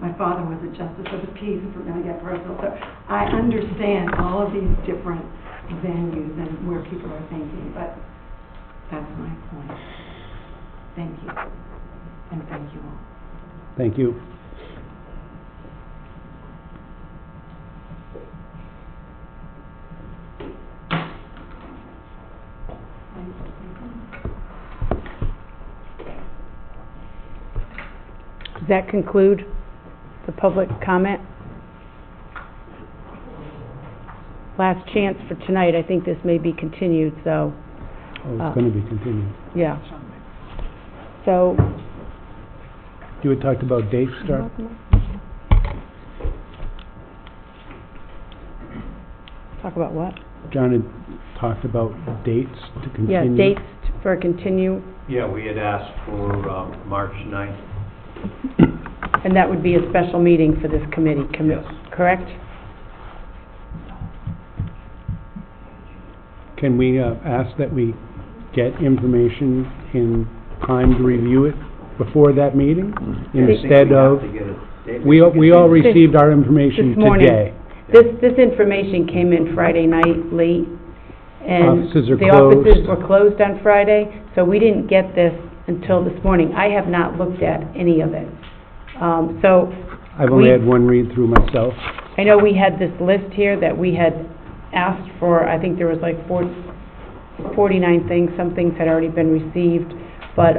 My father was a justice of the peace, if we're going to get personal. So I understand all of these different venues and where people are thinking, but that's my point. Thank you. And thank you all.
Thank you.
Does that conclude the public comment? Last chance for tonight. I think this may be continued, so.
Oh, it's going to be continued.
Yeah. So.
You had talked about dates, Star?
Talk about what?
John had talked about dates to continue.
Yeah, dates for continue.
Yeah, we had asked for March 9th.
And that would be a special meeting for this committee,
Yes.
correct?
Can we ask that we get information in time to review it before that meeting? Instead of, we all received our information
This morning.
today.
This information came in Friday night late, and
Offices are
the
closed.
offices were closed on Friday, so we didn't get this until this morning. I have not looked at any of it. So
I've only had one read through myself.
I know we had this list here that we had asked for. I think there was like 49 things. Some things had already been received, but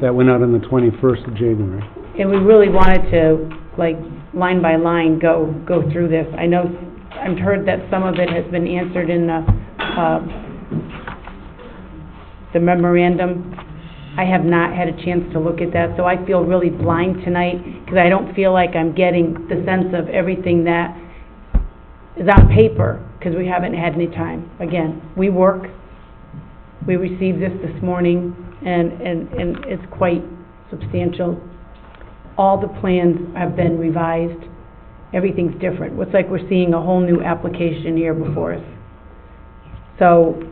That went out on the 21st of January.
and we really wanted to, like, line by line, go through this. I know, I've heard that some of it has been answered in the memorandum. I have not had a chance to look at that, so I feel really blind tonight, because I don't feel like I'm getting the sense of everything that is on paper, because we haven't had any time. Again, we work, we received this morning, and it's quite substantial. All the plans have been revised, everything's different. It's like we're seeing a whole new application here before us. So,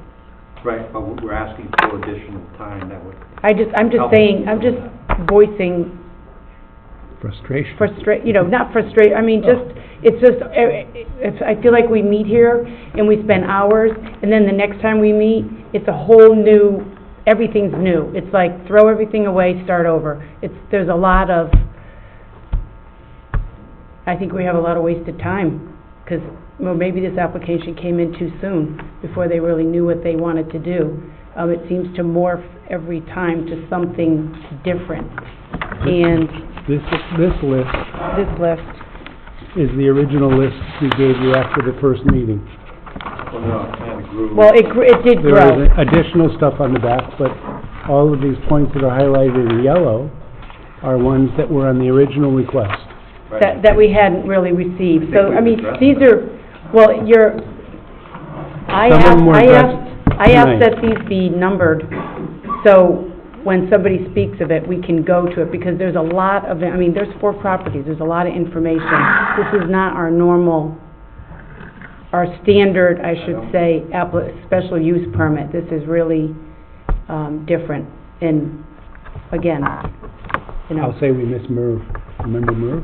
Right, but we're asking for additional time that would...
I'm just saying, I'm just voicing
Frustration.
not frustration, I mean, I feel like we meet here and we spend hours, and then the next time we meet, it's a whole new, everything's new. It's like, throw everything away, start over. There's a lot of I think we have a lot of wasted time, because, well, maybe this application came in too soon, before they really knew what they wanted to do. It seems to morph every time to something different, and
This list
this list,
is the original list we gave you after the first meeting.
Well, no, it kind of grew.
well, it did
There
grow.
is additional stuff on the back, but all of these points that are highlighted in yellow are ones that were on the original request.
That we hadn't really received. So, I mean,
addressed
these
that.
are, well, I
Some of them were
asked
addressed
that these be numbered, so when somebody speaks of it, we can go to it, because there's a lot of, I mean, there's 4 properties, there's a lot of information. This is not our normal, our standard, I should say, special use permit. This is really, different, and again, you know.
I'll say we miss Merv. Remember Merv?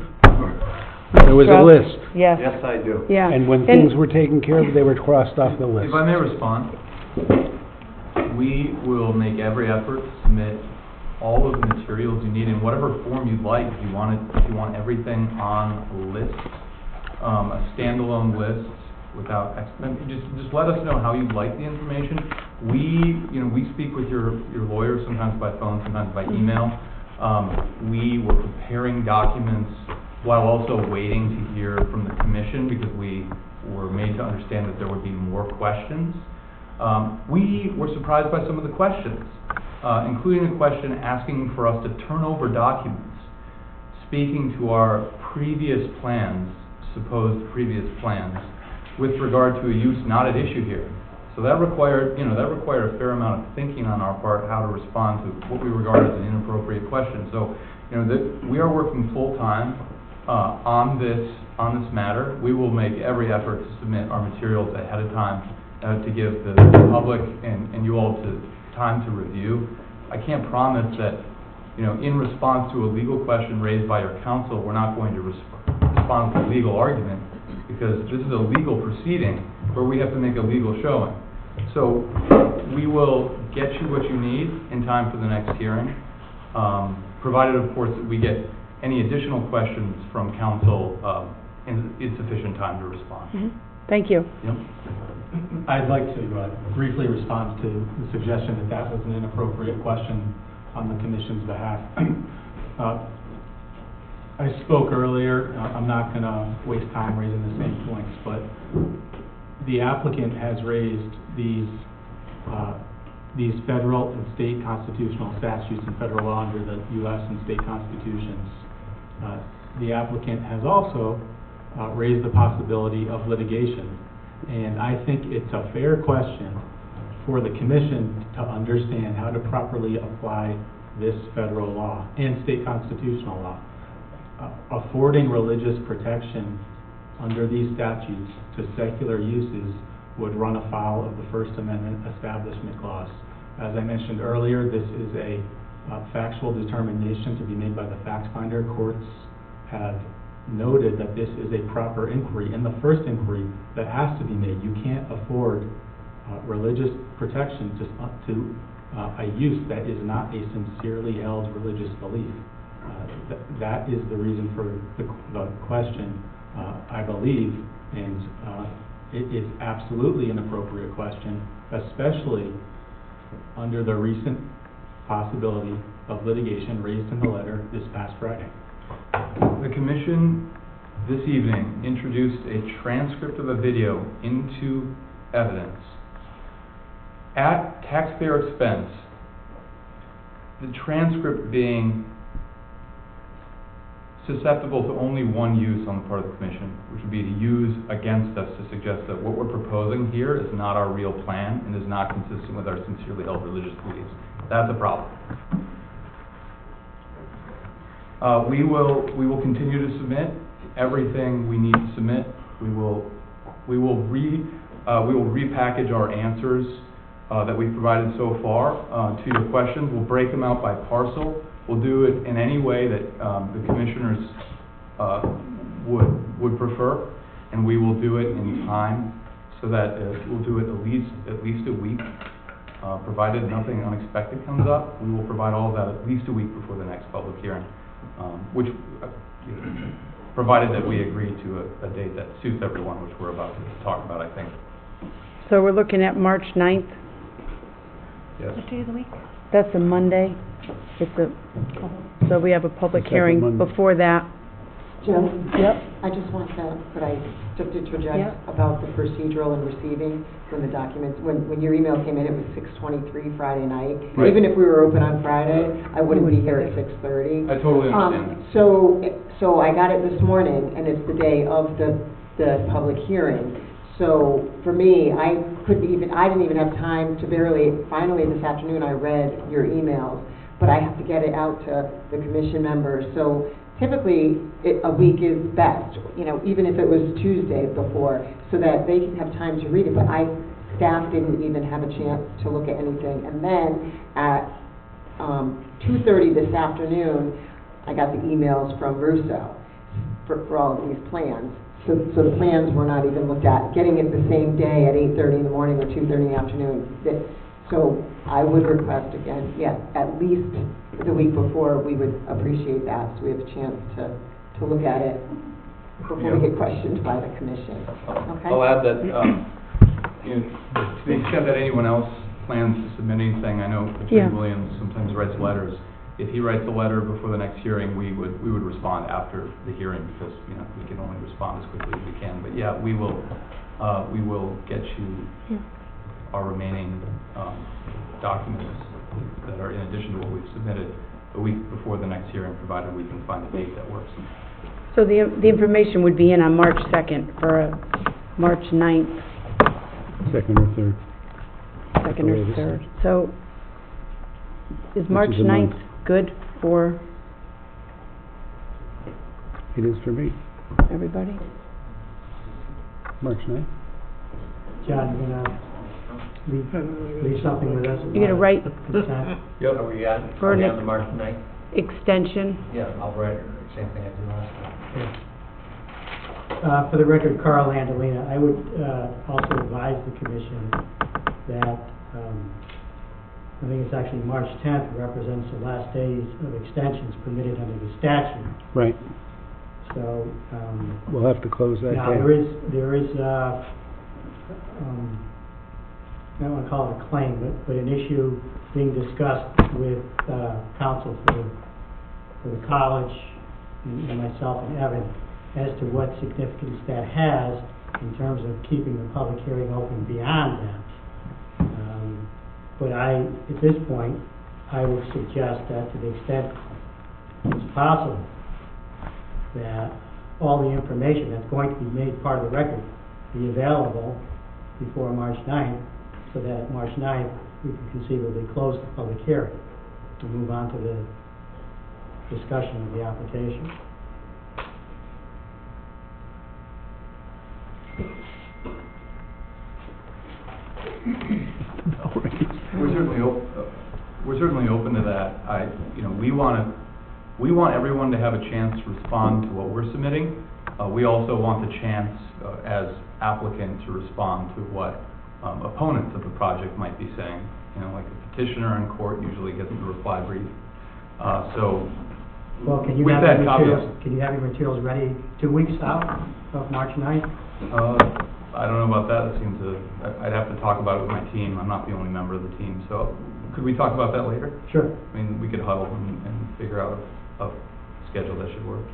There was a
Shrub.
list,
Yes,
Yes, I do.
yeah.
and when things were taken care of, they were crossed off the list.
If I may respond, we will make every effort to submit all of the materials you need in whatever form you'd like. If you want everything on a list, a standalone list without, just let us know how you'd like the information. We speak with your lawyers, sometimes by phone, sometimes by email. We were preparing documents while also waiting to hear from the commission, because we were made to understand that there would be more questions. We were surprised by some of the questions, including a question asking for us to turn over documents, speaking to our previous plans, supposed previous plans, with regard to a use not at issue here. So that required a fair amount of thinking on our part, how to respond to what we regard as an inappropriate question. So, we are working full-time on this matter. We will make every effort to submit our materials ahead of time to give the public and you all time to review. I can't promise that, in response to a legal question raised by your counsel, we're not going to respond with a legal argument, because this is a legal proceeding where we have to make a legal showing. So we will get you what you need in time for the next hearing, provided, of course, that we get any additional questions from counsel in sufficient time to respond.
Mm-hmm. Thank you.
Yep. I'd like to briefly respond to the suggestion that that was an inappropriate question on the commission's behalf. I spoke earlier, I'm not going to waste time raising the same points, but the applicant has raised these federal and state constitutional statutes and federal law under the U.S. and state constitutions. The applicant has also raised the possibility of litigation, and I think it's a fair question for the commission to understand how to properly apply this federal law and state constitutional law. Affording religious protection under these statutes to secular uses would run afoul of the First Amendment Establishment Clause. As I mentioned earlier, this is a factual determination to be made by the fact finder. Courts have noted that this is a proper inquiry, and the first inquiry that has to be made. You can't afford religious protection to a use that is not a sincerely held religious belief. That is the reason for the question, I believe, and it is absolutely an appropriate question, especially under the recent possibility of litigation raised in the letter this past Friday. The commission this evening introduced a transcript of a video into evidence at taxpayer expense, the transcript being susceptible to only one use on the part of the commission, which would be to use against us to suggest that what we're proposing here is not our real plan and is not consistent with our sincerely held religious beliefs. That's a problem. We will continue to submit everything we need to submit. We will repackage our answers that we've provided so far to your questions. We'll break them out by parcel. We'll do it in any way that the commissioners would prefer, and we will do it in time so that we'll do it at least a week. Provided nothing unexpected comes up, we will provide all of that at least a week before the next public hearing, which
provided that we agree to a date that suits everyone, which we're about to talk about, I think.
So we're looking at March 9th.
Yes.
What day of the week?
That's a Monday. So we have a public
The second
hearing
Monday.
before that.
Joe?
Yep.
I just want to, could I just interject
Yeah.
about the procedural and receiving when the documents, when your email came in, it was 6:23 Friday night.
Right.
Even if we were open on Friday, I wouldn't be here at 6:30.
I totally understand.
So I got it this morning, and it's the day of the public hearing. So for me, I didn't even have time to finally this afternoon, I read your emails, but I have to get it out to the commission members. So typically, a week is best, even if it was Tuesday before, so that they can have time to read it. But staff didn't even have a chance to look at anything. And then at 2:30 this afternoon, I got the emails from Russo for all of these plans. So the plans were not even looked at. Getting it the same day at 8:30 in the morning or 2:30 in the afternoon. So I would request again, at least the week before, we would appreciate that, so we have a chance to look at it before we get questioned by the commission. Okay?
I'll add that, to the extent that anyone else plans to submit anything, I know
Yeah.
Attorney Williams sometimes writes letters. If he writes a letter before the next hearing, we would respond after the hearing, because, we can only respond as quickly as we can. But yeah, we will get you our remaining documents that are in addition to what we've submitted a week before the next hearing, provided we can find a date that works.
So the information would be in on March 2nd for a March 9th,
Second or third.
2nd or
latest.
3rd. So is March
is a
9th
month.
good for
It is for me.
everybody?
March 9th.
John, you're gonna leave something with us?
You're gonna write
Consent?
Yep. Are we on,
For
are we
an
on the March 9th?
extension?
Yeah, I'll write it, same thing I did last time.
For the record, Carl Andolina, I would also advise the commission that, I think it's actually March 10th represents the last days of extensions permitted under the statute.
Right.
So,
We'll have to close that
now,
down.
there is, I don't want to call it a claim, but an issue being discussed with counsel for the college and myself and Evan as to what significance that has in terms of keeping the public hearing open beyond that. But at this point, I would suggest that to the extent it's possible, that all the information that's going to be made part of the record be available before March 9th, so that at March 9th, we can conceivably close the public hearing and move on to the discussion of the application.
We're certainly open to that. We want everyone to have a chance to respond to what we're submitting. We also want the chance, as applicant, to respond to what opponents of the project might be saying. Like a petitioner in court usually gets the reply brief.
Well, can you
with
have
that
your
caveat,
materials, can you have your materials ready 2 weeks out of March 9th?
I don't know about that. It seems I'd have to talk about it with my team. I'm not the only member of the team. So could we talk about that later?
Sure.
I mean, we could huddle and figure out a schedule that should work.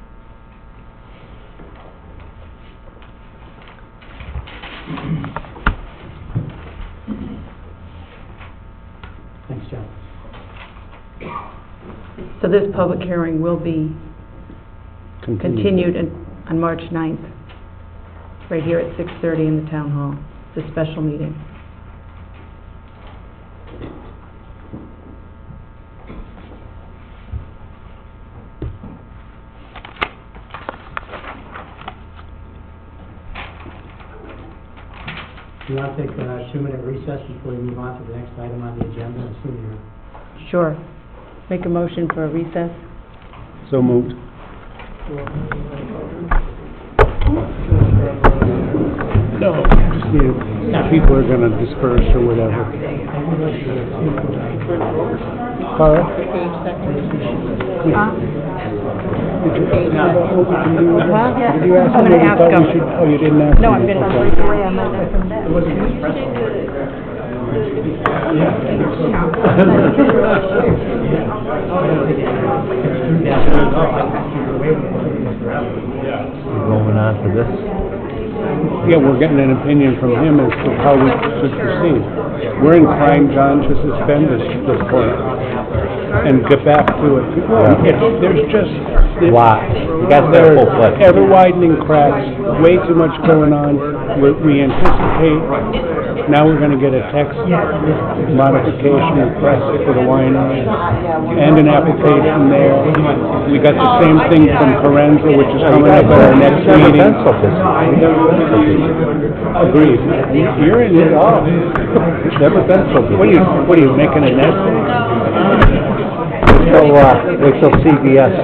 Thanks, John.
So this public hearing will be continued on March 9th, right here at 6:30 in the town hall. It's a special meeting.
Do you want to take a 2-minute recess before we move on to the next item on the agenda? Assuming you're
Sure. Make a motion for a recess.
So moved. No, just need, people are gonna disperse or whatever. Carl?
Huh?
Did you ask
I'm
him
gonna
what he
ask
thought we
him.
should, oh, you didn't ask him?
No, I'm gonna
Okay.
break away on that from that.
Going on to this?
Yeah, we're getting an opinion from him as to how we should proceed. We're inclined, John, to suspend this point and get back to it. There's just...
Lot. You got that
There's
full plate.
ever widening cracks, way too much going on. We anticipate, now we're gonna get a text modification request for the winery and an application there. We got the same thing from Carenza, which is coming up at our next meeting. Agreed. You're in it all.
Never been so busy.
What are you making a nest egg?
Wait till CBS.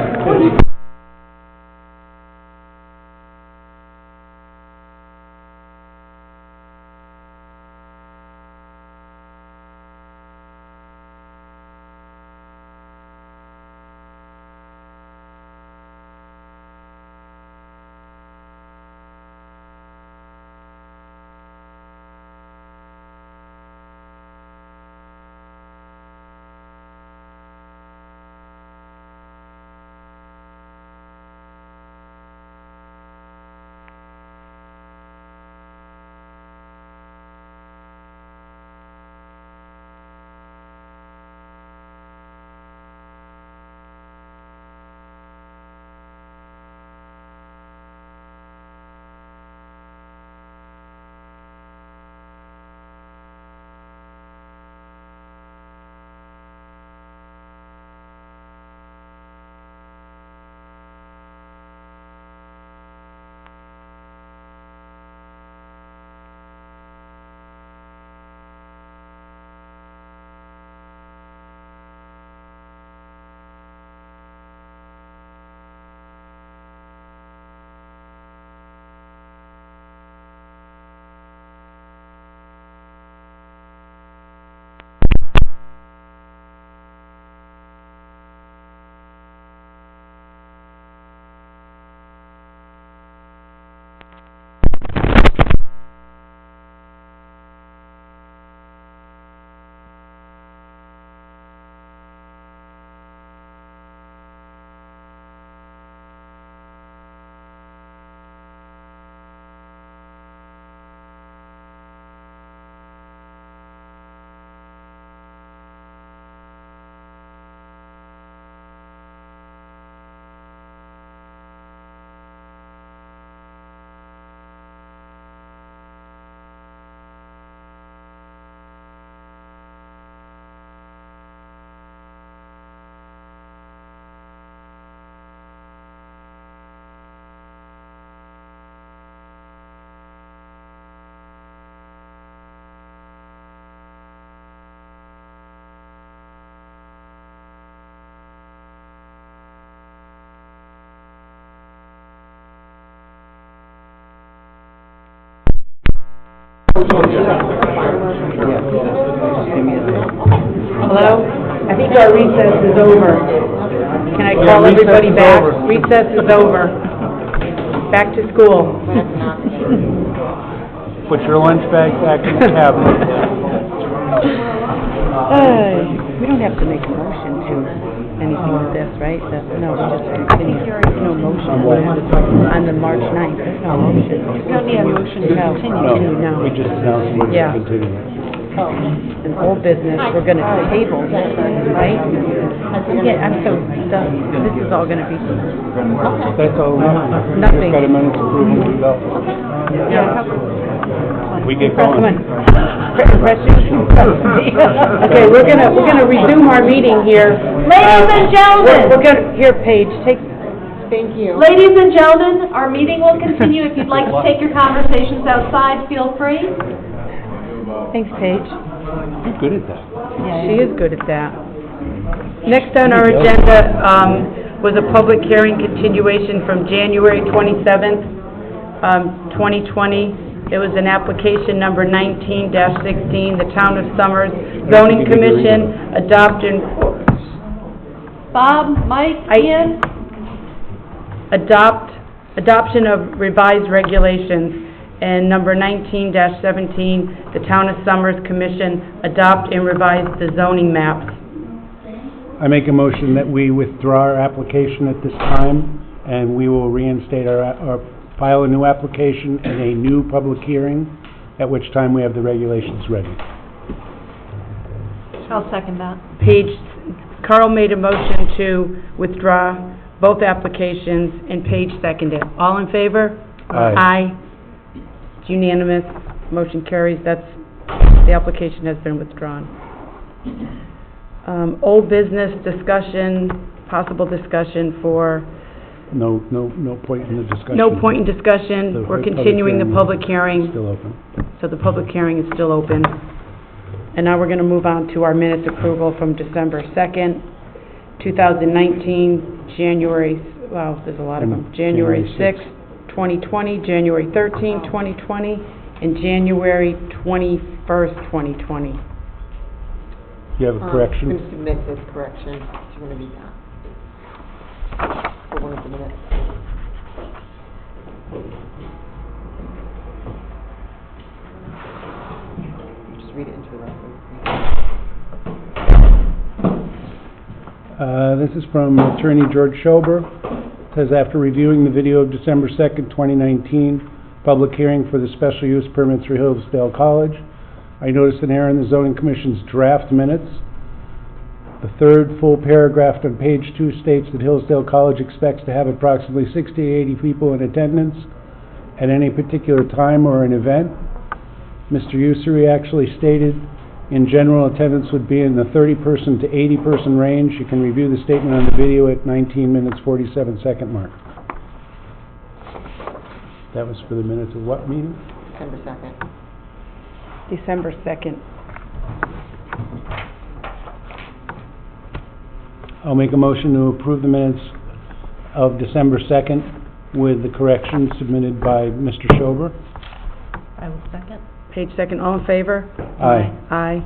Hello? I think our recess is over. Can I call everybody back? Recess is over. Back to school.
Put your lunch bag back in the cabinet.
We don't have to make a motion to anything with this, right? No, we just continue. No motion on the March 9th. There's no motion.
You don't need a motion to
continue, no.
We just announced we're
Yeah.
going to continue.
In old business, we're gonna table, right? Yeah, I'm so stuck. This is all gonna be,
That's all.
Nothing.
Got a minute's approval to go.
yeah.
We get
Press
going.
one. Press you.
Okay, we're gonna resume our meeting here.
Ladies and gentlemen.
We're gonna, here, Paige, take,
Thank you.
Ladies and gentlemen, our meeting will continue. If you'd like to take your conversations outside, feel free.
Thanks, Paige.
You're good at that.
she is good at that. Next on our agenda, was a public hearing continuation from January 27th, 2020. It was an application number 19-16, the Town of Summers Zoning Commission adopted
Bob, Mike, Ian?
Adoption of revised regulations. And number 19-17, the Town of Somers Commission adopt and revise the zoning maps.
I make a motion that we withdraw our application at this time, and we will reinstate or file a new application and a new public hearing, at which time we have the regulations ready.
I'll second that.
Carl made a motion to withdraw both applications, and Paige seconded. All in favor?
Aye.
Aye. It's unanimous. Motion carries. The application has been withdrawn. Old business discussion, possible discussion for...
No point in the discussion.
No point in discussion.
The
We're
public
continuing the
hearing
public
is
hearing.
Still open.
So the public hearing is still open. And now we're going to move on to our minutes approval from December 2nd, 2019, January, wow, there's a lot of them. January 6th, 2020, January 13th, 2020, and January 21st, 2020.
You have a correction?
I'm going to submit this correction. It's going to be done. For one of the minutes. Just read it into the record.
This is from Attorney George Schober. It says, after reviewing the video of December 2nd, 2019, public hearing for the special use permits for Hillsdale College, I noticed an error in the Zoning Commission's draft minutes. The third full paragraph on page 2 states that Hillsdale College expects to have approximately 60 to 80 people in attendance at any particular time or an event. Mr. Ussery actually stated in general attendance would be in the 30-person to 80-person range. You can review the statement on the video at 19 minutes 47-second mark. That was for the minutes of what meeting?
December 2nd.
December 2nd.
I'll make a motion to approve the minutes of December 2nd with the corrections submitted by Mr. Schober.
I will second.
Page second, all in favor?
Aye.
Aye.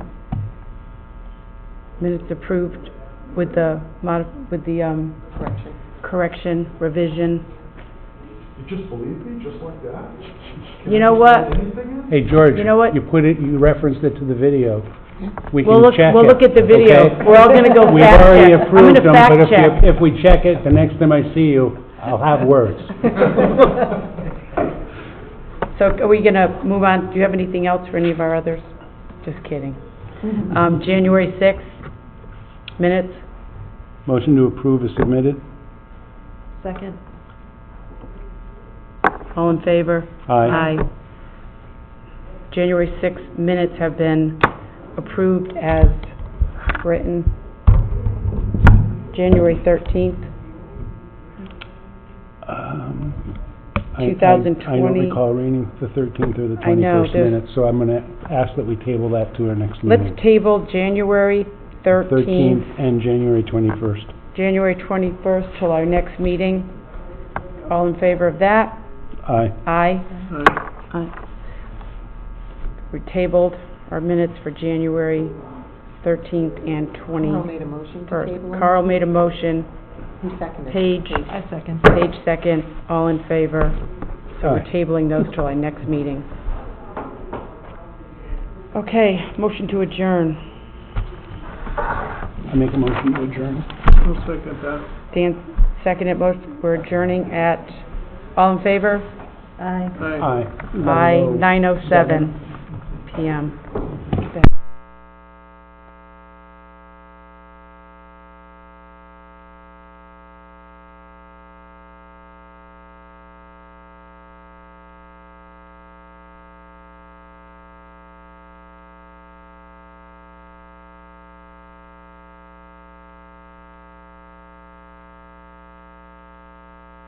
Minutes approved with the correction, revision.
You just believe me, just like that?
You know what?
Hey, George,
You know what?
you referenced it to the video. We
We'll
can
look,
check it.
we'll look at the video.
okay?
We're all gonna go
We've
fact
already
check. I'm
approved
gonna
them,
fact
but
check.
if we check it, the next time I see you, I'll have words.
So are we gonna move on? Do you have anything else for any of our others? Just kidding. January 6th, minutes.
Motion to approve is submitted.
Second.
All in favor?
Aye.
January 6th minutes have been approved as written. January 13th,
I don't
2020.
recall reading the 13th or the
I know,
21st
there's-
minutes, so I'm gonna ask that we table that to our next meeting.
let's table January 13th,
and January 21st.
January 21st till our next meeting. All in favor of that?
Aye.
Aye. Aye. We tabled our minutes for January 13th and 21st.
Carl made a motion to table them.
Carl made a motion.
Who seconded?
Paige.
I second.
Page second, all in favor. So we're
Aye.
tabling those till our next meeting. Okay, motion to adjourn.
I make a motion to adjourn.
I'll second that.
Dan, seconded motion, we're adjourning at, all in favor?
Aye.
Aye.
By 9:07 PM.